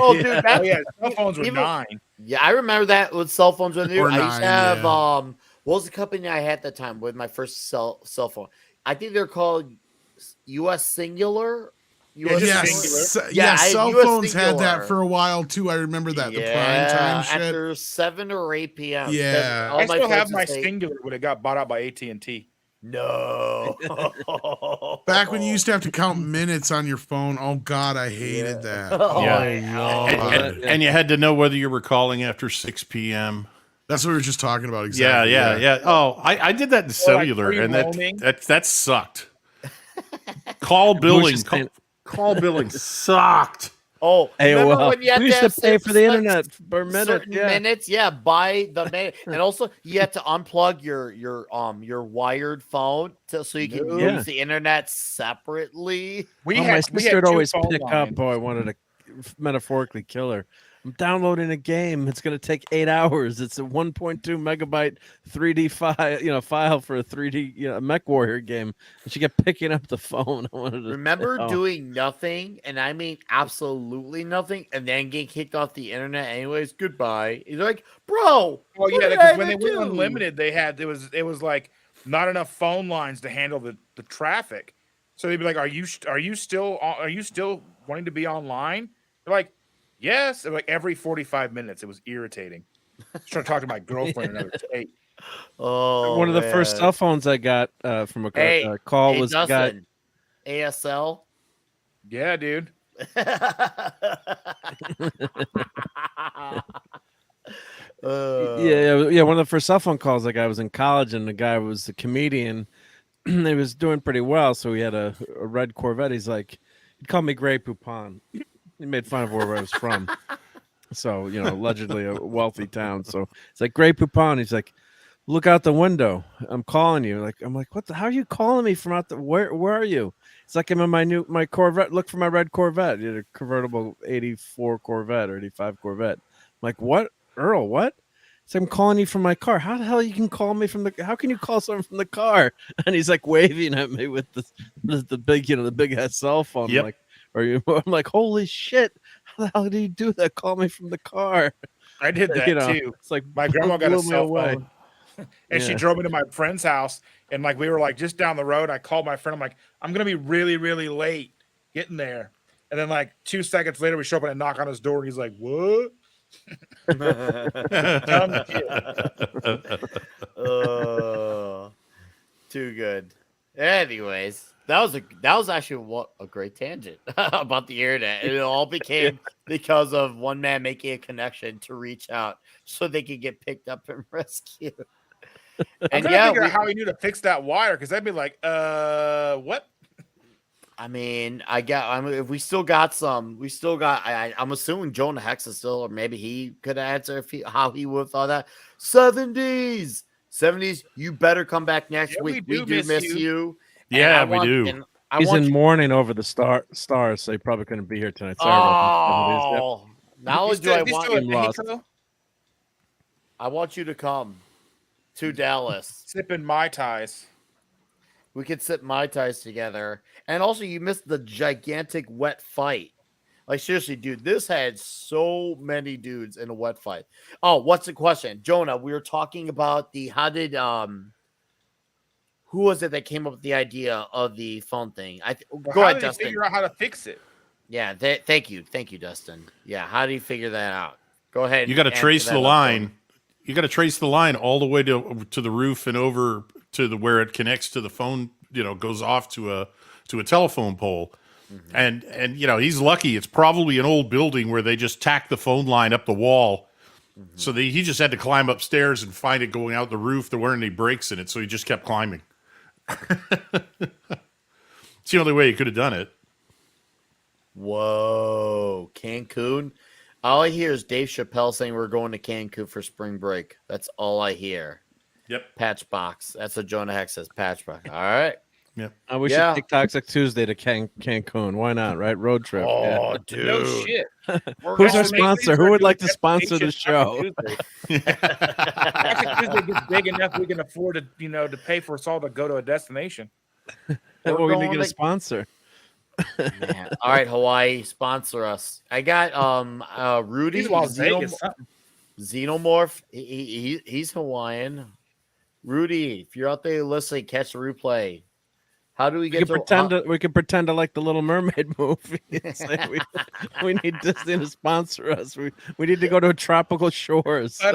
[SPEAKER 4] Oh, dude,
[SPEAKER 1] cell phones were 9.
[SPEAKER 4] Yeah, I remember that with cell phones. When I used to have
[SPEAKER 7] yeah.
[SPEAKER 4] What was the company I had at the time with my first cell phone? I think they're called US Singular.
[SPEAKER 7] Cell phones had that for a while too. I remember that the prime time shit
[SPEAKER 4] after 7 or 8 p.m.
[SPEAKER 7] Yeah,
[SPEAKER 1] I still have my Singular when it got bought out by AT&T.
[SPEAKER 4] No.
[SPEAKER 7] Back when you used to have to count minutes on your phone. Oh God, I hated that.
[SPEAKER 6] And you had to know whether you were calling after 6 p.m.
[SPEAKER 7] That's what we were just talking about. Exactly.
[SPEAKER 6] Yeah. Oh, I did that in cellular, and that sucked. Call billing sucked.
[SPEAKER 4] Oh,
[SPEAKER 5] AOL.
[SPEAKER 4] When you had
[SPEAKER 5] we used to pay for the internet per minute.
[SPEAKER 4] Minutes, by the minute, and also you had to unplug your wired phone so you can use the internet separately.
[SPEAKER 5] My sister would always pick up. Oh, I wanted to metaphorically kill her. I'm downloading a game. It's going to take 8 hours. It's a 1.2 megabyte 3D file for a 3D Mech Warrior game. And she kept picking up the phone. I wanted to
[SPEAKER 4] remember doing nothing, and I mean absolutely nothing, and then getting kicked off the internet anyways. Goodbye. You're like, bro.
[SPEAKER 1] Oh yeah, because when they went unlimited, it was like not enough phone lines to handle the traffic. So they'd be like, are you still wanting to be online? They're like, yes. And like every 45 minutes, it was irritating. I was trying to talk to my girlfriend in another state.
[SPEAKER 4] Oh,
[SPEAKER 5] one of the first
[SPEAKER 4] man.
[SPEAKER 5] cell phones I got from a call was the guy.
[SPEAKER 4] Dustin, ASL.
[SPEAKER 1] Yeah, dude.
[SPEAKER 5] Yeah. One of the first cell phone calls I got was in college, and the guy was a comedian. He was doing pretty well, so he had a red Corvette. He's like, he'd call me Grey Poupon. He made fun of where I was from. So, allegedly a wealthy town. So it's like, Grey Poupon. He's like, look out the window. I'm calling you. I'm like, what how are you calling me from out the where are you? It's like, I'm in my Corvette. Look for my red Corvette. You had a convertible 84 Corvette or 85 Corvette. I'm like, what? Earl, what? So I'm calling you from my car. How the hell you can call me from the? How can you call someone from the car? And he's like waving at me with the big, the big ass cell phone.
[SPEAKER 6] Yep.
[SPEAKER 5] I'm like, holy shit! How the hell do you do that? Call me from the car.
[SPEAKER 1] I did that too.
[SPEAKER 5] It's like
[SPEAKER 1] my grandma got a cell
[SPEAKER 5] away.
[SPEAKER 1] phone, and she drove me to my friend's house, and like we were like just down the road. I called my friend. I'm like, I'm gonna be really, really late getting there. And then like 2 seconds later, we show up and I knock on his door, and he's like, what?
[SPEAKER 4] Too good. Anyways, that was actually a great tangent about the internet. It all became because of one man making a connection to reach out so they could get picked up and rescued.
[SPEAKER 1] And I'm trying to figure out how he knew to fix that wire, because I'd be like, what?
[SPEAKER 4] I mean, if we still got some, I'm assuming Jonah Hex is still, or maybe he could answer how he would have thought that. 70s, you better come back next week. We do miss you.
[SPEAKER 6] Yeah, we do.
[SPEAKER 5] He's in mourning over the stars, so he probably couldn't be here tonight. Sorry about
[SPEAKER 4] that. Not only do I want
[SPEAKER 5] him lost.
[SPEAKER 4] I want you to come to Dallas.
[SPEAKER 1] Sipping Mai Tais.
[SPEAKER 4] We could sip Mai Tais together. And also, you missed the gigantic wet fight. Like, seriously, dude, this had so many dudes in a wet fight. Oh, what's the question? Jonah, we were talking about who was it that came up with the idea of the phone thing? Go ahead, Dustin.
[SPEAKER 1] Figure out how to fix it.
[SPEAKER 4] Yeah, thank you, Dustin. Yeah, how do you figure that out? Go ahead.
[SPEAKER 6] You got to trace the line. You got to trace the line all the way to the roof and over to where it connects to the phone. Goes off to a telephone pole. Mm-hmm. And he's lucky. It's probably an old building where they just tacked the phone line up the wall. Mm-hmm. So he just had to climb upstairs and find it going out the roof. There weren't any breaks in it, so he just kept climbing. It's the only way he could have done it.
[SPEAKER 4] Whoa, Cancun. All I hear is Dave Chappelle saying we're going to Cancun for spring break. That's all I hear.
[SPEAKER 6] Yep.
[SPEAKER 4] Patchbox. That's what Jonah Hex says. Patchbox. All right.
[SPEAKER 6] Yep.
[SPEAKER 5] We should take Toxic Tuesday to Cancun. Why not? Right? Road trip.
[SPEAKER 4] Oh, dude.
[SPEAKER 1] No shit.
[SPEAKER 5] Who's our sponsor? Who would like to sponsor the show?
[SPEAKER 1] Toxic Tuesday gets big enough we can afford to, to pay for us all to go to a destination.
[SPEAKER 5] We're going to get a sponsor.
[SPEAKER 4] Man. All right, Hawaii, sponsor us. I got Rudy Xenomorph. He's Hawaiian. Rudy, if you're out there listening, catch the replay. How do we get
[SPEAKER 5] we can pretend to like the Little Mermaid movie. We need Disney to sponsor us. We need to go to tropical shores.
[SPEAKER 1] We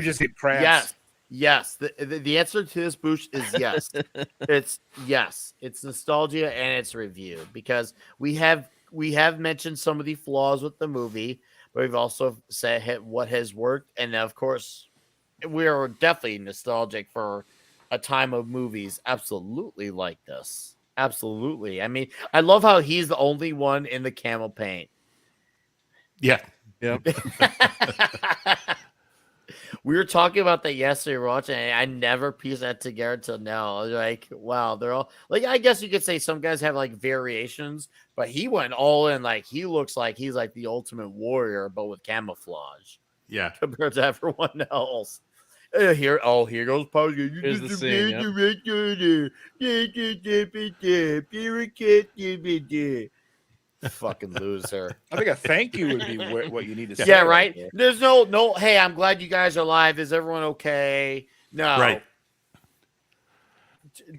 [SPEAKER 1] just get crabs.
[SPEAKER 4] Yes. The answer to this, Boosh, is yes. It's yes. It's nostalgia and it's review, because we have mentioned some of the flaws with the movie, but we've also said what has worked, and of course, we are definitely nostalgic for a time of movies absolutely like this. Absolutely. I mean, I love how he's the only one in the camel paint.
[SPEAKER 6] Yeah.
[SPEAKER 4] We were talking about that yesterday, watching, and I never pieced that together until now. Like, wow, they're all like, I guess you could say some guys have like variations, but he went all in. Like, he looks like he's like the ultimate warrior, but with camouflage.
[SPEAKER 6] Yeah,
[SPEAKER 4] compared to everyone else. Here goes Paul.
[SPEAKER 5] Here's the scene.
[SPEAKER 4] Fucking loser.
[SPEAKER 1] I think a thank you would be what you need to say.
[SPEAKER 4] Yeah, right. There's no. Hey, I'm glad you guys are alive. Is everyone okay? No.
[SPEAKER 6] Right.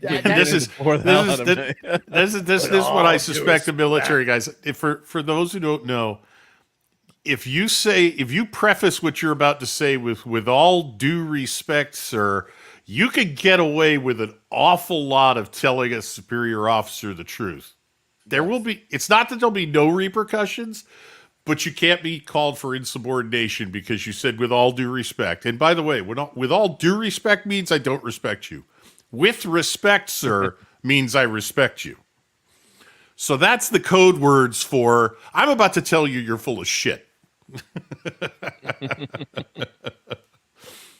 [SPEAKER 6] This is what I suspect the military guys. For those who don't know, if you preface what you're about to say with all due respect, sir, you could get away with an awful lot of telling a superior officer the truth. There will be. It's not that there'll be no repercussions, but you can't be called for insubordination because you said with all due respect. And by the way, with all due respect means I don't respect you. With respect, sir, means I respect you. So that's the code words for I'm about to tell you you're full of shit.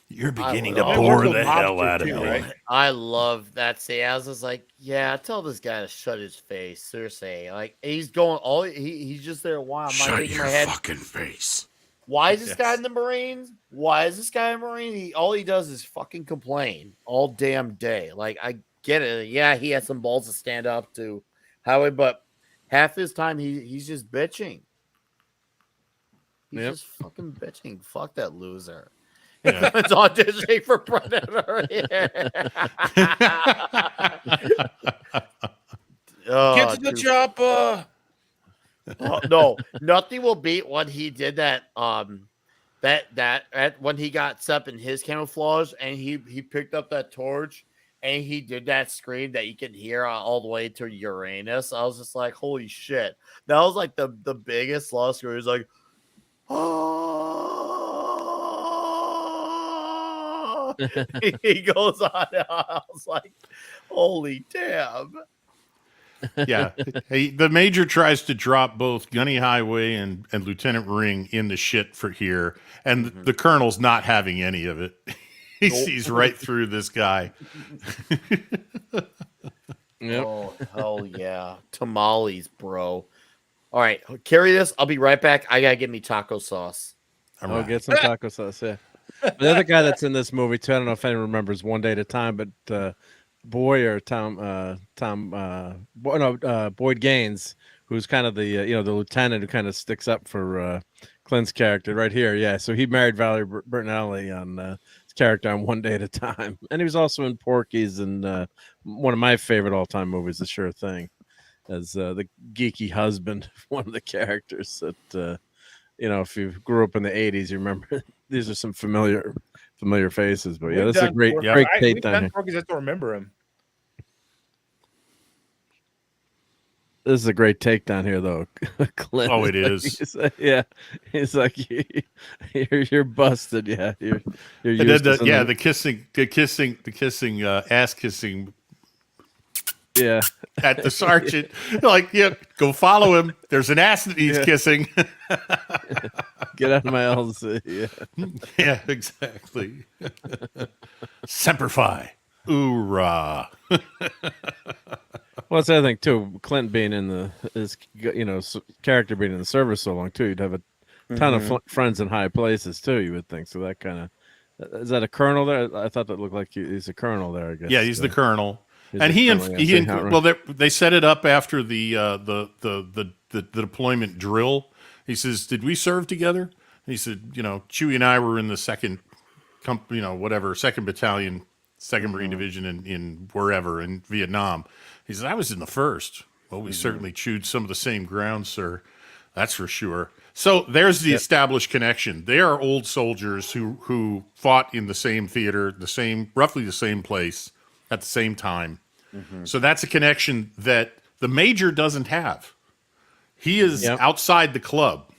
[SPEAKER 6] You're beginning to bore the hell out of me. Right?
[SPEAKER 4] I love that. See, I was just like, yeah, tell this guy to shut his face. Seriously, like he's going he's just there. Why?
[SPEAKER 8] Shut your fucking face.
[SPEAKER 4] Why is this guy in the Marines? Why is this guy in the Marines? All he does is fucking complain all damn day. Like, I get it. Yeah, he has some balls to stand up to Howard, but half his time he's just bitching. He's just fucking bitching. Fuck that loser. Yeah. It's auditioning for Predator.
[SPEAKER 1] Get to the chopper.
[SPEAKER 4] No, nothing will beat when he did that. When he got up in his camouflage and he picked up that torch and he did that scream that you can hear all the way to Uranus. I was just like, holy shit! That was like the biggest loss scream. He was like, oh. He goes on. I was like, holy damn.
[SPEAKER 6] Yeah, the major tries to drop both Gunny Highway and Lieutenant Ring in the shit for here, and the colonel's not having any of it. He sees right through this guy.
[SPEAKER 4] Oh, hell yeah. Tamales, bro. All right, carry this. I'll be right back. I got to get me taco sauce.
[SPEAKER 5] I'll get some taco sauce, yeah. The other guy that's in this movie, too, I don't know if anyone remembers One Day at a Time, but Boyd Gaines, who's kind of the the lieutenant who kind of sticks up for Clint's character right here. Yeah, so he married Valerie Bertinelli on his character on One Day at a Time, and he was also in Porky's and one of my favorite all-time movies, The Sure Thing, as the geeky husband of one of the characters that if you grew up in the 80s, you remember these are some familiar faces. But yeah, that's a great take down.
[SPEAKER 1] I just don't remember him.
[SPEAKER 5] This is a great takedown here, though. Clint,
[SPEAKER 6] it is.
[SPEAKER 5] He's like, you're busted. Yeah, you're
[SPEAKER 6] the kissing, ass kissing.
[SPEAKER 5] Yeah,
[SPEAKER 6] at the sergeant, like, go follow him. There's an ass that he's kissing.
[SPEAKER 5] Get out of my LC.
[SPEAKER 6] Yeah, exactly. Semper Fi. Hoorah.
[SPEAKER 5] Well, that's the other thing too. Clint being in his character being in the service so long too, you'd have a ton of friends in high places too. You would think so. That kind of is that a colonel there? I thought that looked like he's a colonel there. I guess.
[SPEAKER 6] Yeah, he's the colonel. And they set it up after the deployment drill. He says, "Did we serve together?" And he said, Chewie and I were in the second battalion, 2nd Marine Division in wherever in Vietnam. He says, "I was in the 1st. Well, we certainly chewed some of the same ground, sir. That's for sure." So there's the established connection. They are old soldiers who fought in the same theater, roughly the same place at the same time. So that's a connection that the major doesn't have. He is outside the club.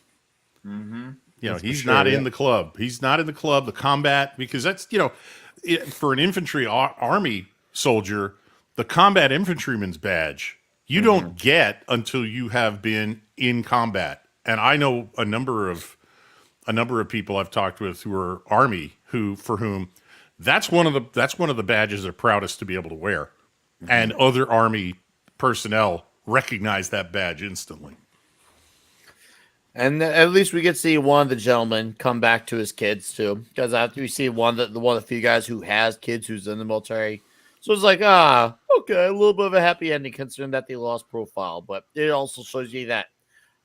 [SPEAKER 6] He's not in the club. He's not in the club, the combat, because that's, for an infantry army soldier, the combat infantryman's badge, you don't get until you have been in combat. And I know a number of people I've talked with who are army for whom that's one of the badges they're proudest to be able to wear. And other army personnel recognize that badge instantly.
[SPEAKER 4] And at least we get to see one of the gentlemen come back to his kids too, because after we see one of the few guys who has kids who's in the military, so it's like okay, a little bit of a happy ending considering that they lost profile, but it also shows you that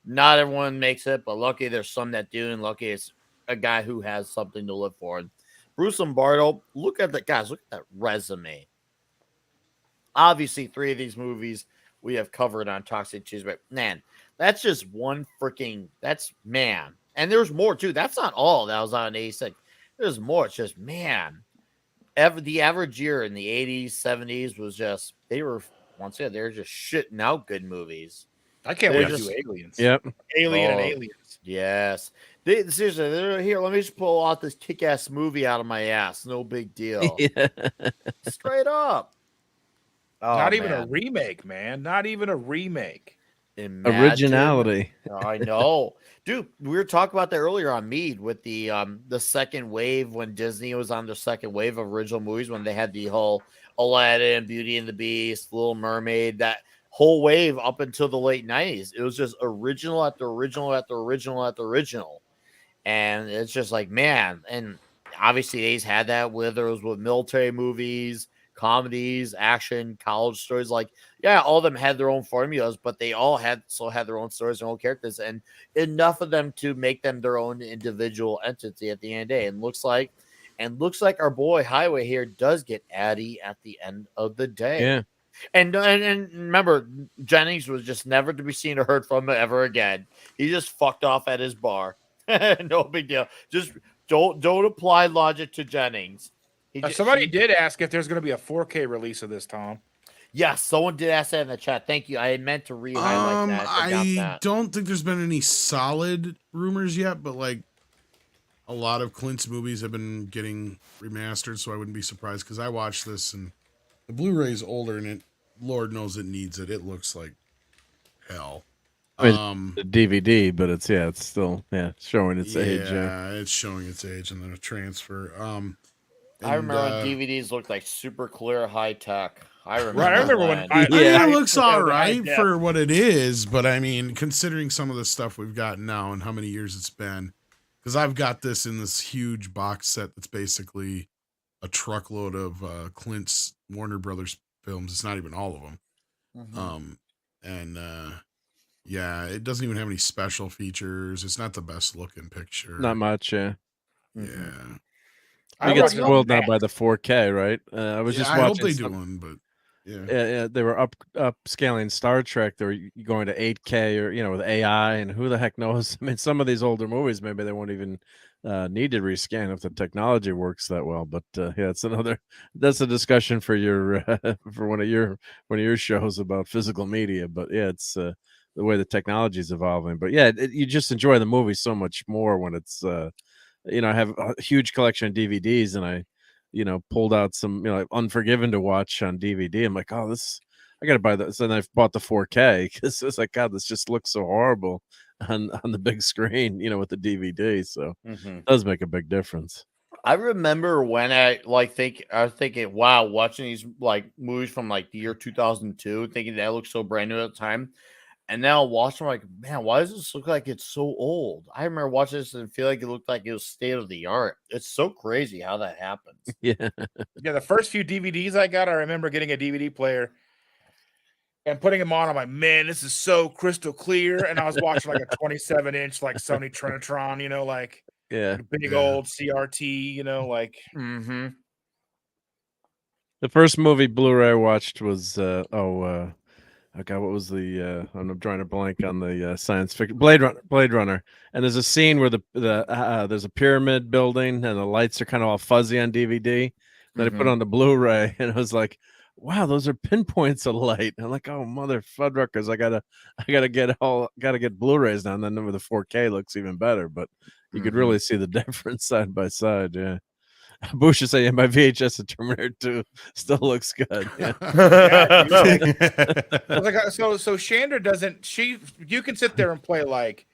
[SPEAKER 4] Not everyone makes it, but lucky there's some that do, and lucky it's a guy who has something to live for. And Bruce Lombardo, look at that resume. Obviously, 3 of these movies we have covered on Toxic Tuesday, but man, that's just one freaking, man. And there's more too. That's not all that was on 86. There's more. It's just, man, the average year in the 80s, 70s was just, they were just shitting out good movies.
[SPEAKER 1] I can't wait to do Aliens.
[SPEAKER 5] Yep.
[SPEAKER 1] Alien and Aliens.
[SPEAKER 4] Yes. Seriously, here, let me just pull out this kick-ass movie out of my ass. No big deal.
[SPEAKER 5] Yeah.
[SPEAKER 4] Straight up. Oh,
[SPEAKER 1] Not even a remake, man. Not even a remake.
[SPEAKER 4] Imagine.
[SPEAKER 5] Originality.
[SPEAKER 4] I know. Dude, we were talking about that earlier on Mead with the second wave, when Disney was on their second wave of original movies, when they had the whole Aladdin, Beauty and the Beast, Little Mermaid, that whole wave up until the late 90s. It was just original after original after original after original. And it's just like, man, and obviously they's had that, whether it was with military movies, comedies, action, college stories. Like, yeah, all of them had their own formulas, but they all had their own stories, their own characters, and enough of them to make them their own individual entity at the end of the day. And looks like our boy Highway here does get Addy at the end of the day.
[SPEAKER 5] Yeah.
[SPEAKER 4] And remember, Jennings was just never to be seen or heard from ever again. He just fucked off at his bar. No big deal. Just don't apply logic to Jennings.
[SPEAKER 1] Somebody did ask if there's going to be a 4K release of this, Tom.
[SPEAKER 4] Yes, someone did ask that in the chat. Thank you. I meant to re-highlight that.
[SPEAKER 7] I don't think there's been any solid rumors yet, but like a lot of Clint's movies have been getting remastered, so I wouldn't be surprised, because I watched this and the Blu-ray's older and it, Lord knows it needs it. It looks like hell.
[SPEAKER 5] I mean, the DVD, but it's still showing its age.
[SPEAKER 7] Yeah, it's showing its age, and then a transfer.
[SPEAKER 4] I remember when DVDs looked like super clear, high tech. I remember.
[SPEAKER 1] Right, I remember when.
[SPEAKER 7] I mean, it looks all right for what it is, but I mean, considering some of the stuff we've got now and how many years it's been, because I've got this in this huge box set that's basically a truckload of Clint's Warner Brothers films. It's not even all of them.
[SPEAKER 4] Mm-hmm.
[SPEAKER 7] Yeah, it doesn't even have any special features. It's not the best looking picture.
[SPEAKER 5] Not much, yeah.
[SPEAKER 7] Yeah.
[SPEAKER 5] I get spoiled now by the 4K, right? I was just watching.
[SPEAKER 7] I hope they do one, but
[SPEAKER 5] yeah, they were upscaling Star Trek. They were going to 8K, or with AI, and who the heck knows? I mean, some of these older movies, maybe they won't even need to rescan if the technology works that well. But it's that's a discussion for your for one of your shows about physical media. But yeah, it's the way the technology is evolving. But yeah, you just enjoy the movie so much more when it's I have a huge collection of DVDs, and I pulled out some like Unforgiven to watch on DVD. I'm like, oh, I gotta buy this. And I've bought the 4K because it's like, God, this just looks so horrible on the big screen, with the DVD. So it does make a big difference.
[SPEAKER 4] I remember when I was thinking, wow, watching these like movies from like the year 2002, thinking that looked so brand new at the time. And now watching, I'm like, man, why does this look like it's so old? I remember watching this and feel like it looked like it was state of the art. It's so crazy how that happens.
[SPEAKER 5] Yeah.
[SPEAKER 1] Yeah, the first few DVDs I got, I remember getting a DVD player and putting them on. I'm like, man, this is so crystal clear. And I was watching like a 27-inch like Sony Trinitron, like big old CRT, like.
[SPEAKER 4] Mm-hmm.
[SPEAKER 5] The first movie Blu-ray I watched was okay, what was the I'm trying to blank on the science fiction Blade Runner, and there's a scene where there's a pyramid building and the lights are kind of all fuzzy on DVD. Then I put on the Blu-ray and it was like, wow, those are pinpoints of light. And I'm like, oh mother fuddruckers, I gotta get Blu-rays now. And then with the 4K looks even better, but you could really see the difference side by side. Yeah. Bush is saying my VHS of Terminator 2 still looks good. Yeah.
[SPEAKER 1] So Chandra you can sit there and play like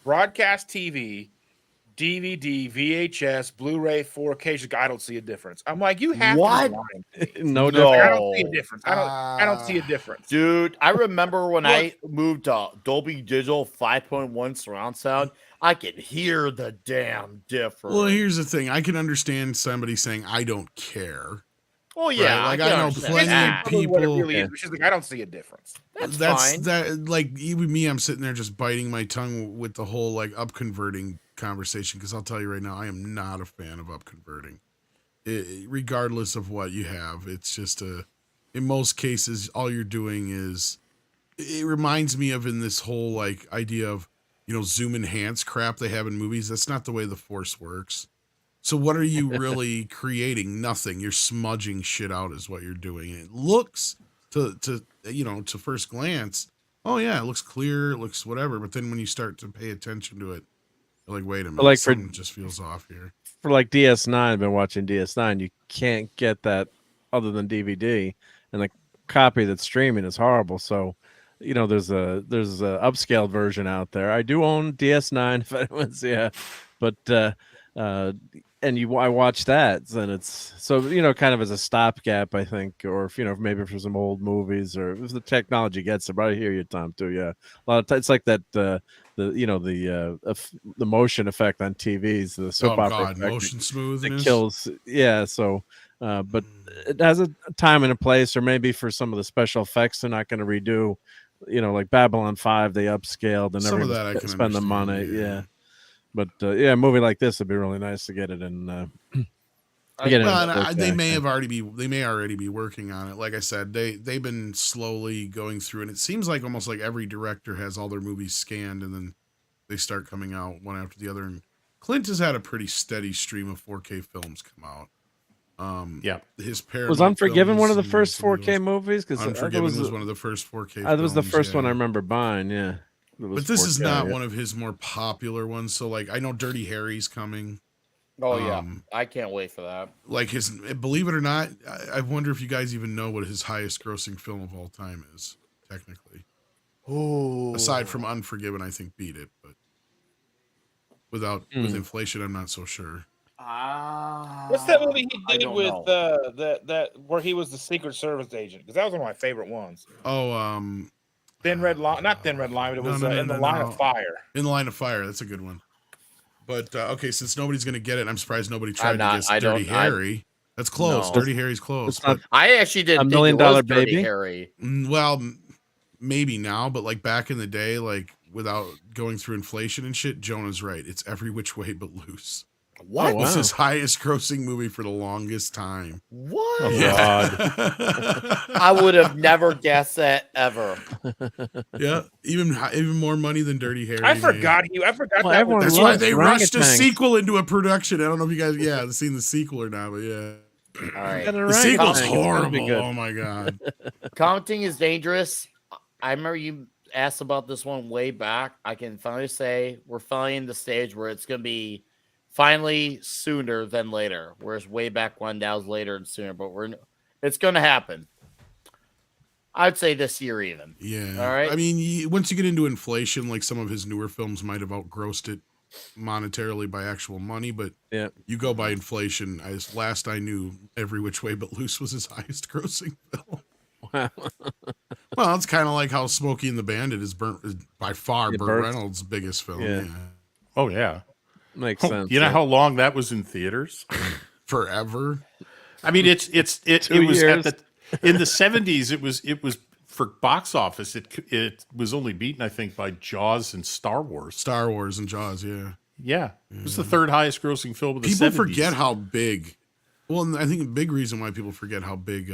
[SPEAKER 1] broadcast TV, DVD, VHS, Blu-ray, 4K. She's like, I don't see a difference. I'm like, you have
[SPEAKER 4] what?
[SPEAKER 1] To be
[SPEAKER 5] No,
[SPEAKER 1] I don't see a difference. I don't see a difference.
[SPEAKER 4] Dude, I remember when I moved to Dolby Digital 5.1 surround sound, I could hear the damn difference.
[SPEAKER 7] Well, here's the thing. I can understand somebody saying, I don't care.
[SPEAKER 4] Well, yeah,
[SPEAKER 7] right? Like
[SPEAKER 4] I
[SPEAKER 7] I know
[SPEAKER 4] understand
[SPEAKER 7] plenty
[SPEAKER 4] that.
[SPEAKER 7] of people.
[SPEAKER 1] What it really is. She's like, I don't see a difference.
[SPEAKER 4] That's fine.
[SPEAKER 7] That like even me, I'm sitting there just biting my tongue with the whole like up converting conversation, because I'll tell you right now, I am not a fan of up converting. Regardless of what you have, it's just in most cases, all you're doing is, it reminds me of in this whole like idea of, zoom enhance crap they have in movies. That's not the way the Force works. So what are you really creating? Nothing. You're smudging shit out is what you're doing. And it looks to first glance, oh yeah, it looks clear, it looks whatever. But then when you start to pay attention to it, you're like, wait a minute,
[SPEAKER 5] Like
[SPEAKER 7] something just feels off here.
[SPEAKER 5] For like DS9, I've been watching DS9. You can't get that other than DVD, and the copy that's streaming is horrible. So, there's a upscaled version out there. I do own DS9 if anyone's but I watch that, and it's so kind of as a stopgap, I think, or if maybe for some old movies, or if the technology gets it. But I hear you, Tom, too. Yeah, a lot of it's like that. The motion effect on TVs, the soap opera effect,
[SPEAKER 7] motion smoothness,
[SPEAKER 5] it kills. Yeah, so but it has a time and a place, or maybe for some of the special effects they're not going to redo. Like Babylon 5, they upscaled and
[SPEAKER 7] some
[SPEAKER 5] never
[SPEAKER 7] of that I can
[SPEAKER 5] spend the money.
[SPEAKER 7] understand,
[SPEAKER 5] Yeah. But a movie like this would be really nice to get it in.
[SPEAKER 7] They may already be working on it. Like I said, they've been slowly going through, and it seems like almost like every director has all their movies scanned, and then they start coming out one after the other. And Clint has had a pretty steady stream of 4K films come out. His Paramount
[SPEAKER 5] was Unforgiven
[SPEAKER 7] films
[SPEAKER 5] one of the
[SPEAKER 7] and
[SPEAKER 5] first
[SPEAKER 7] some of
[SPEAKER 5] 4K movies? Because
[SPEAKER 7] Unforgiven was one of the first 4K.
[SPEAKER 5] That was the
[SPEAKER 7] films,
[SPEAKER 5] first one I remember buying. Yeah.
[SPEAKER 7] But this is not one of his more popular ones. So like, I know Dirty Harry's coming.
[SPEAKER 4] Oh yeah, I can't wait for that.
[SPEAKER 7] Like believe it or not, I wonder if you guys even know what his highest grossing film of all time is, technically.
[SPEAKER 4] Oh,
[SPEAKER 7] aside from Unforgiven, I think beat it, but with inflation, I'm not so sure.
[SPEAKER 1] What's that movie he did with that where he was the Secret Service agent? Because that was one of my favorite ones.
[SPEAKER 7] Oh,
[SPEAKER 1] Thin Red Line, not Thin Red Line, but it was In the Line of Fire.
[SPEAKER 7] In the Line of Fire, that's a good one. But okay, since nobody's gonna get it, I'm surprised nobody tried to guess Dirty Harry. That's close. No. Dirty Harry's close.
[SPEAKER 4] I actually didn't think $1 Million Baby. Harry.
[SPEAKER 7] Well, maybe now, but like back in the day, like without going through inflation and shit, Jonah's right. It's Every Which Way But Loose.
[SPEAKER 4] What
[SPEAKER 7] was his highest grossing movie for the longest time?
[SPEAKER 4] What?
[SPEAKER 7] Oh, yeah.
[SPEAKER 4] God. I would have never guessed that ever.
[SPEAKER 7] Yeah, even more money than Dirty Harry.
[SPEAKER 1] I forgot that.
[SPEAKER 7] That's why they rushed a sequel into a production. I don't know if you guys have seen the sequel or not, but yeah.
[SPEAKER 4] All right.
[SPEAKER 7] The sequel's horrible. Oh my God.
[SPEAKER 4] Counting is dangerous. I remember you asked about this one way back. I can finally say we're finally in the stage where it's going to be finally sooner than later. Whereas way back when, now is later and sooner, but it's going to happen. I'd say this year even.
[SPEAKER 7] Yeah.
[SPEAKER 4] All right.
[SPEAKER 7] I mean, once you get into inflation, like some of his newer films might have outgrossed it monetarily by actual money, but you go by inflation. As last I knew, Every Which Way But Loose was his highest grossing film.
[SPEAKER 5] Wow.
[SPEAKER 7] Well, it's kind of like how Smokey and the Bandit is by far Burt Reynolds' biggest film. Yeah.
[SPEAKER 6] Oh yeah.
[SPEAKER 5] Makes sense.
[SPEAKER 6] You know how long that was in theaters?
[SPEAKER 7] Forever.
[SPEAKER 6] I mean, it was
[SPEAKER 5] years.
[SPEAKER 6] In the 70s. It was for box office. It was only beaten, I think, by Jaws and Star Wars.
[SPEAKER 7] Star Wars and Jaws, yeah.
[SPEAKER 6] Yeah, it was the third highest grossing film of the 70s.
[SPEAKER 7] People forget how big. Well, I think a big reason why people forget how big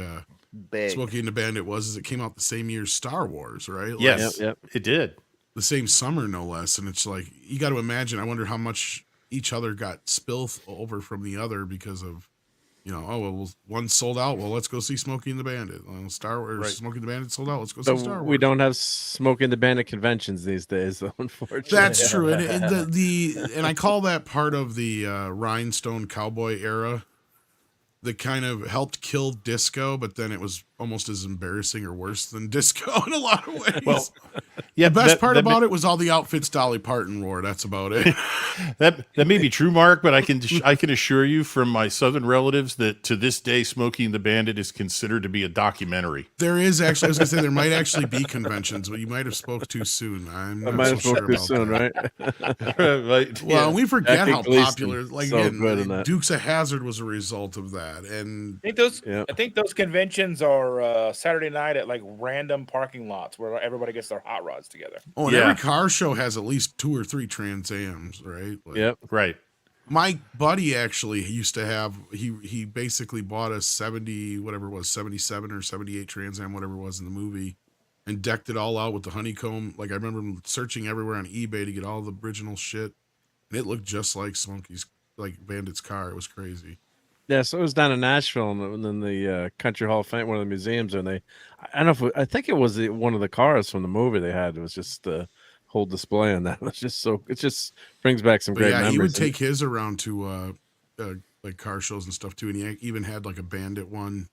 [SPEAKER 7] Smokey and the Bandit was is it came out the same year as Star Wars, right? Like,
[SPEAKER 6] yes, it did.
[SPEAKER 7] The same summer, no less. And it's like, you got to imagine, I wonder how much each other got spilled over from the other because of, one sold out. Well, let's go see Smokey and the Bandit. Star Wars, right. Smokey and the Bandit sold out. Let's go see Star Wars.
[SPEAKER 5] We don't have Smokey and the Bandit conventions these days, though, unfortunately.
[SPEAKER 7] That's true. And I call that part of the Rhinestone Cowboy era that kind of helped kill disco, but then it was almost as embarrassing or worse than disco in a lot of ways.
[SPEAKER 6] Well, yeah,
[SPEAKER 7] the best part about it was all the outfits Dolly Parton wore. That's about it.
[SPEAKER 6] that may be true, Mark, but I can assure you from my Southern relatives that to this day, Smokey and the Bandit is considered to be a documentary.
[SPEAKER 7] There is actually, I was going to say, there might actually be conventions, but you might have spoke too soon. I'm not
[SPEAKER 5] might have
[SPEAKER 7] so
[SPEAKER 5] spoke
[SPEAKER 7] sure
[SPEAKER 5] too
[SPEAKER 7] about
[SPEAKER 5] soon,
[SPEAKER 7] that.
[SPEAKER 5] Right?
[SPEAKER 7] Well, we forget how
[SPEAKER 5] Gleason,
[SPEAKER 7] popular, like
[SPEAKER 5] so
[SPEAKER 7] again,
[SPEAKER 5] good in that.
[SPEAKER 7] Dukes of Hazzard was a result of that. that. And
[SPEAKER 1] I think those conventions are Saturday night at like random parking lots where everybody gets their hot rods together.
[SPEAKER 7] Oh, and every car show has at least 2 or 3 Trans Ams, right? Like,
[SPEAKER 5] yep.
[SPEAKER 6] Right.
[SPEAKER 7] My buddy actually used to have, he basically bought a 70, whatever it was, 77 or 78 Trans Am, whatever it was in the movie, and decked it all out with the honeycomb. Like, I remember him searching everywhere on eBay to get all the original shit. And it looked just like Smokey's, like Bandit's car. It was crazy.
[SPEAKER 5] Yeah, so it was down in Nashville, and then the Country Hall of Fame, one of the museums, and I don't know if I think it was one of the cars from the movie they had. It was just whole display on that. It's just brings back some great memories.
[SPEAKER 7] He would take his around to like car shows and stuff too, and he even had like a Bandit one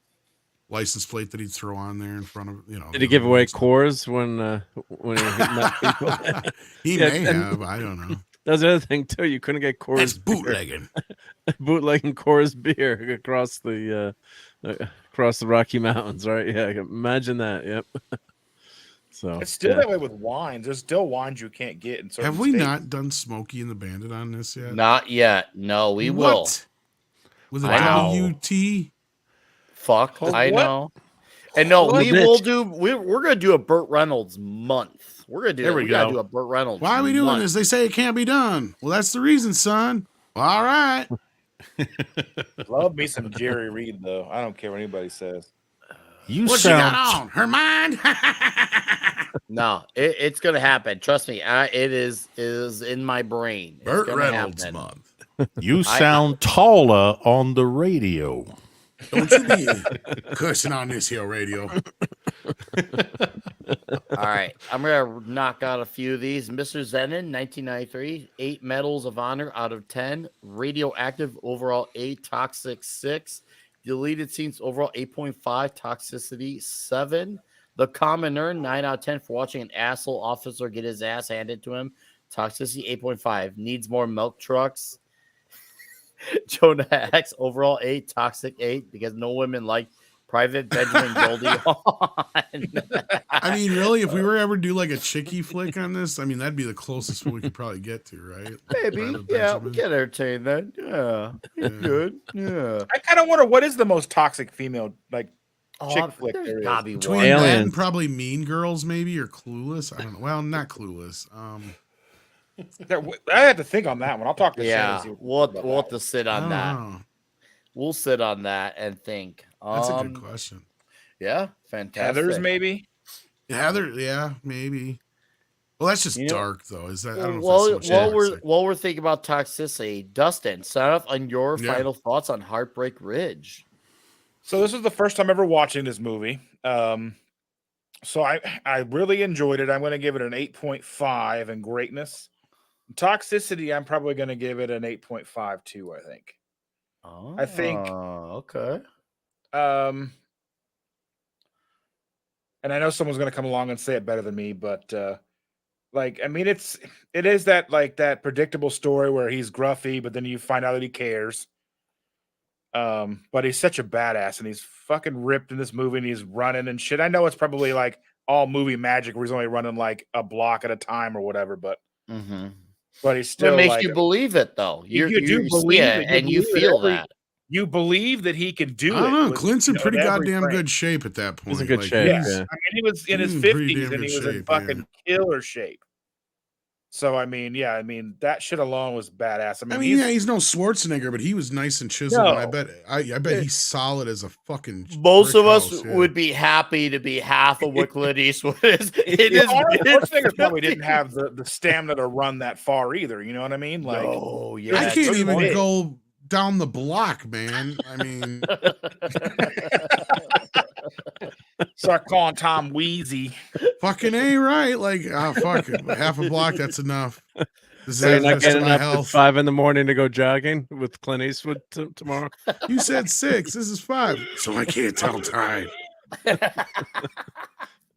[SPEAKER 7] license plate that he'd throw on there in front of, you know.
[SPEAKER 5] Did he give away Coors when he met people?
[SPEAKER 7] He may have. I don't know.
[SPEAKER 5] That was the other thing too. You couldn't get Coors.
[SPEAKER 7] That's bootlegging.
[SPEAKER 5] Bootlegging Coors beer across the Rocky Mountains, right? Yeah, imagine that. Yep. So
[SPEAKER 1] it's still that way with wines. There's still wines you can't get in certain
[SPEAKER 7] Have we
[SPEAKER 1] states.
[SPEAKER 7] not done Smokey and the Bandit on this yet?
[SPEAKER 4] Not yet. No, we will.
[SPEAKER 7] Was it WT?
[SPEAKER 4] Fuck, I know. And no, we will do. We're gonna do a Burt Reynolds month. We're gonna do.
[SPEAKER 6] There we go.
[SPEAKER 4] Do a Burt Reynolds.
[SPEAKER 7] Why are we doing
[SPEAKER 4] month.
[SPEAKER 7] this? They say it can't be done. Well, that's the reason, son. Well, all right.
[SPEAKER 1] Love me some Gerry Reed though. I don't care what anybody says.
[SPEAKER 7] What she got on her mind?
[SPEAKER 4] No, it's gonna happen. Trust me. It is in my brain. It's
[SPEAKER 7] Burt
[SPEAKER 4] gonna
[SPEAKER 7] Reynolds
[SPEAKER 4] happen.
[SPEAKER 7] month.
[SPEAKER 6] You sound taller on the radio.
[SPEAKER 7] Don't you be cursing on this here radio.
[SPEAKER 4] All right, I'm gonna knock out a few of these. Mr. Zenon, 1993, 8 medals of honor out of 10. Radioactive overall 8, toxic 6. Deleted scenes overall 8.5, toxicity 7. The Commoner, 9 out of 10 for watching an asshole officer get his ass handed to him. Toxicity 8.5. Needs more milk trucks. Jonah X, overall 8, toxic 8, because no women like Private Benjamin Goldie on.
[SPEAKER 7] I mean, really, if we were ever do like a chickie flick on this, I mean, that'd be the closest one we could probably get to, right?
[SPEAKER 4] Maybe,
[SPEAKER 7] Private
[SPEAKER 4] yeah,
[SPEAKER 7] Benjamin.
[SPEAKER 4] we can entertain that. Yeah, good. Yeah.
[SPEAKER 1] I kind of wonder what is the most toxic female like chick flick
[SPEAKER 4] there's
[SPEAKER 1] there
[SPEAKER 4] gotta
[SPEAKER 1] is.
[SPEAKER 4] be
[SPEAKER 7] Between
[SPEAKER 4] one.
[SPEAKER 7] that and probably Mean Girls, maybe, or Clueless. I don't know. Well, not Clueless.
[SPEAKER 1] I had to think on that one. I'll talk to
[SPEAKER 4] Yeah,
[SPEAKER 1] Shannon.
[SPEAKER 4] we'll have to sit
[SPEAKER 7] I
[SPEAKER 4] on
[SPEAKER 7] don't
[SPEAKER 4] that.
[SPEAKER 7] know.
[SPEAKER 4] We'll sit on that and think.
[SPEAKER 7] That's a good question.
[SPEAKER 4] Yeah, fantastic.
[SPEAKER 1] Heather's maybe.
[SPEAKER 7] Heather, yeah, maybe. Well, that's just
[SPEAKER 4] You know-
[SPEAKER 7] dark, though. Is that? I don't know. If that's so much
[SPEAKER 4] while we're thinking about toxicity, Dustin, sign off on your
[SPEAKER 7] Yeah.
[SPEAKER 4] final thoughts on Heartbreak Ridge.
[SPEAKER 1] So this was the first time ever watching this movie. So I really enjoyed it. I'm going to give it an 8.5 in greatness. Toxicity, I'm probably going to give it an 8.5 too, I think.
[SPEAKER 4] Oh,
[SPEAKER 1] I think
[SPEAKER 4] okay.
[SPEAKER 1] and I know someone's going to come along and say it better than me, but like I mean it is that like that predictable story where he's gruffy, but then you find out that he cares. But he's such a badass and he's fucking ripped in this movie and he's running and shit. I know it's probably like all movie magic where he's only running like a block at a time or whatever, but but he's still
[SPEAKER 4] It makes
[SPEAKER 1] like,
[SPEAKER 4] you believe it though.
[SPEAKER 1] you
[SPEAKER 4] You
[SPEAKER 1] do believe it,
[SPEAKER 4] and you
[SPEAKER 1] believe it
[SPEAKER 4] feel
[SPEAKER 1] every-
[SPEAKER 4] that.
[SPEAKER 1] You believe that he can do
[SPEAKER 7] I
[SPEAKER 1] it.
[SPEAKER 7] don't know.
[SPEAKER 1] with,
[SPEAKER 7] Clint's in
[SPEAKER 1] you know,
[SPEAKER 7] pretty
[SPEAKER 1] in every
[SPEAKER 7] goddamn
[SPEAKER 1] frame.
[SPEAKER 7] good shape at that point.
[SPEAKER 5] He's in good
[SPEAKER 7] Like,
[SPEAKER 5] shape.
[SPEAKER 1] Yes.
[SPEAKER 5] Yeah.
[SPEAKER 1] I mean, he was in his
[SPEAKER 7] He's in pretty
[SPEAKER 1] 50s
[SPEAKER 7] damn
[SPEAKER 1] and he
[SPEAKER 7] good
[SPEAKER 1] was in
[SPEAKER 7] shape,
[SPEAKER 1] fucking killer shape. So I mean, yeah, I mean that shit alone was badass. I mean,
[SPEAKER 7] yeah, he's no Schwarzenegger, but he was nice and chiseled. And I bet he's solid as a fucking.
[SPEAKER 4] Most
[SPEAKER 7] brick
[SPEAKER 4] of us
[SPEAKER 7] house, yeah.
[SPEAKER 4] would be happy to be half of what Clint Eastwood is. It
[SPEAKER 1] yeah,
[SPEAKER 4] is
[SPEAKER 1] Arnold Schwarzenegger probably didn't have the stamina to run that far either. You know what I mean? Like,
[SPEAKER 4] oh yeah,
[SPEAKER 7] I can't
[SPEAKER 1] good
[SPEAKER 7] even
[SPEAKER 1] point.
[SPEAKER 7] go down the block, man. I mean,
[SPEAKER 1] start calling Tom Wheezy.
[SPEAKER 7] fucking A, right? Like, fuck it. Half a block, that's enough. This
[SPEAKER 5] So you're not
[SPEAKER 7] is to
[SPEAKER 5] getting
[SPEAKER 7] my
[SPEAKER 5] up at
[SPEAKER 7] health.
[SPEAKER 5] 5 a.m. to go jogging with Clint Eastwood tomorrow.
[SPEAKER 7] You said 6. This is 5. So I can't tell time.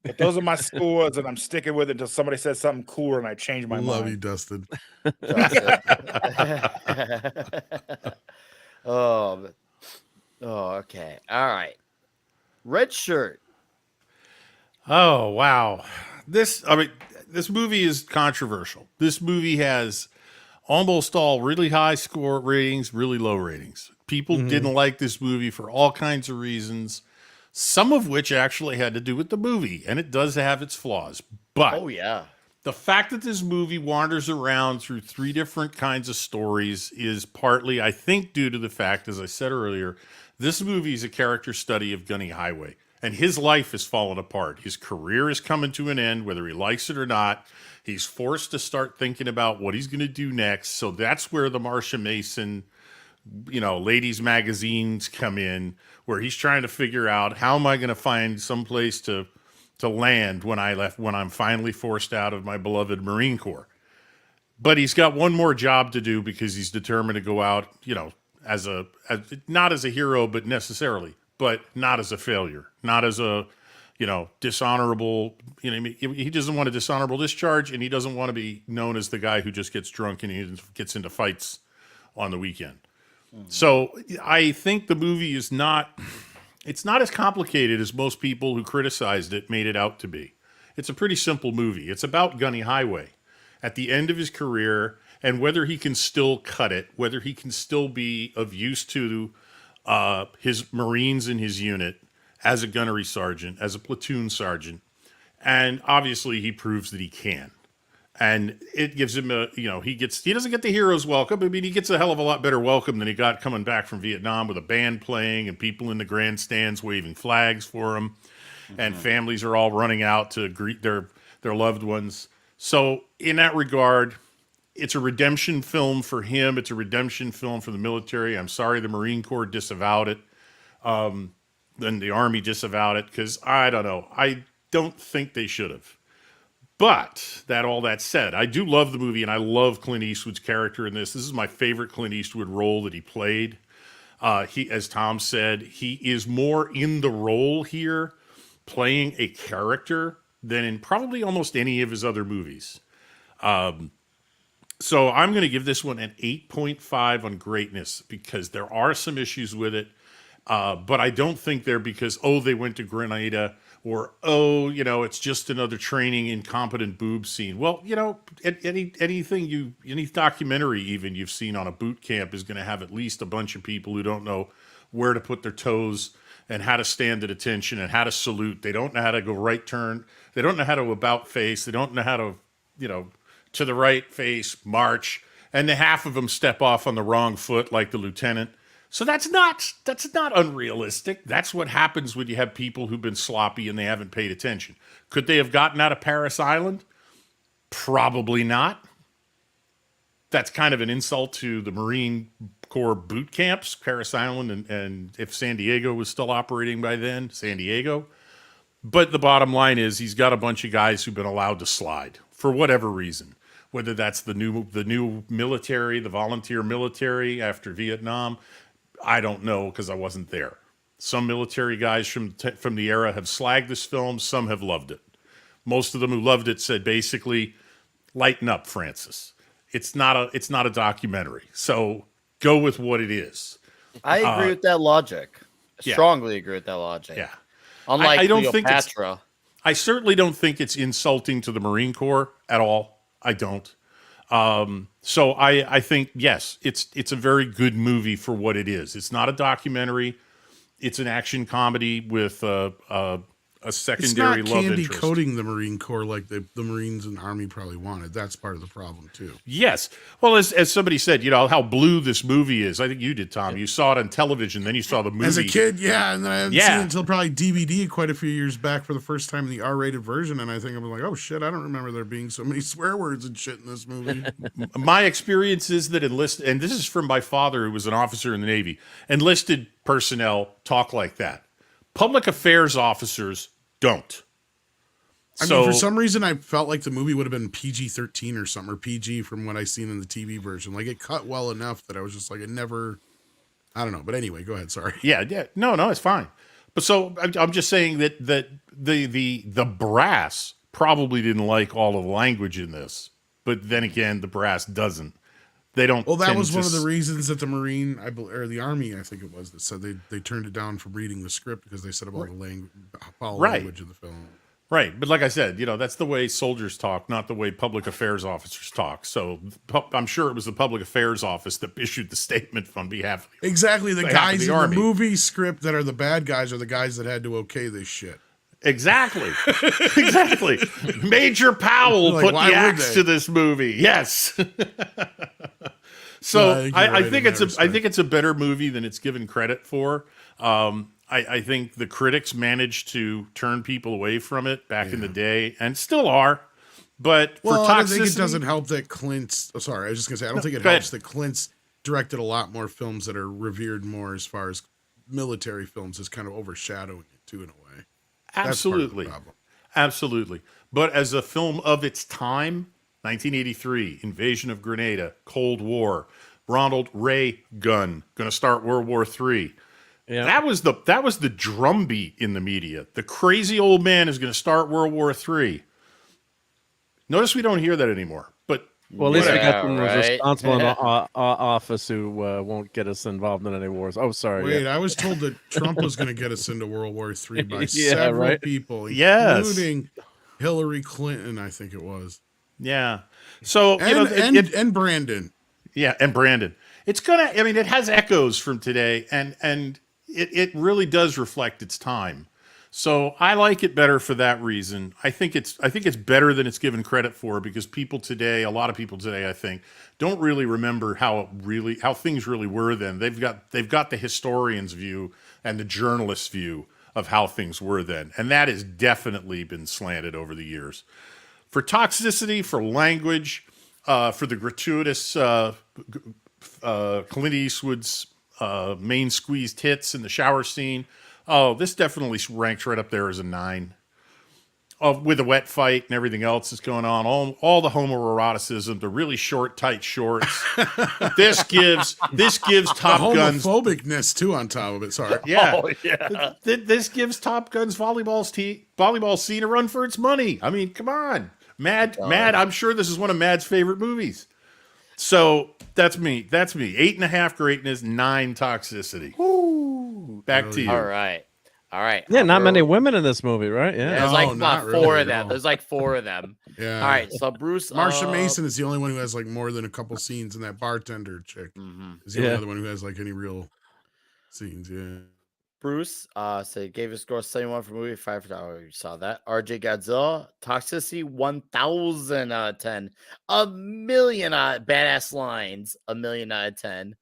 [SPEAKER 1] But those are my scores, and I'm sticking with it until somebody says something cooler and I change my
[SPEAKER 7] Love
[SPEAKER 1] mind.
[SPEAKER 7] you, Dustin.
[SPEAKER 4] Oh, okay. All right. Red shirt.
[SPEAKER 6] Oh, wow. This movie is controversial. This movie has almost all really high score ratings, really low ratings. People didn't like this movie for all kinds of reasons, some of which actually had to do with the movie, and it does have its flaws. But
[SPEAKER 4] Oh yeah.
[SPEAKER 6] the fact that this movie wanders around through three different kinds of stories is partly, I think, due to the fact, as I said earlier, this movie is a character study of Gunny Highway, and his life has fallen apart. His career is coming to an end, whether he likes it or not. He's forced to start thinking about what he's going to do next. So that's where the Marsha Mason, ladies' magazines come in, where he's trying to figure out, how am I going to find some place to land when I'm finally forced out of my beloved Marine Corps. But he's got one more job to do because he's determined to go out, not as a hero, but necessarily, but not as a failure, not as a, dishonorable, he doesn't want a dishonorable discharge, and he doesn't want to be known as the guy who just gets drunk and he gets into fights on the weekend. So I think the movie is it's not as complicated as most people who criticized it made it out to be. It's a pretty simple movie. It's about Gunny Highway at the end of his career, and whether he can still cut it, whether he can still be of use to his Marines in his unit as a gunnery sergeant, as a platoon sergeant. And obviously he proves that he can. And it gives him he doesn't get the hero's welcome. I mean, he gets a hell of a lot better welcome than he got coming back from Vietnam, with a band playing and people in the grandstands waving flags for him. And families are all running out to greet their loved ones. So in that regard, it's a redemption film for him. It's a redemption film for the military. I'm sorry the Marine Corps disavowed it. Then the Army disavowed it, because I don't know. I don't think they should have. But all that said, I do love the movie, and I love Clint Eastwood's character in this. This is my favorite Clint Eastwood role that he played. As Tom said, he is more in the role here, playing a character, than in probably almost any of his other movies. So I'm going to give this one an 8.5 on greatness, because there are some issues with it. But I don't think they're because, they went to Grenada, or, it's just another training incompetent boob scene. Well, any documentary even you've seen on a boot camp is going to have at least a bunch of people who don't know where to put their toes and how to stand at attention and how to salute. They don't know how to go right turn. They don't know how to about face. They don't know how to, to the right face, march. And the half of them step off on the wrong foot like the lieutenant. So that's not unrealistic. That's what happens when you have people who've been sloppy and they haven't paid attention. Could they have gotten out of Paris Island? Probably not. That's kind of an insult to the Marine Corps boot camps, Paris Island, and if San Diego was still operating by then, San Diego. But the bottom line is, he's got a bunch of guys who've been allowed to slide for whatever reason. Whether that's the new military, the volunteer military after Vietnam, I don't know, because I wasn't there. Some military guys from the era have slagged this film. Some have loved it. Most of them who loved it said basically, lighten up, Francis. It's not a documentary. So go with what it is.
[SPEAKER 4] I agree with that logic.
[SPEAKER 6] Yeah.
[SPEAKER 4] Strongly agree with that logic.
[SPEAKER 6] Yeah.
[SPEAKER 4] Unlike
[SPEAKER 6] I don't
[SPEAKER 4] Cleopatra.
[SPEAKER 6] I certainly don't think it's insulting to the Marine Corps at all. I don't. So I think, yes, it's a very good movie for what it is. It's not a documentary. It's an action comedy with a secondary love interest.
[SPEAKER 7] It's not candy coating the Marine Corps like the Marines and Army probably wanted. That's part of the problem too.
[SPEAKER 6] Yes. Well, as somebody said, how blue this movie is. I think you did, Tom. You saw it on television, then you saw the movie.
[SPEAKER 7] As a kid, yeah, and then I haven't seen it until probably DVD quite a few years back for the first time in the R-rated version, and I think I was like, oh shit, I don't remember there being so many swear words and shit in this movie.
[SPEAKER 6] My experience is that and this is from my father, who was an officer in the Navy, enlisted personnel talk like that. Public affairs officers don't.
[SPEAKER 7] I mean, for some reason, I felt like the movie would have been PG-13 or something, or PG from what I seen in the TV version. Like, it cut well enough that I was just like, I don't know. But anyway, go ahead. Sorry.
[SPEAKER 6] Yeah. No, it's fine. But so I'm just saying that the brass probably didn't like all of the language in this. But then again, the brass doesn't. They don't.
[SPEAKER 7] Well, that was one of the reasons that the Army, I think it was, that said they turned it down from reading the script because they said about the language of the film.
[SPEAKER 6] Right. But like I said, that's the way soldiers talk, not the way public affairs officers talk. So I'm sure it was the public affairs office that issued the statement on behalf of
[SPEAKER 7] exactly. The guys in
[SPEAKER 6] Army.
[SPEAKER 7] the movie script that are the bad guys are the guys that had to okay this shit.
[SPEAKER 6] Exactly. Exactly. Major Powell put the axe to this movie. Yes. So I think it's a better movie than it's given credit for. I think the critics managed to turn people away from it back in the day, and still are. But for Toxicity,
[SPEAKER 7] I think it doesn't help that Clint's. Oh, sorry, I was just gonna say I don't think it helps that Clint's directed a lot more films that are revered more as far as military films, is kind of overshadowing it too in a way.
[SPEAKER 6] Absolutely, absolutely. But as a film of its time, 1983, Invasion of Grenada, Cold War, Ronald Reagan, going to start World War III. Yeah. That was the drumbeat in the media. The crazy old man is going to start World War III. Notice we don't hear that anymore. But
[SPEAKER 5] at least we got someone responsible in office who won't get us involved in any wars. Oh, sorry.
[SPEAKER 7] Wait, I was told that Trump was going to get us into World War III by several people, including Hillary Clinton, I think it was.
[SPEAKER 6] Yeah. So
[SPEAKER 7] and Brandon.
[SPEAKER 6] Yeah, and Brandon. It's gonna. I mean, it has echoes from today, and it really does reflect its time. So I like it better for that reason. I think it's better than it's given credit for, because a lot of people today, I think, don't really remember how things really were then. They've got the historian's view and the journalist's view of how things were then, and that has definitely been slanted over the years. For toxicity, for language, for the gratuitous Clint Eastwood's main squeezed hits in the shower scene. Oh, this definitely ranks right up there as a 9. With a wet fight and everything else that's going on, all the homoeroticism, the really short, tight shorts. This gives Top Gun's
[SPEAKER 7] homophobicness too on top of it. Sorry.
[SPEAKER 6] Yeah. Oh, yeah. This gives Top Gun's volleyball scene a run for its money. I mean, come on. Mad. I'm sure this is one of Mad's favorite movies. So that's me. 8.5 greatness, 9 toxicity.
[SPEAKER 4] Woo.
[SPEAKER 6] Back to you.
[SPEAKER 4] All right.
[SPEAKER 5] Yeah, not many women in this movie, right? Yeah.
[SPEAKER 4] There's like about 4 of them. There's like 4 of them.
[SPEAKER 7] Yeah.
[SPEAKER 4] All right. So Bruce.
[SPEAKER 7] Marsha Mason is the only one who has like more than a couple scenes, and that bartender chick is the only other one who has like any real scenes. Yeah.
[SPEAKER 4] Bruce said gave a score 71 for movie, 5 for hour. You saw that. RJ Godzilla, toxicity 1000 out of 10. A million badass lines, a million out of 10.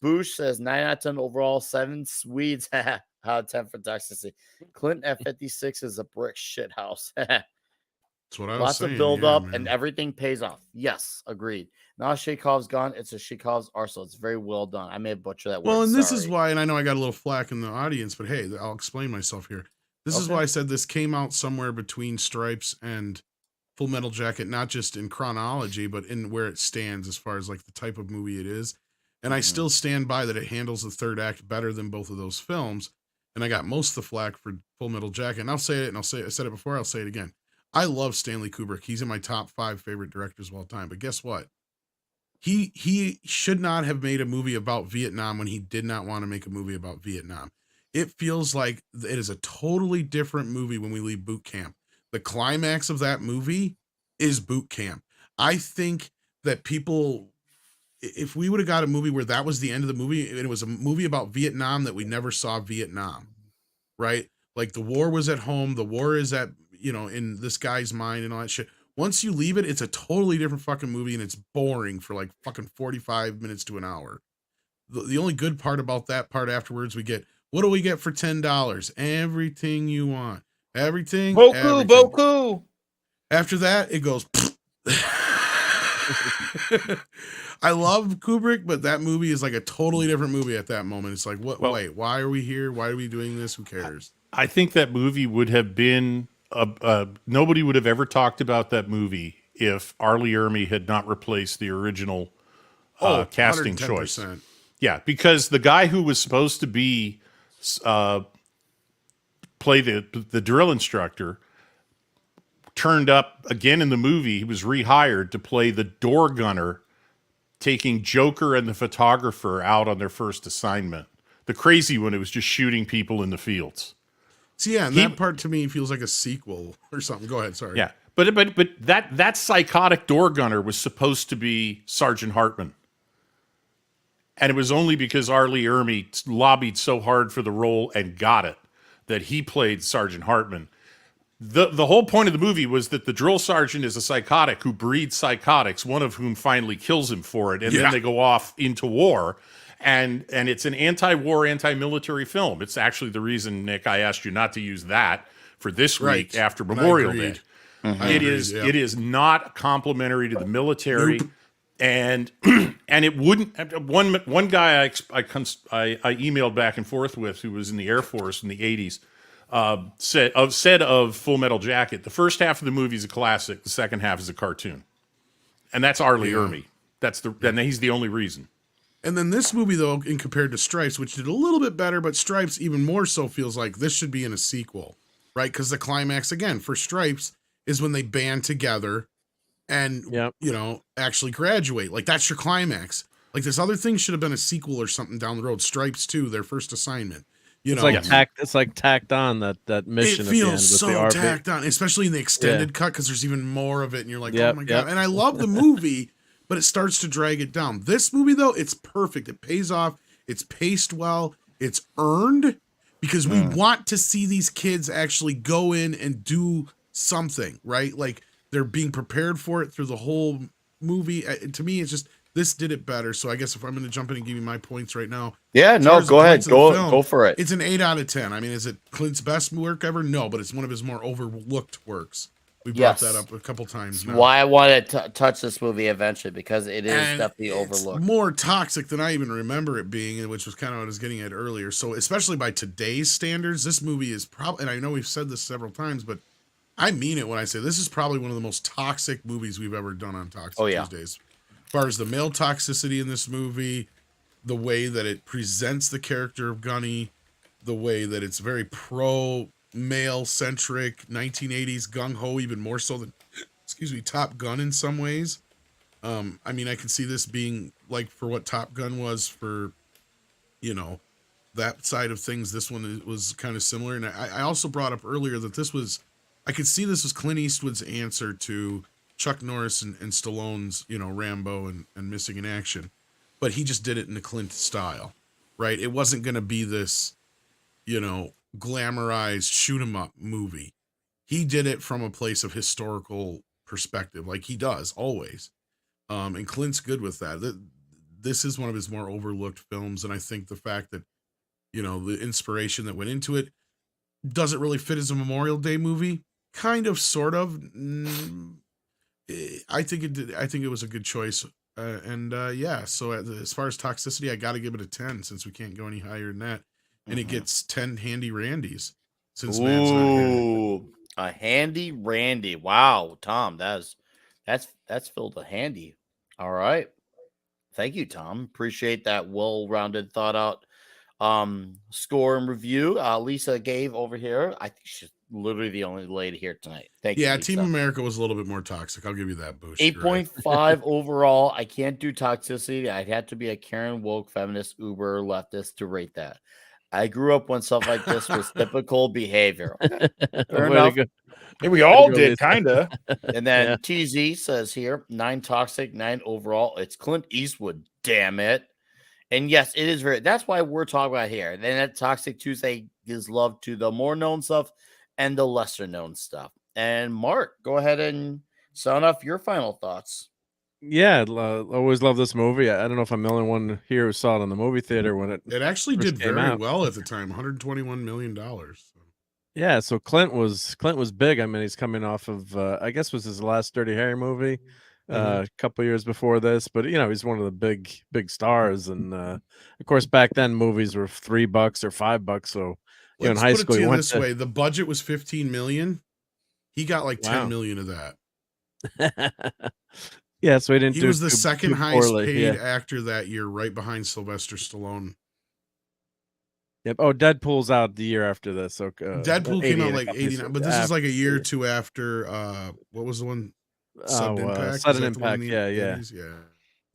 [SPEAKER 4] Bush says 9 out of 10 overall, 7 Swedes out of 10 for toxicity. Clinton at 56 is a brick shit house.
[SPEAKER 7] That's what I was
[SPEAKER 4] Lots
[SPEAKER 7] saying.
[SPEAKER 4] of build up and everything pays off. Yes, agreed. Now Sheikov's gone. It's a Sheikov's arsenal. It's very well done. I may butcher that word.
[SPEAKER 7] Well, and this is why, and I know I got a little flack in the audience, but hey, I'll explain myself here. This is why I said this came out somewhere between Stripes and Full Metal Jacket, not just in chronology, but in where it stands as far as like the type of movie it is. And I still stand by that it handles the third act better than both of those films. And I got most of the flack for Full Metal Jacket. And I'll say it, and I said it before, I'll say it again. I love Stanley Kubrick. He's in my top 5 favorite directors of all time. But guess what? He should not have made a movie about Vietnam when he did not want to make a movie about Vietnam. It feels like it is a totally different movie when we leave boot camp. The climax of that movie is boot camp. I think that people, if we would have got a movie where that was the end of the movie, and it was a movie about Vietnam that we never saw Vietnam, right? Like the war was at home, the war is at, in this guy's mind and all that shit. Once you leave it, it's a totally different fucking movie, and it's boring for like fucking 45 minutes to an hour. The only good part about that part afterwards, what do we get for $10? Everything you want. Everything.
[SPEAKER 1] Boku.
[SPEAKER 7] After that, it goes. I love Kubrick, but that movie is like a totally different movie at that moment. It's like, wait, why are we here? Why are we doing this? Who cares?
[SPEAKER 6] I think that movie would have been nobody would have ever talked about that movie if Arlie Ermey had not replaced the original casting
[SPEAKER 7] 110%.
[SPEAKER 6] choice. Yeah, because the guy who was supposed to be play the drill instructor turned up again in the movie. He was rehired to play the door gunner, taking Joker and the photographer out on their first assignment. The crazy one, it was just shooting people in the fields.
[SPEAKER 7] So yeah, and that part to me feels like a sequel or something. Go ahead, sorry.
[SPEAKER 6] Yeah, but that psychotic door gunner was supposed to be Sergeant Hartman, and it was only because R. Lee Ermey lobbied so hard for the role and got it that he played Sergeant Hartman. The whole point of the movie was that the drill sergeant is a psychotic who breeds psychotics, one of whom finally kills him for it, and then they go off into war. And it's an anti-war, anti-military film. It's actually the reason, Nick, I asked you not to use that for this week after Memorial Day. It is not complimentary to the military, and it wouldn't. One guy I emailed back and forth with, who was in the Air Force in the 80s, said of Full Metal Jacket, the first half of the movie is a classic, the second half is a cartoon, and that's R. Lee Ermey. And he's the only reason.
[SPEAKER 7] And then this movie, though, in compared to Stripes, which did a little bit better, but Stripes even more so feels like this should be in a sequel, right? Because the climax, again, for Stripes is when they band together and, actually graduate. Like, that's your climax. Like, this other thing should have been a sequel or something down the road. Stripes 2, their first assignment.
[SPEAKER 5] It's like tacked on that mission.
[SPEAKER 7] It feels so tacked on, especially in the extended cut, because there's even more of it, and you're like, oh my God. And I love the movie, but it starts to drag it down. This movie, though, it's perfect. It pays off. It's paced well. It's earned, because we want to see these kids actually go in and do something, right? Like, they're being prepared for it through the whole movie. To me, it's just, this did it better. So I guess if I'm going to jump in and give you my points right now.
[SPEAKER 4] Yeah, no, go ahead. Go for it.
[SPEAKER 7] It's an 8 out of 10. I mean, is it Clint's best work ever? No, but it's one of his more overlooked works. We brought that up a couple times now.
[SPEAKER 4] Why I wanted to touch this movie eventually, because it is definitely overlooked.
[SPEAKER 7] It's more toxic than I even remember it being, which was kind of what I was getting at earlier. So especially by today's standards, this movie is probably, and I know we've said this several times, but I mean it when I say this is probably one of the most toxic movies we've ever done on Toxic Tuesdays. As far as the male toxicity in this movie, the way that it presents the character of Gunny, the way that it's very pro-male centric, 1980s gung-ho, even more so than, Top Gun in some ways. I mean, I can see this being like for what Top Gun was for, that side of things. This one was kind of similar. And I also brought up earlier that I could see this was Clint Eastwood's answer to Chuck Norris and Stallone's, Rambo and Missing in Action, but he just did it in the Clint style, right? It wasn't going to be this, glamorized shoot 'em up movie. He did it from a place of historical perspective, like he does always. And Clint's good with that. This is one of his more overlooked films. And I think the fact that, the inspiration that went into it doesn't really fit as a Memorial Day movie, kind of, sort of. I think it did. I think it was a good choice. So as far as toxicity, I got to give it a 10 since we can't go any higher than that. And it gets 10 handy Randys since Matt's not here.
[SPEAKER 4] A handy Randy. Wow, Tom, that's filled a handy. All right. Thank you, Tom. Appreciate that well-rounded, thought out score and review. Lisa gave over here. I think she's literally the only lady here tonight. Thank you.
[SPEAKER 7] Yeah, Team America was a little bit more toxic. I'll give you that boost.
[SPEAKER 4] 8.5 overall. I can't do toxicity. I'd have to be a Karen woke feminist Uber leftist to rate that. I grew up when stuff like this was typical behavior. Okay. Fair enough.
[SPEAKER 1] Hey, we all did, kind of.
[SPEAKER 4] And then TZ says here, 9 toxic, 9 overall. It's Clint Eastwood, damn it. And yes, it is that's why we're talking about here. Then that Toxic Tuesday gives love to the more known stuff and the lesser known stuff. And Mark, go ahead and sound off your final thoughts.
[SPEAKER 5] Yeah, always love this movie. I don't know if I'm the only one here who saw it in the movie theater when it
[SPEAKER 7] actually did very well at the time, $121 million.
[SPEAKER 5] Yeah, so Clint was big. I mean, he's coming off of I guess was his last Dirty Harry movie a couple years before this, but he's one of the big stars, and of course back then movies were $3 or $5. So in high school,
[SPEAKER 7] put it this way: the budget was $15 million. He got like $10 million of that.
[SPEAKER 5] Yeah, so
[SPEAKER 7] he was the second highest paid actor that year, right behind Sylvester Stallone.
[SPEAKER 5] Yep. Oh, Deadpool's out the year after this. Okay.
[SPEAKER 7] Deadpool came out like 89, but this is like a year or two after. What was the one?
[SPEAKER 5] Sudden Impact. Sudden Impact. Yeah.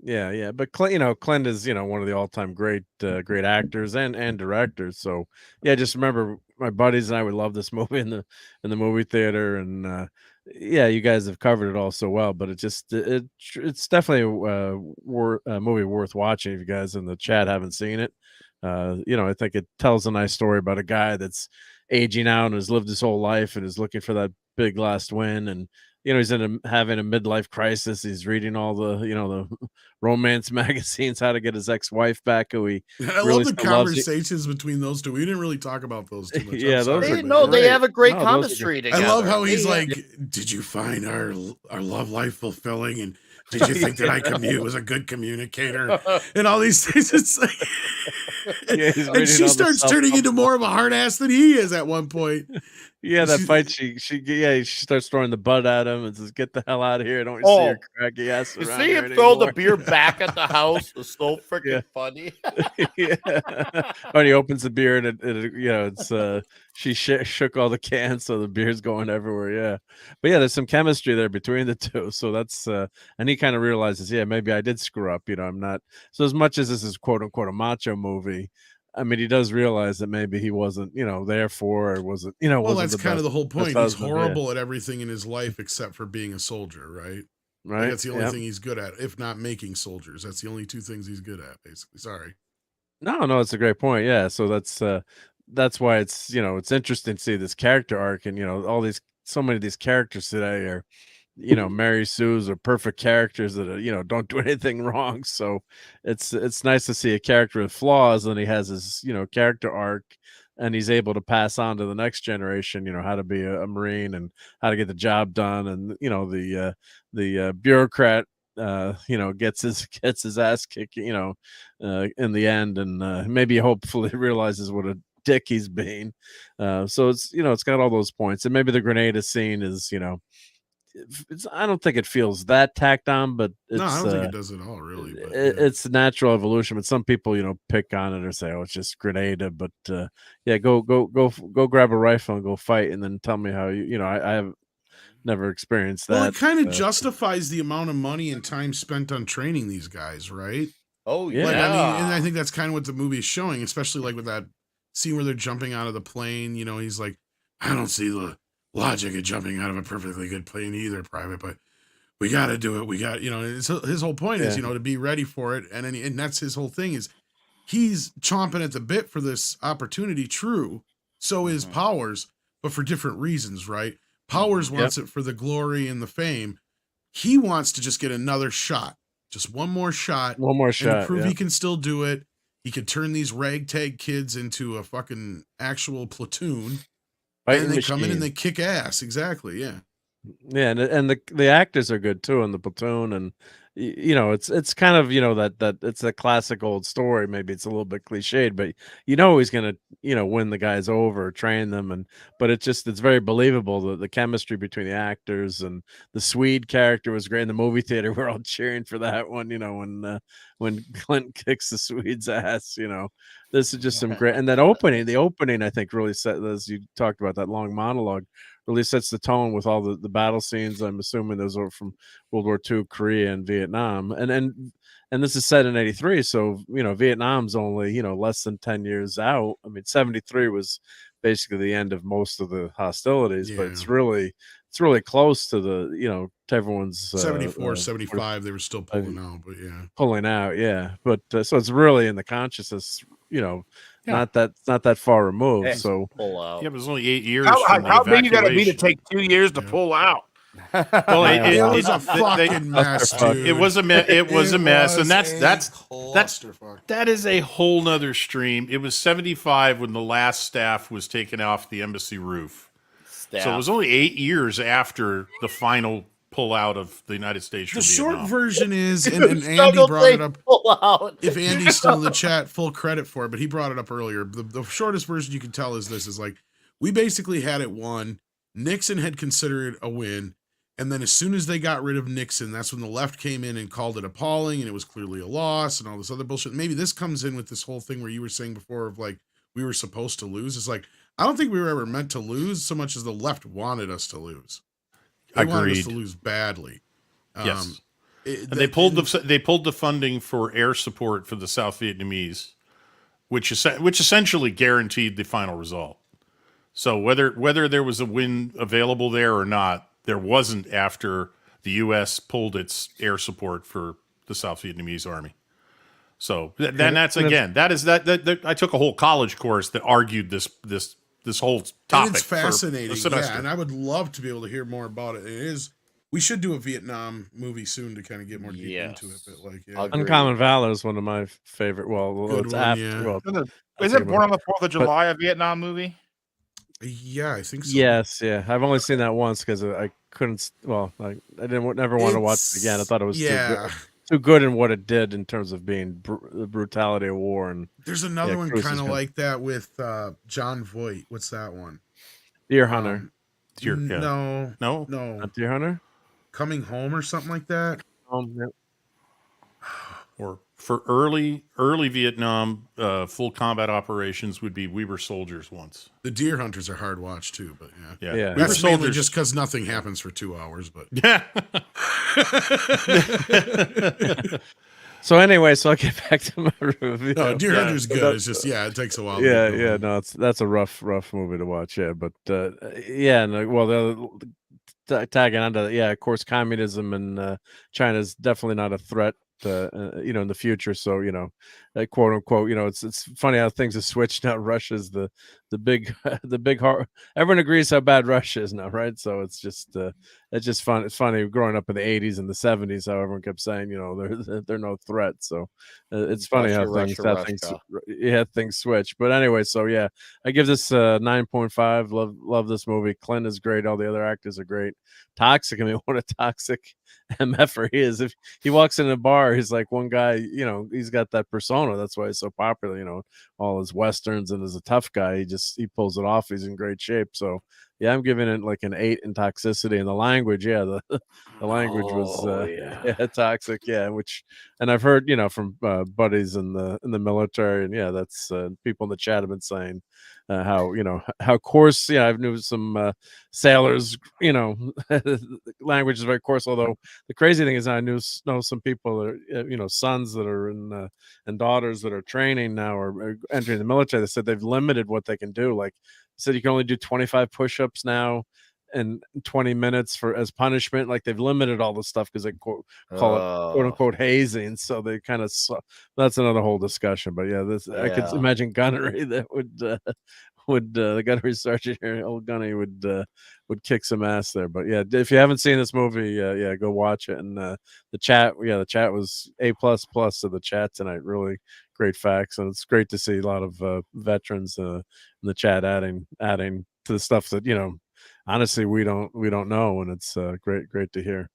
[SPEAKER 5] Yeah. But Clint is one of the all-time great actors and directors. So yeah, just remember my buddies and I would love this movie in the movie theater, and yeah, you guys have covered it all so well. But it's definitely a movie worth watching if you guys in the chat haven't seen it. I think it tells a nice story about a guy that's aging out and has lived his whole life and is looking for that big last win, and he's having a midlife crisis. He's reading all the romance magazines, how to get his ex-wife back, who he
[SPEAKER 7] I
[SPEAKER 5] really
[SPEAKER 7] love the
[SPEAKER 5] still loves.
[SPEAKER 7] conversations between those two. We didn't really talk about those too much.
[SPEAKER 5] Yeah, those are
[SPEAKER 4] they have a great chemistry together.
[SPEAKER 7] I love how he's like, "Did you find our love life fulfilling? And did you think that I was a good communicator?" And all these things. It's like, and she starts turning into more of a hard ass than he is at one point.
[SPEAKER 5] Yeah, that fight, she starts throwing the butt at him and says, "Get the hell out of here! Don't see your cracky ass around
[SPEAKER 4] see
[SPEAKER 5] here
[SPEAKER 4] him throw
[SPEAKER 5] anymore."
[SPEAKER 4] the beer back at the house. It's so freaking funny.
[SPEAKER 5] Yeah. When he opens the beer and it's she shook all the cans, so the beer's going everywhere. Yeah, but yeah, there's some chemistry there between the two. So that's and he kind of realizes, yeah, maybe I did screw up. I'm not. So as much as this is quote unquote a macho movie, I mean, he does realize that maybe he wasn't, there for, or wasn't,
[SPEAKER 7] well, that's kind of the whole point. He's horrible at everything in his life except for being a soldier, right?
[SPEAKER 5] Right.
[SPEAKER 7] Like, that's the only thing he's good at, if not making soldiers. That's the only two things he's good at, basically. Sorry.
[SPEAKER 5] No, it's a great point. Yeah. So that's why it's, it's interesting to see this character arc, and, so many of these characters today are, Mary Sue's are perfect characters that don't do anything wrong. So it's nice to see a character with flaws, and he has his character arc, and he's able to pass on to the next generation how to be a Marine and how to get the job done. And the bureaucrat gets his ass kicked in the end, and maybe hopefully realizes what a dick he's being. So it's got all those points, and maybe the Grenada scene is I don't think it feels that tacked on, but
[SPEAKER 7] no, I don't think it does at all, really. But,
[SPEAKER 5] it's natural evolution. But some people, pick on it or say, "Oh, it's just Grenada." But yeah, go grab a rifle and go fight, and then tell me how I have never experienced that.
[SPEAKER 7] Well, it kind of justifies the amount of money and time spent on training these guys, right?
[SPEAKER 4] Oh yeah.
[SPEAKER 7] Like, I mean, and I think that's kind of what the movie is showing, especially like with that scene where they're jumping out of the plane. He's like, "I don't see the logic of jumping out of a perfectly good plane either, Private, but we got to do it. We got, his whole point is, to be ready for it." And that's his whole thing, is he's chomping at the bit for this opportunity. True. So is Powers, but for different reasons, right? Powers wants it for the glory and the fame. He wants to just get another shot, just one more shot,
[SPEAKER 5] and to
[SPEAKER 7] prove he can still do it. He could turn these ragtag kids into a fucking actual platoon. And they come in and they kick ass. Exactly. Yeah.
[SPEAKER 5] Yeah. And the actors are good too in the platoon. And, it's kind of, that it's a classic old story. Maybe it's a little bit cliched, but he's going to, win the guys over, train them. But it's very believable. The chemistry between the actors, and the Swede character was great in the movie theater. We're all cheering for that one, when Clint kicks the Swede's ass. This is just some great, and that the opening, I think, really set, as you talked about, that long monologue really sets the tone with all the battle scenes. I'm assuming those are from World War II, Korea, and Vietnam, and this is set in '83, so Vietnam's only less than 10 years out. I mean, '73 was basically the end of most of the hostilities, but it's really close to the to everyone's
[SPEAKER 7] 74, 75. They were still pulling out, but
[SPEAKER 5] but so it's really in the consciousness. Not that far removed. So
[SPEAKER 4] pull out.
[SPEAKER 6] Yeah, but it was only 8 years.
[SPEAKER 1] How big you got to be to take 2 years to pull out?
[SPEAKER 6] Well,
[SPEAKER 7] it was a fucking mess, dude.
[SPEAKER 6] It was a mess. It was a mess, and that is a whole nother stream. It was 75 when the last staff was taken off the embassy roof. So it was only 8 years after the final pull out of the United States.
[SPEAKER 7] The short version is, and Andy brought it up. If Andy's still in the chat, full credit for it, but he brought it up earlier. The shortest version you can tell is this: is like, we basically had it won. Nixon had considered it a win, and then as soon as they got rid of Nixon, that's when the left came in and called it appalling, and it was clearly a loss, and all this other bullshit. Maybe this comes in with this whole thing where you were saying before of like, we were supposed to lose. It's like, I don't think we were ever meant to lose so much as the left wanted us to lose. They wanted us to lose badly.
[SPEAKER 6] Yes. They pulled the funding for air support for the South Vietnamese, which essentially guaranteed the final result. So whether there was a win available there or not, there wasn't after the U.S. pulled its air support for the South Vietnamese army. So that I took a whole college course that argued this whole topic.
[SPEAKER 7] And it's fascinating,
[SPEAKER 6] for a semester.
[SPEAKER 7] yeah. And I would love to be able to hear more about it. It is. We should do a Vietnam movie soon to kind of get more deep into it. But like, yeah.
[SPEAKER 5] Uncommon Valor is one of my favorite. Well, it's after.
[SPEAKER 7] Yeah.
[SPEAKER 5] Well,
[SPEAKER 1] is it Born on the 4th of July, a Vietnam movie?
[SPEAKER 7] Yeah, I think so.
[SPEAKER 5] Yes, yeah. I've only seen that once because I couldn't. Well, I never want to watch it again. I thought it was too good in what it did in terms of being the brutality of war. And
[SPEAKER 7] there's another one kind of like that with John Voight. What's that one?
[SPEAKER 5] Deer Hunter.
[SPEAKER 7] No,
[SPEAKER 5] not Deer Hunter.
[SPEAKER 7] Coming Home or something like that.
[SPEAKER 5] Yeah.
[SPEAKER 6] Or for early Vietnam full combat operations would be We Were Soldiers once.
[SPEAKER 7] The Deer Hunters are hard watch too, but
[SPEAKER 6] yeah.
[SPEAKER 7] We Were Soldiers just because nothing happens for 2 hours, but
[SPEAKER 6] yeah.
[SPEAKER 5] So anyway, so I'll get back to my review.
[SPEAKER 7] No, Deer Hunter's good. It's just it takes a while.
[SPEAKER 5] Yeah. No, that's a rough movie to watch. Yeah, but tagging onto of course, communism and China is definitely not a threat. In the future, so quote unquote, it's funny how things have switched now. Russia's the big everyone agrees how bad Russia is now, right? So it's just fun. It's funny growing up in the 80s and the 70s how everyone kept saying they're no threat. So it's funny how things switch. But anyway, so yeah, I give this 9.5. Love this movie. Clint is great. All the other actors are great. Toxic. I mean, what a toxic MFer he is. If he walks in a bar, he's like one guy, he's got that persona. That's why he's so popular, all his Westerns, and as a tough guy, he pulls it off. He's in great shape. So yeah, I'm giving it like an 8 in Toxicity. And the language, the language was toxic. Yeah. And I've heard, from buddies in the military, and that's people in the chat have been saying how coarse. I've knew some sailors, language is very coarse. Although the crazy thing is I know some people that sons that are in and daughters that are training now or entering the military. They said they've limited what they can do. Like said, you can only do 25 push-ups now in 20 minutes as punishment. Like they've limited all the stuff because they call it quote unquote hazing. So they kind of that's another whole discussion. But I could imagine gunnery that would the gunnery sergeant here, old Gunny, would kick some ass there. But yeah, if you haven't seen this movie, go watch it. And the chat was A++ to the chat tonight. Really great facts, and it's great to see a lot of veterans in the chat adding to the stuff that honestly we don't know, and it's great to hear.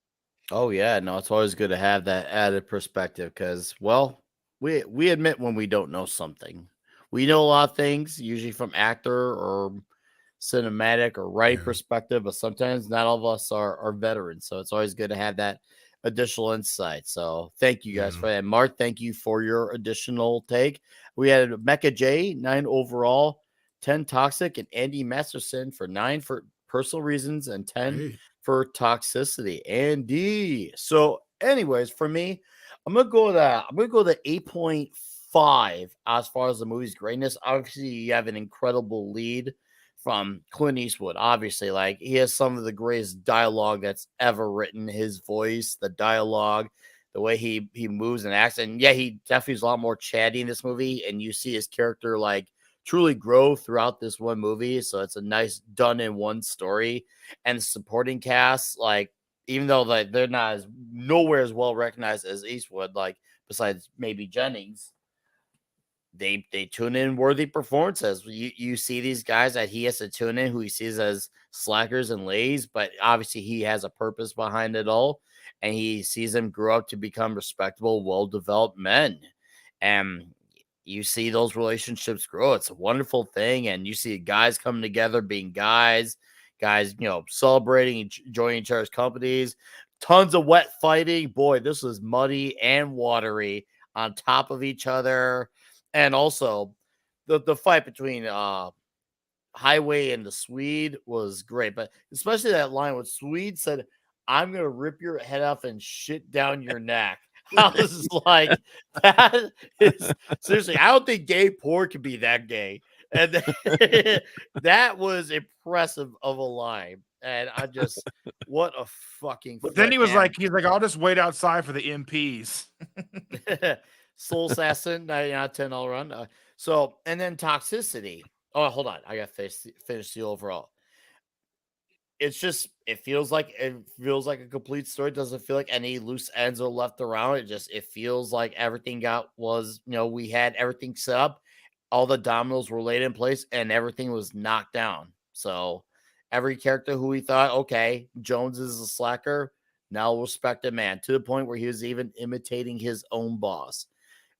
[SPEAKER 4] Oh yeah, no, it's always good to have that added perspective because we admit when we don't know something. We know a lot of things, usually from actor or cinematic or writing perspective, but sometimes not all of us are veterans. So it's always good to have that additional insight. So thank you guys for that. Mark, thank you for your additional take. We had Mecca J, 9 overall, 10 toxic, and Andy Masterson for 9 for personal reasons and 10 for toxicity. Andy. So anyways, for me, I'm gonna go to 8.5 as far as the movie's greatness. Obviously, you have an incredible lead from Clint Eastwood. Obviously, like he has some of the greatest dialogue that's ever written. His voice, the dialogue, the way he moves and acts, and he definitely is a lot more chatty in this movie. And you see his character like truly grow throughout this one movie. So it's a nice done in one story. And the supporting cast, like even though like they're not nowhere as well recognized as Eastwood, like besides maybe Jennings, they tune in worthy performances. You see these guys that he has to tune in, who he sees as slackers and lays, but obviously he has a purpose behind it all, and he sees them grow up to become respectable, well-developed men. And you see those relationships grow. It's a wonderful thing. And you see guys coming together, being guys, celebrating, enjoying each other's companies, tons of wet fighting. Boy, this was muddy and watery on top of each other. And also the fight between Highway and the Swede was great. But especially that line with Swede said, I'm gonna rip your head off and shit down your neck. I was like, that is seriously. I don't think gay porn could be that gay, and that was impressive of a line. And I just, what a fucking.
[SPEAKER 1] But then he was like, I'll just wait outside for the MPs.
[SPEAKER 4] Soul Assassin, 99 out of 10 all around. So, and then Toxicity. Oh, hold on, I got to finish the overall. It's just, it feels like a complete story. It doesn't feel like any loose ends are left around. It feels like everything we had everything set up, all the dominoes were laid in place, and everything was knocked down. So every character who we thought, okay, Jones is a slacker, now respected man, to the point where he was even imitating his own boss.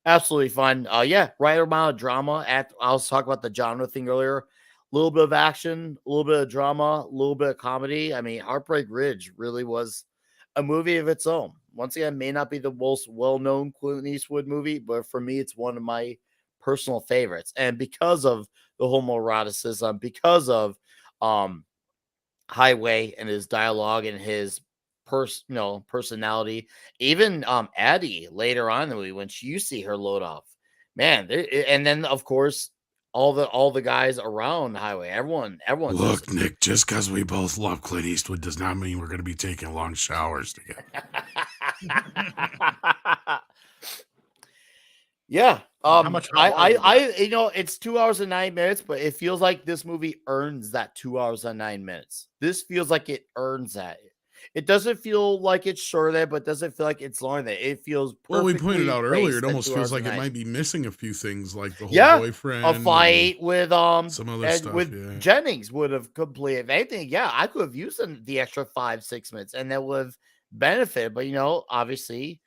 [SPEAKER 4] Absolutely fun. Right amount of drama. I was talking about the genre thing earlier. A little bit of action, a little bit of drama, a little bit of comedy. I mean, Heartbreak Ridge really was a movie of its own. Once again, may not be the most well-known Clint Eastwood movie, but for me, it's one of my personal favorites. And because of the homoeroticism, because of Highway and his dialogue and his personality, even Addie later on in the movie when you see her load off, man, and then of course all the guys around Highway, everyone.
[SPEAKER 7] Look, Nick, just because we both love Clint Eastwood does not mean we're going to be taking long showers together.
[SPEAKER 4] Yeah.
[SPEAKER 1] How much?
[SPEAKER 4] It's 2 hours and 9 minutes, but it feels like this movie earns that 2 hours and 9 minutes. This feels like it earns that. It doesn't feel like it's short there, but doesn't feel like it's long there. It feels
[SPEAKER 7] well. We pointed out earlier, it almost feels like it might be missing a few things, like the whole boyfriend,
[SPEAKER 4] a fight with
[SPEAKER 7] some other stuff.
[SPEAKER 4] With Jennings would have completed. If anything, I could have used the extra 5-6 minutes, and that would have benefited. But obviously,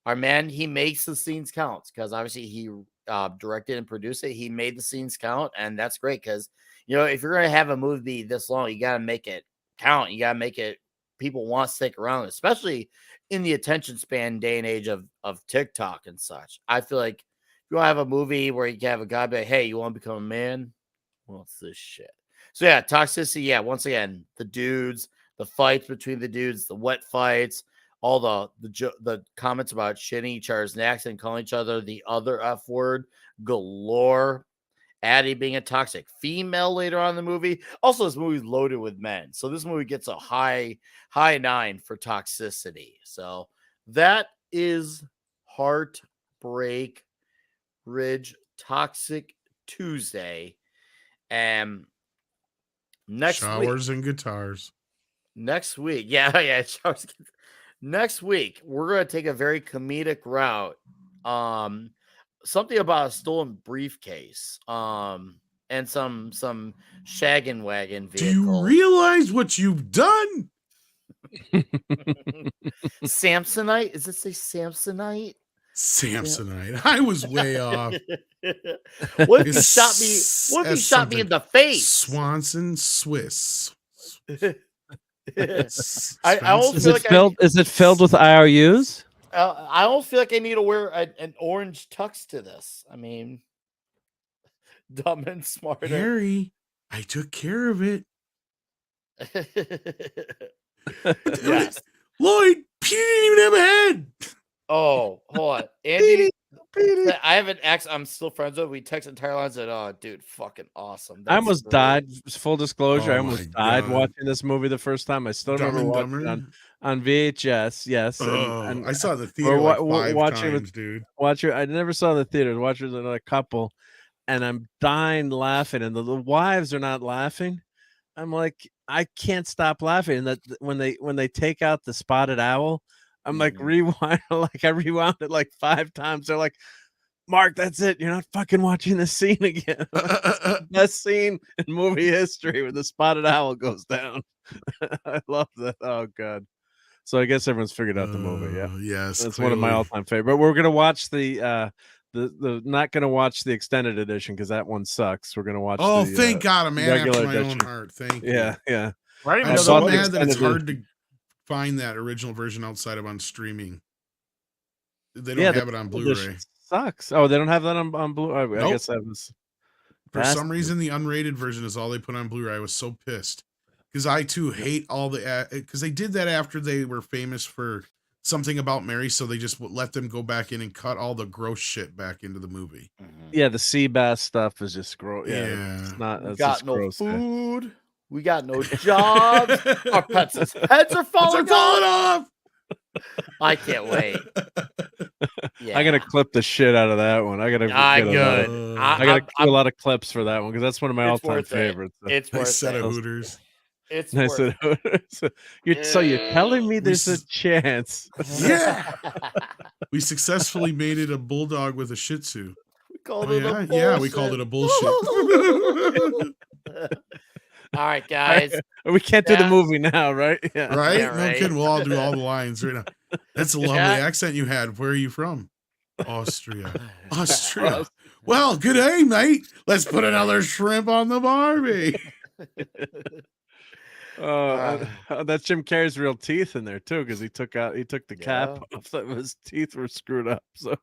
[SPEAKER 4] our man, he makes the scenes count because obviously he directed and produced it. He made the scenes count, and that's great because if you're gonna have a movie this long, you gotta make it count. You gotta make it. People want to stick around, especially in the attention span day and age of TikTok and such. I feel like if you want to have a movie where you can have a guy be like, hey, you want to become a man? Well, it's this shit. So Toxicity. Yeah, once again, the dudes, the fights between the dudes, the wet fights, all the comments about shitting each other's necks and calling each other the other F word galore. Addie being a toxic female later on in the movie. Also, this movie is loaded with men. So this movie gets a high 9 for Toxicity. So that is Heartbreak Ridge Toxic Tuesday. And next
[SPEAKER 7] showers and guitars.
[SPEAKER 4] Next week. Showers. Next week, we're going to take a very comedic route. Something about a stolen briefcase, and some shaggin' wagon vehicle.
[SPEAKER 7] Do you realize what you've done?
[SPEAKER 4] Samsonite? Does it say Samsonite?
[SPEAKER 7] Samsonite. I was way off.
[SPEAKER 4] What if he shot me? What if he shot me in the face?
[SPEAKER 7] Swanson Swiss.
[SPEAKER 4] I almost feel like
[SPEAKER 5] is it filled with IOUs?
[SPEAKER 4] I don't feel like I need to wear an orange tux to this. I mean, Dumb and Smarter.
[SPEAKER 7] Harry, I took care of it.
[SPEAKER 4] Yes.
[SPEAKER 7] Lloyd, he didn't even have a head.
[SPEAKER 4] Oh, hold on. Andy, I have an ex I'm still friends with. We text entire lines and oh, dude, fucking awesome.
[SPEAKER 5] I almost died. Full disclosure, I almost died watching this movie the first time. I still remember watching it on VHS. Yes,
[SPEAKER 7] and I saw the theater like 5 times, dude.
[SPEAKER 5] I never saw the theater. Watch it with a couple, and I'm dying laughing, and the wives are not laughing. I'm like, I can't stop laughing. And that when they take out the spotted owl, I'm like rewind, like I rewound it like 5 times. They're like, Mark, that's it. You're not fucking watching this scene again. Best scene in movie history when the spotted owl goes down. I love that. Oh god. So I guess everyone's figured out the movie. Yeah.
[SPEAKER 7] Yes.
[SPEAKER 5] That's one of my all-time favorite. But we're gonna watch the not gonna watch the extended edition because that one sucks. We're gonna watch
[SPEAKER 7] thank God, a man after my
[SPEAKER 5] edition.
[SPEAKER 7] own heart. Thank you.
[SPEAKER 5] Yeah.
[SPEAKER 7] I'm so mad that it's hard to find that original version outside of on streaming. They don't have it on Blu-ray.
[SPEAKER 5] Sucks. Oh, they don't have that on Blu-ray. Nope. I guess that was
[SPEAKER 7] for some reason the unrated version is all they put on Blu-ray. I was so pissed. because I too hate all the because they did that after they were famous for something about Mary, so they just let them go back in and cut all the gross shit back into the movie.
[SPEAKER 5] Yeah, the sea bass stuff is just gross.
[SPEAKER 7] Yeah.
[SPEAKER 5] It's not.
[SPEAKER 4] We
[SPEAKER 5] It's
[SPEAKER 4] got
[SPEAKER 5] just
[SPEAKER 4] no
[SPEAKER 5] gross.
[SPEAKER 4] food. We got no jobs. Our pets' heads are falling off. I can't wait. Yeah.
[SPEAKER 5] I gotta clip the shit out of that one. I gotta do a lot of clips for that one because that's one of my all-time favorites.
[SPEAKER 4] It's worth
[SPEAKER 7] set
[SPEAKER 4] it.
[SPEAKER 7] of Hooters.
[SPEAKER 4] It's
[SPEAKER 5] nice
[SPEAKER 4] worth
[SPEAKER 5] it. So you're telling me there's a chance?
[SPEAKER 7] Yeah. We successfly mated a bulldog with a Shih Tzu.
[SPEAKER 4] We called it a bullshit.
[SPEAKER 7] Yeah, we called it a bullshit.
[SPEAKER 4] All right, guys.
[SPEAKER 5] We can't do the movie now, right? Yeah.
[SPEAKER 7] Right?
[SPEAKER 4] Yeah, right.
[SPEAKER 7] No kidding. We'll all do all the lines right now. That's a lovely accent you had. Where are you from? Austria. Austria. Well, good day, mate. Let's put another shrimp on the Barbie.
[SPEAKER 5] That's Jim Carrey's real teeth in there too, because he took the cap off. So his teeth were screwed up. So,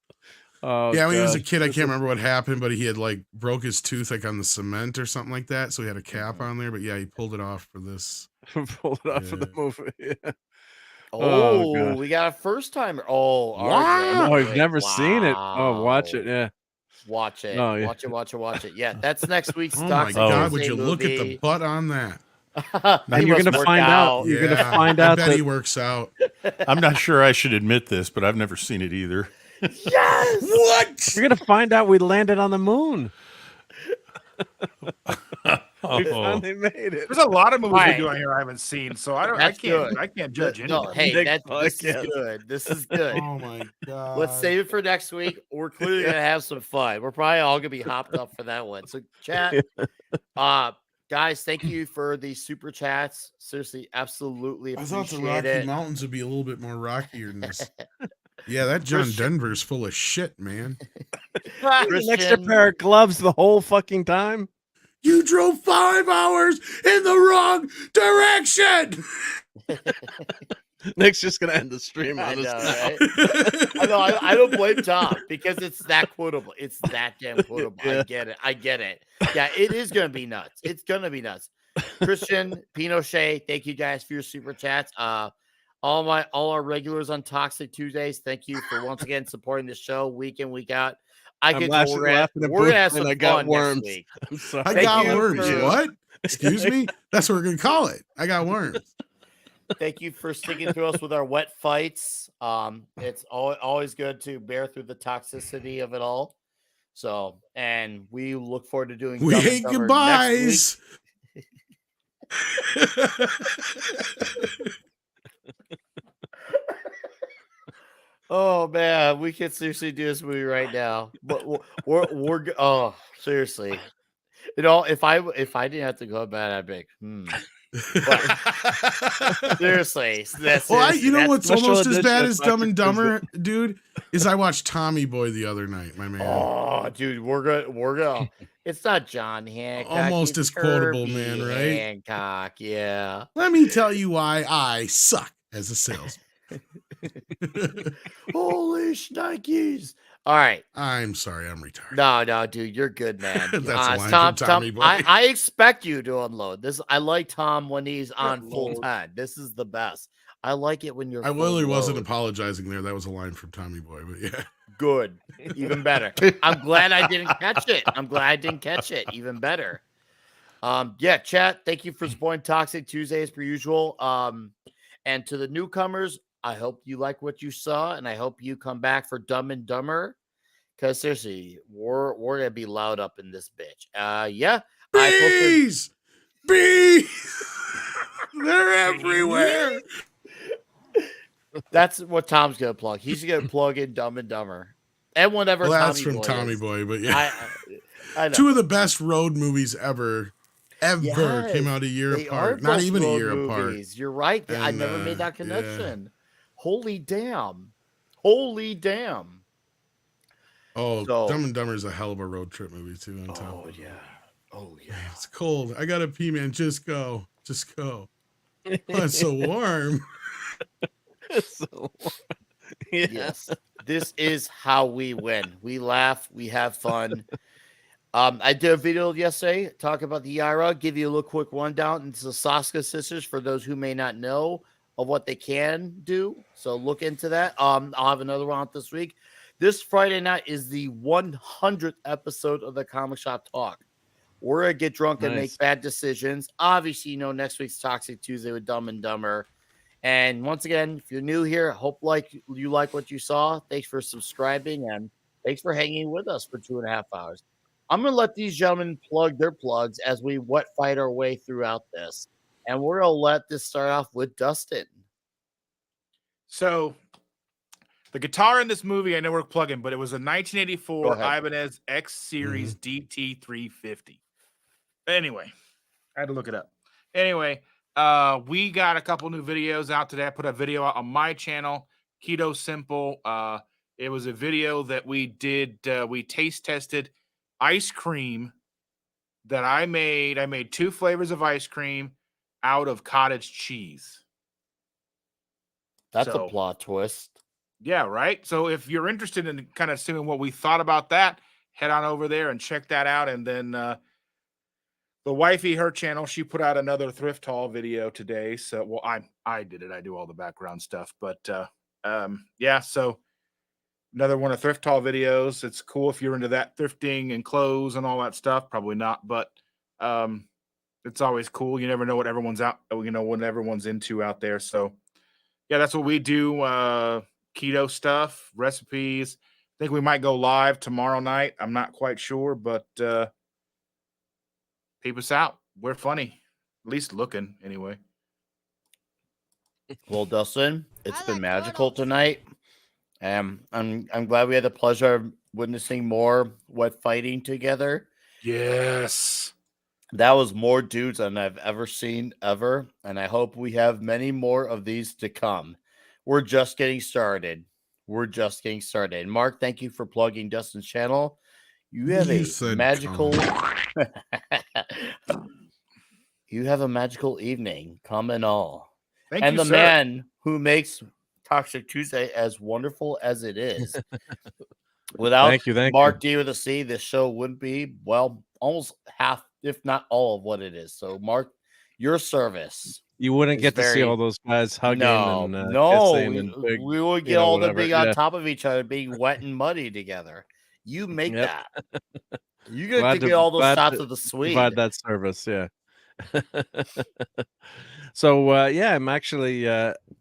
[SPEAKER 7] when he was a kid, I can't remember what happened, but he had like broke his tooth like on the cement or something like that. So he had a cap on there. But yeah, he pulled it off for this.
[SPEAKER 5] Pulled it off for the movie. Yeah.
[SPEAKER 4] Oh, we got a first timer. Oh,
[SPEAKER 7] wow.
[SPEAKER 5] I've never seen it. Oh, watch it. Yeah.
[SPEAKER 4] Watch it.
[SPEAKER 5] Oh, yeah.
[SPEAKER 4] Watch it. Yeah, that's next week's
[SPEAKER 7] Oh my God, would you
[SPEAKER 4] movie.
[SPEAKER 7] look at the butt on that?
[SPEAKER 5] And you're gonna find out. You're gonna find out
[SPEAKER 7] that he works out.
[SPEAKER 6] I'm not sure I should admit this, but I've never seen it either.
[SPEAKER 4] Yes.
[SPEAKER 7] What?
[SPEAKER 5] You're gonna find out we landed on the moon. We finally made it.
[SPEAKER 1] There's a lot of movies we do on here I haven't seen, so I can't judge anything.
[SPEAKER 4] No, hey, this is good. This is good.
[SPEAKER 7] Oh my God.
[SPEAKER 4] Let's save it for next week. We're clearly gonna have some fun. We're probably all gonna be hopped up for that one. So chat, guys, thank you for the super chats. Seriously, absolutely appreciate
[SPEAKER 7] I thought the Rocky
[SPEAKER 4] it.
[SPEAKER 7] Mountains would be a little bit more rockier than this. Yeah, that John Denver's full of shit, man.
[SPEAKER 5] An extra pair of gloves the whole fucking time.
[SPEAKER 7] You drove 5 hours in the wrong direction.
[SPEAKER 5] Nick's just gonna end the stream on us now.
[SPEAKER 4] Right? I don't blame Tom because it's that quotable. It's that damn quotable.
[SPEAKER 5] Yeah.
[SPEAKER 4] I get it. Yeah, it is gonna be nuts. It's gonna be nuts. Christian, Pinochet, thank you guys for your super chats. All our regulars on Toxic Tuesdays, thank you for once again supporting the show week in, week out. We're gonna have some fun
[SPEAKER 5] worms.
[SPEAKER 4] next week.
[SPEAKER 7] I got worms. What? Excuse me? That's what we're gonna call it. I got worms.
[SPEAKER 4] Thank you for sticking through us with our wet fights. It's always good to bear through the toxicity of it all. So, and we look forward to doing.
[SPEAKER 7] We hate goodbyes.
[SPEAKER 4] Oh man, we can seriously do this movie right now. But we're seriously. You know, if I didn't have to go to bed, I'd be like, But, seriously,
[SPEAKER 7] you know what's almost as bad as Dumb and Dumber, dude, is I watched Tommy Boy the other night, my man.
[SPEAKER 4] Oh, dude, we're gonna. It's not John Hancock.
[SPEAKER 7] Almost as quotable,
[SPEAKER 4] Herbie
[SPEAKER 7] man, right?
[SPEAKER 4] Hancock, yeah.
[SPEAKER 7] Let me tell you why I suck as a salesman.
[SPEAKER 4] Holy shnikes. All right.
[SPEAKER 7] I'm sorry, I'm retarded.
[SPEAKER 4] No, dude, you're good, man.
[SPEAKER 7] That's a line from Tommy Boy.
[SPEAKER 4] I expect you to unload this. I like Tom when he's on full time. This is the best. I like it when you're.
[SPEAKER 7] I really wasn't apologizing there. That was a line from Tommy Boy, but yeah.
[SPEAKER 4] Good, even better. I'm glad I didn't catch it. Even better. Yeah, chat. Thank you for supporting Toxic Tuesdays per usual. And to the newcomers, I hope you like what you saw, and I hope you come back for Dumb and Dumber. Because seriously, we're gonna be loud up in this bitch. Yeah.
[SPEAKER 7] Bees! They're everywhere.
[SPEAKER 4] That's what Tom's gonna plug. He's gonna plug in Dumb and Dumber. And whatever
[SPEAKER 7] that's
[SPEAKER 4] Tommy
[SPEAKER 7] from
[SPEAKER 4] Boy
[SPEAKER 7] Tommy
[SPEAKER 4] is.
[SPEAKER 7] Boy, but yeah.
[SPEAKER 4] I know.
[SPEAKER 7] Two of the best road movies ever came out a year apart. Not even a year apart.
[SPEAKER 4] You're right. And, I never made that connection. Yeah. Holy damn.
[SPEAKER 7] Oh, Dumb and Dumber is a hell of a road trip movie too. On top.
[SPEAKER 4] Oh yeah.
[SPEAKER 7] It's cold. I gotta pee, man. Just go. Oh, it's so warm.
[SPEAKER 4] Yes. This is how we win. We laugh. We have fun. I did a video yesterday talk about the Yara, give you a little quick rundown into the Saska sisters for those who may not know of what they can do. So look into that. I'll have another one out this week. This Friday night is the 100th episode of the Comic Shop Talk. We're going to get drunk and make bad decisions. Obviously, next week's Toxic Tuesday with Dumb and Dumber. And once again, if you're new here, hope you like what you saw. Thanks for subscribing and thanks for hanging with us for 2.5 hours. I'm going to let these gentlemen plug their plugs as we wet fight our way throughout this. And we're going to let this start off with Dustin.
[SPEAKER 1] So the guitar in this movie, I know we're plugging, but it was a 1984 Ibanez X Series DT 350. Anyway, I had to look it up. Anyway, we got a couple new videos out today. I put a video out on my channel, Keto Simple. It was a video that we did. We taste tested ice cream that I made. I made 2 flavors of ice cream out of cottage cheese.
[SPEAKER 4] That's a plot twist.
[SPEAKER 1] Yeah, right? So if you're interested in kind of seeing what we thought about that, head on over there and check that out. And then the wifey, her channel, she put out another thrift haul video today. So, well, I did it. I do all the background stuff. But yeah, so another one of thrift haul videos. It's cool if you're into that thrifting and clothes and all that stuff. Probably not, but it's always cool. You never know what everyone's what everyone's into out there. So yeah, that's what we do. Keto stuff, recipes. I think we might go live tomorrow night. I'm not quite sure, but peep us out. We're funny, at least looking anyway.
[SPEAKER 4] Well, Dustin, it's been magical tonight. I'm glad we had the pleasure of witnessing more wet fighting together.
[SPEAKER 1] Yes.
[SPEAKER 4] That was more dudes than I've ever seen ever. And I hope we have many more of these to come. We're just getting started. And Mark, thank you for plugging Dustin's channel. You have a magical you have a magical evening. Come and all.
[SPEAKER 1] Thank you,
[SPEAKER 4] and the
[SPEAKER 1] sir.
[SPEAKER 4] Man who makes Toxic Tuesday as wonderful as it is. Without
[SPEAKER 5] thank you.
[SPEAKER 4] Mark D with a C, this show wouldn't be, well, almost half, if not all of what it is. So, Mark, your service.
[SPEAKER 5] You wouldn't get to see all those guys hugging and
[SPEAKER 4] we would get all them being on top of each other, being wet and muddy together. You make that. You get to get all those shots of the Swede.
[SPEAKER 5] Provide that service, yeah. So yeah, I'm actually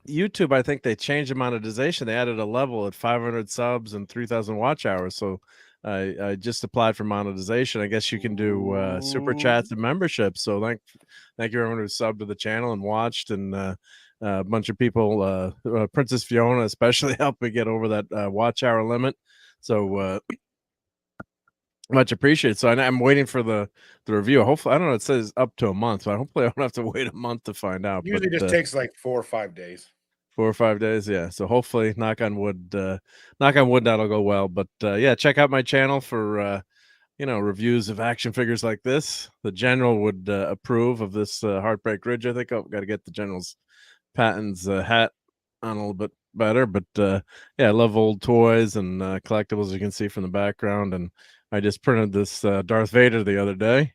[SPEAKER 5] YouTube. I think they changed the monetization. They added a level at 500 subs and 3,000 watch hours. So I just applied for monetization. I guess you can do super chats and memberships. So thank you everyone who subbed to the channel and watched, and a bunch of people, Princess Fiona especially, helped me get over that watch hour limit. So much appreciated. So I'm waiting for the review. Hopefully, I don't know. It says up to a month, so hopefully I don't have to wait a month to find out.
[SPEAKER 1] Usually just takes like 4 or 5 days.
[SPEAKER 5] 4 or 5 days, yeah. So hopefully, knock on wood, that'll go well. But yeah, check out my channel for reviews of action figures like this. The general would approve of this Heartbreak Ridge. I think I've got to get the general's Patton's hat on a little bit better. But yeah, I love old toys and collectibles. You can see from the background, and I just printed this Darth Vader the other day,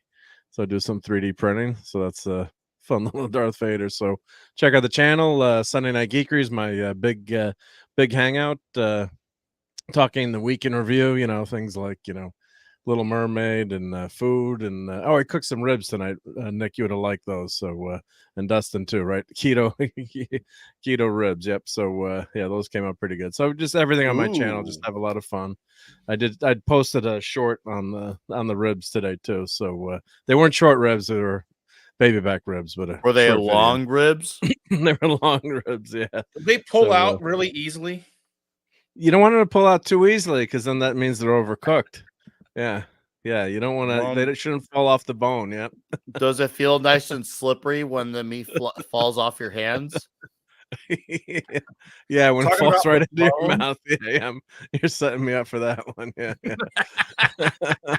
[SPEAKER 5] so I do some 3D printing. So that's a fun little Darth Vader. So check out the channel. Sunday Night Geekery is my big hangout. Talking the week in review, things like Little Mermaid and food, and I cooked some ribs tonight. Nick, you would have liked those. So and Dustin too, right? Keto ribs. Yep. So yeah, those came out pretty good. So just everything on my channel, just have a lot of fun. I posted a short on the ribs today too. So they weren't short ribs; they were baby back ribs. But
[SPEAKER 4] were they long ribs?
[SPEAKER 5] They were long ribs. Yeah.
[SPEAKER 1] Did they pull out really easily?
[SPEAKER 5] You don't want them to pull out too easily, because then that means they're overcooked. Yeah. You don't want to. They shouldn't fall off the bone. Yeah.
[SPEAKER 4] Does it feel nice and slippery when the meat falls off your hands?
[SPEAKER 5] Yeah, when it falls right into your mouth. Yeah, you're setting me up for that one. Yeah.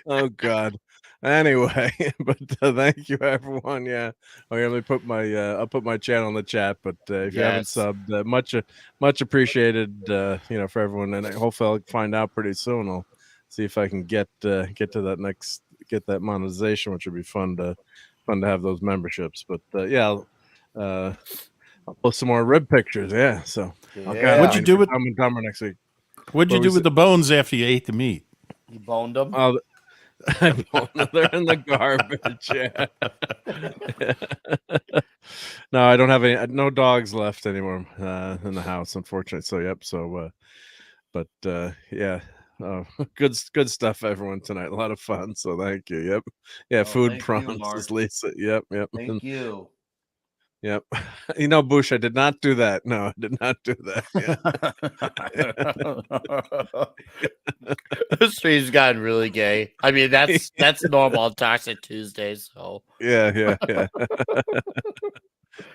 [SPEAKER 5] Oh God. Anyway, but thank you everyone. Yeah. Okay, let me put my I'll put my channel in the chat. But if you haven't subbed, much appreciated. For everyone, and hopefully I'll find out pretty soon. I'll see if I can get to that next get that monetization, which would be fun to have those memberships. But yeah, I'll post some more rib pictures. Yeah. So
[SPEAKER 6] what'd you do with
[SPEAKER 5] Dumb and Dumber next week?
[SPEAKER 6] What'd you do with the bones after you ate the meat?
[SPEAKER 4] You boned them?
[SPEAKER 5] They're in the garbage. Yeah. No, I don't have no dogs left anymore in the house, unfortunately. So yep. So, but yeah. Good stuff, everyone, tonight. A lot of fun. So thank you. Yep. Yeah. Food promises, Lisa. Yep.
[SPEAKER 4] Thank you.
[SPEAKER 5] Yep. Bush, I did not do that. No, I did not do that.
[SPEAKER 4] The stream's gotten really gay. I mean, that's normal on Toxic Tuesdays. So
[SPEAKER 5] yeah.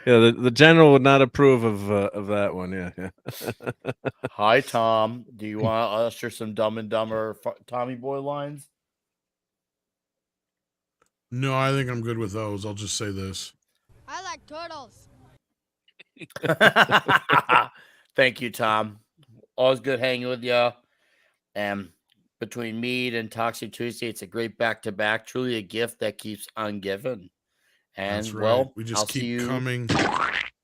[SPEAKER 5] Yeah, the general would not approve of that one. Yeah.
[SPEAKER 4] Hi, Tom. Do you want to usher some Dumb and Dumber Tommy Boy lines?
[SPEAKER 7] No, I think I'm good with those. I'll just say this.
[SPEAKER 11] I like turtles.
[SPEAKER 4] Thank you, Tom. Always good hanging with you. And between Mead and Toxic Tuesday, it's a great back-to-back. Truly a gift that keeps on giving. And
[SPEAKER 7] That's right.
[SPEAKER 4] Well,
[SPEAKER 7] we just
[SPEAKER 4] I'll
[SPEAKER 7] keep coming.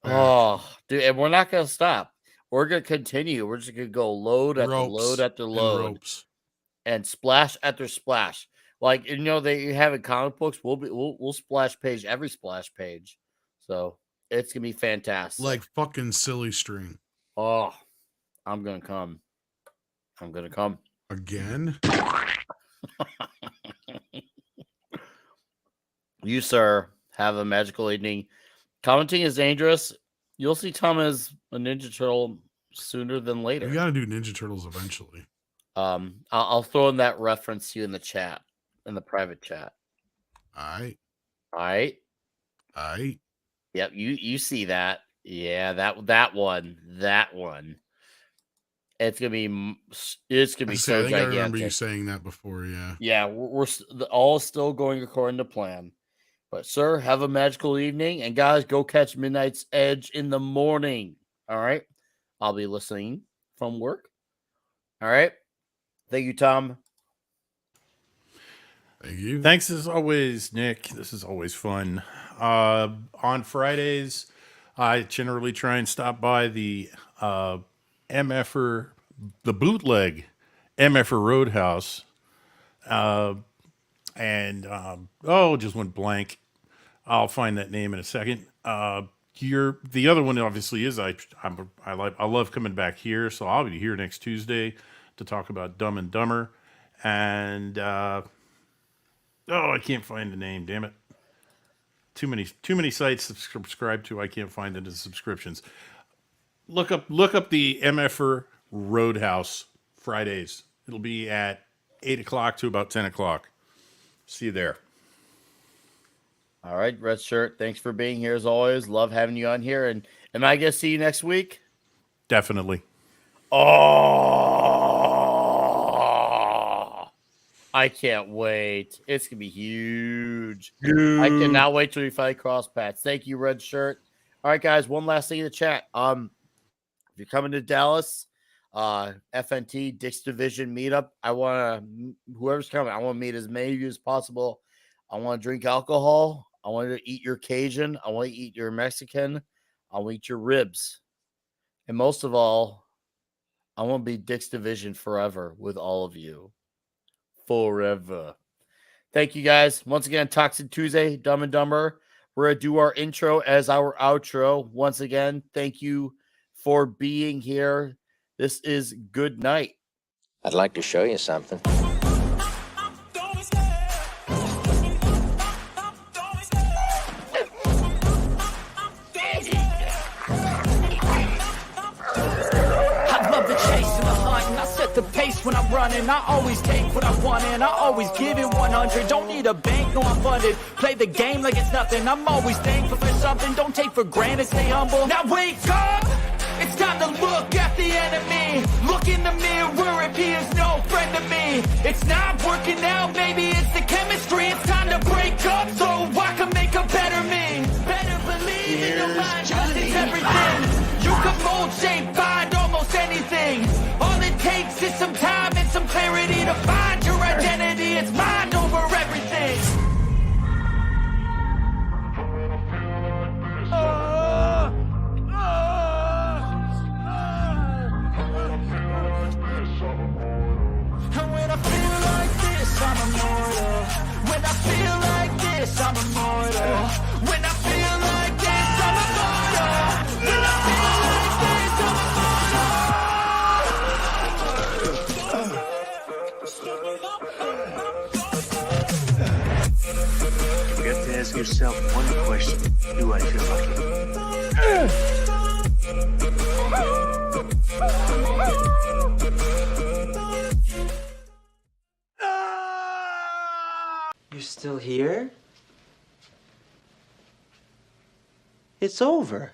[SPEAKER 4] Oh, dude, and we're not gonna stop. We're gonna continue. We're just gonna go load after load after load, and splash after splash. Like they have in comic books. We'll splash page every splash page. So it's gonna be fantastic.
[SPEAKER 7] Like fucking silly string.
[SPEAKER 4] Oh, I'm gonna come
[SPEAKER 7] again.
[SPEAKER 4] You, sir, have a magical evening. Commenting is dangerous. You'll see Tom as a Ninja Turtle sooner than later.
[SPEAKER 7] We gotta do Ninja Turtles eventually.
[SPEAKER 4] I'll throw in that reference to you in the chat, in the private chat.
[SPEAKER 7] All right.
[SPEAKER 4] Yep, you see that. Yeah, that one. It's gonna be so gigantic.
[SPEAKER 7] I remember you saying that before. Yeah.
[SPEAKER 4] Yeah, we're all still going according to plan. But sir, have a magical evening, and guys, go catch Midnight's Edge in the morning. All right, I'll be listening from work. All right, thank you, Tom.
[SPEAKER 7] Thank you.
[SPEAKER 6] Thanks as always, Nick. This is always fun. On Fridays, I generally try and stop by the MFer, the bootleg MFer Roadhouse. Just went blank. I'll find that name in a second. The other one obviously is I love coming back here, so I'll be here next Tuesday to talk about Dumb and Dumber. And I can't find the name. Damn it! Too many sites to subscribe to. I can't find it as subscriptions. Look up the MFer Roadhouse Fridays. It'll be at 8 o'clock to about 10 o'clock. See you there.
[SPEAKER 4] All right, Red Shirt. Thanks for being here as always. Love having you on here. And am I going to see you next week?
[SPEAKER 6] Definitely.
[SPEAKER 4] Oh, I can't wait. It's going to be huge. I cannot wait till we fight cross paths. Thank you, Red Shirt. All right, guys. One last thing in the chat. If you're coming to Dallas, FNT Dick's Division meetup, whoever's coming, I want to meet as many of you as possible. I want to drink alcohol. I want to eat your Cajun. I want to eat your Mexican. I want to eat your ribs. And most of all, I want to be Dick's Division forever with all of you. Forever. Thank you, guys. Once again, Toxic Tuesday, Dumb and Dumber. We're going to do our intro as our outro. Once again, thank you for being here. This is good night.
[SPEAKER 12] I'd like to show you something.
[SPEAKER 2] The pace when I'm running, I always take what I want and I always give it 100. Don't need a bank, no I'm funded. Play the game like it's nothing. I'm always thankful for something. Don't take for granted, stay humble. Now wake up! It's time to look at the enemy. Look in the mirror if he is no friend to me. It's not working out, maybe it's the chemistry. It's time to break up so I can make a better me. Better believe in your mind, cause it's everything. You can mold, shape, find almost anything. All it takes is some time and some clarity to find your identity. It's mind over everything.
[SPEAKER 3] ask yourself one question. Do I feel lucky?
[SPEAKER 13] You're still here? It's over.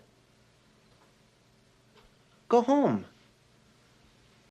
[SPEAKER 13] Go home.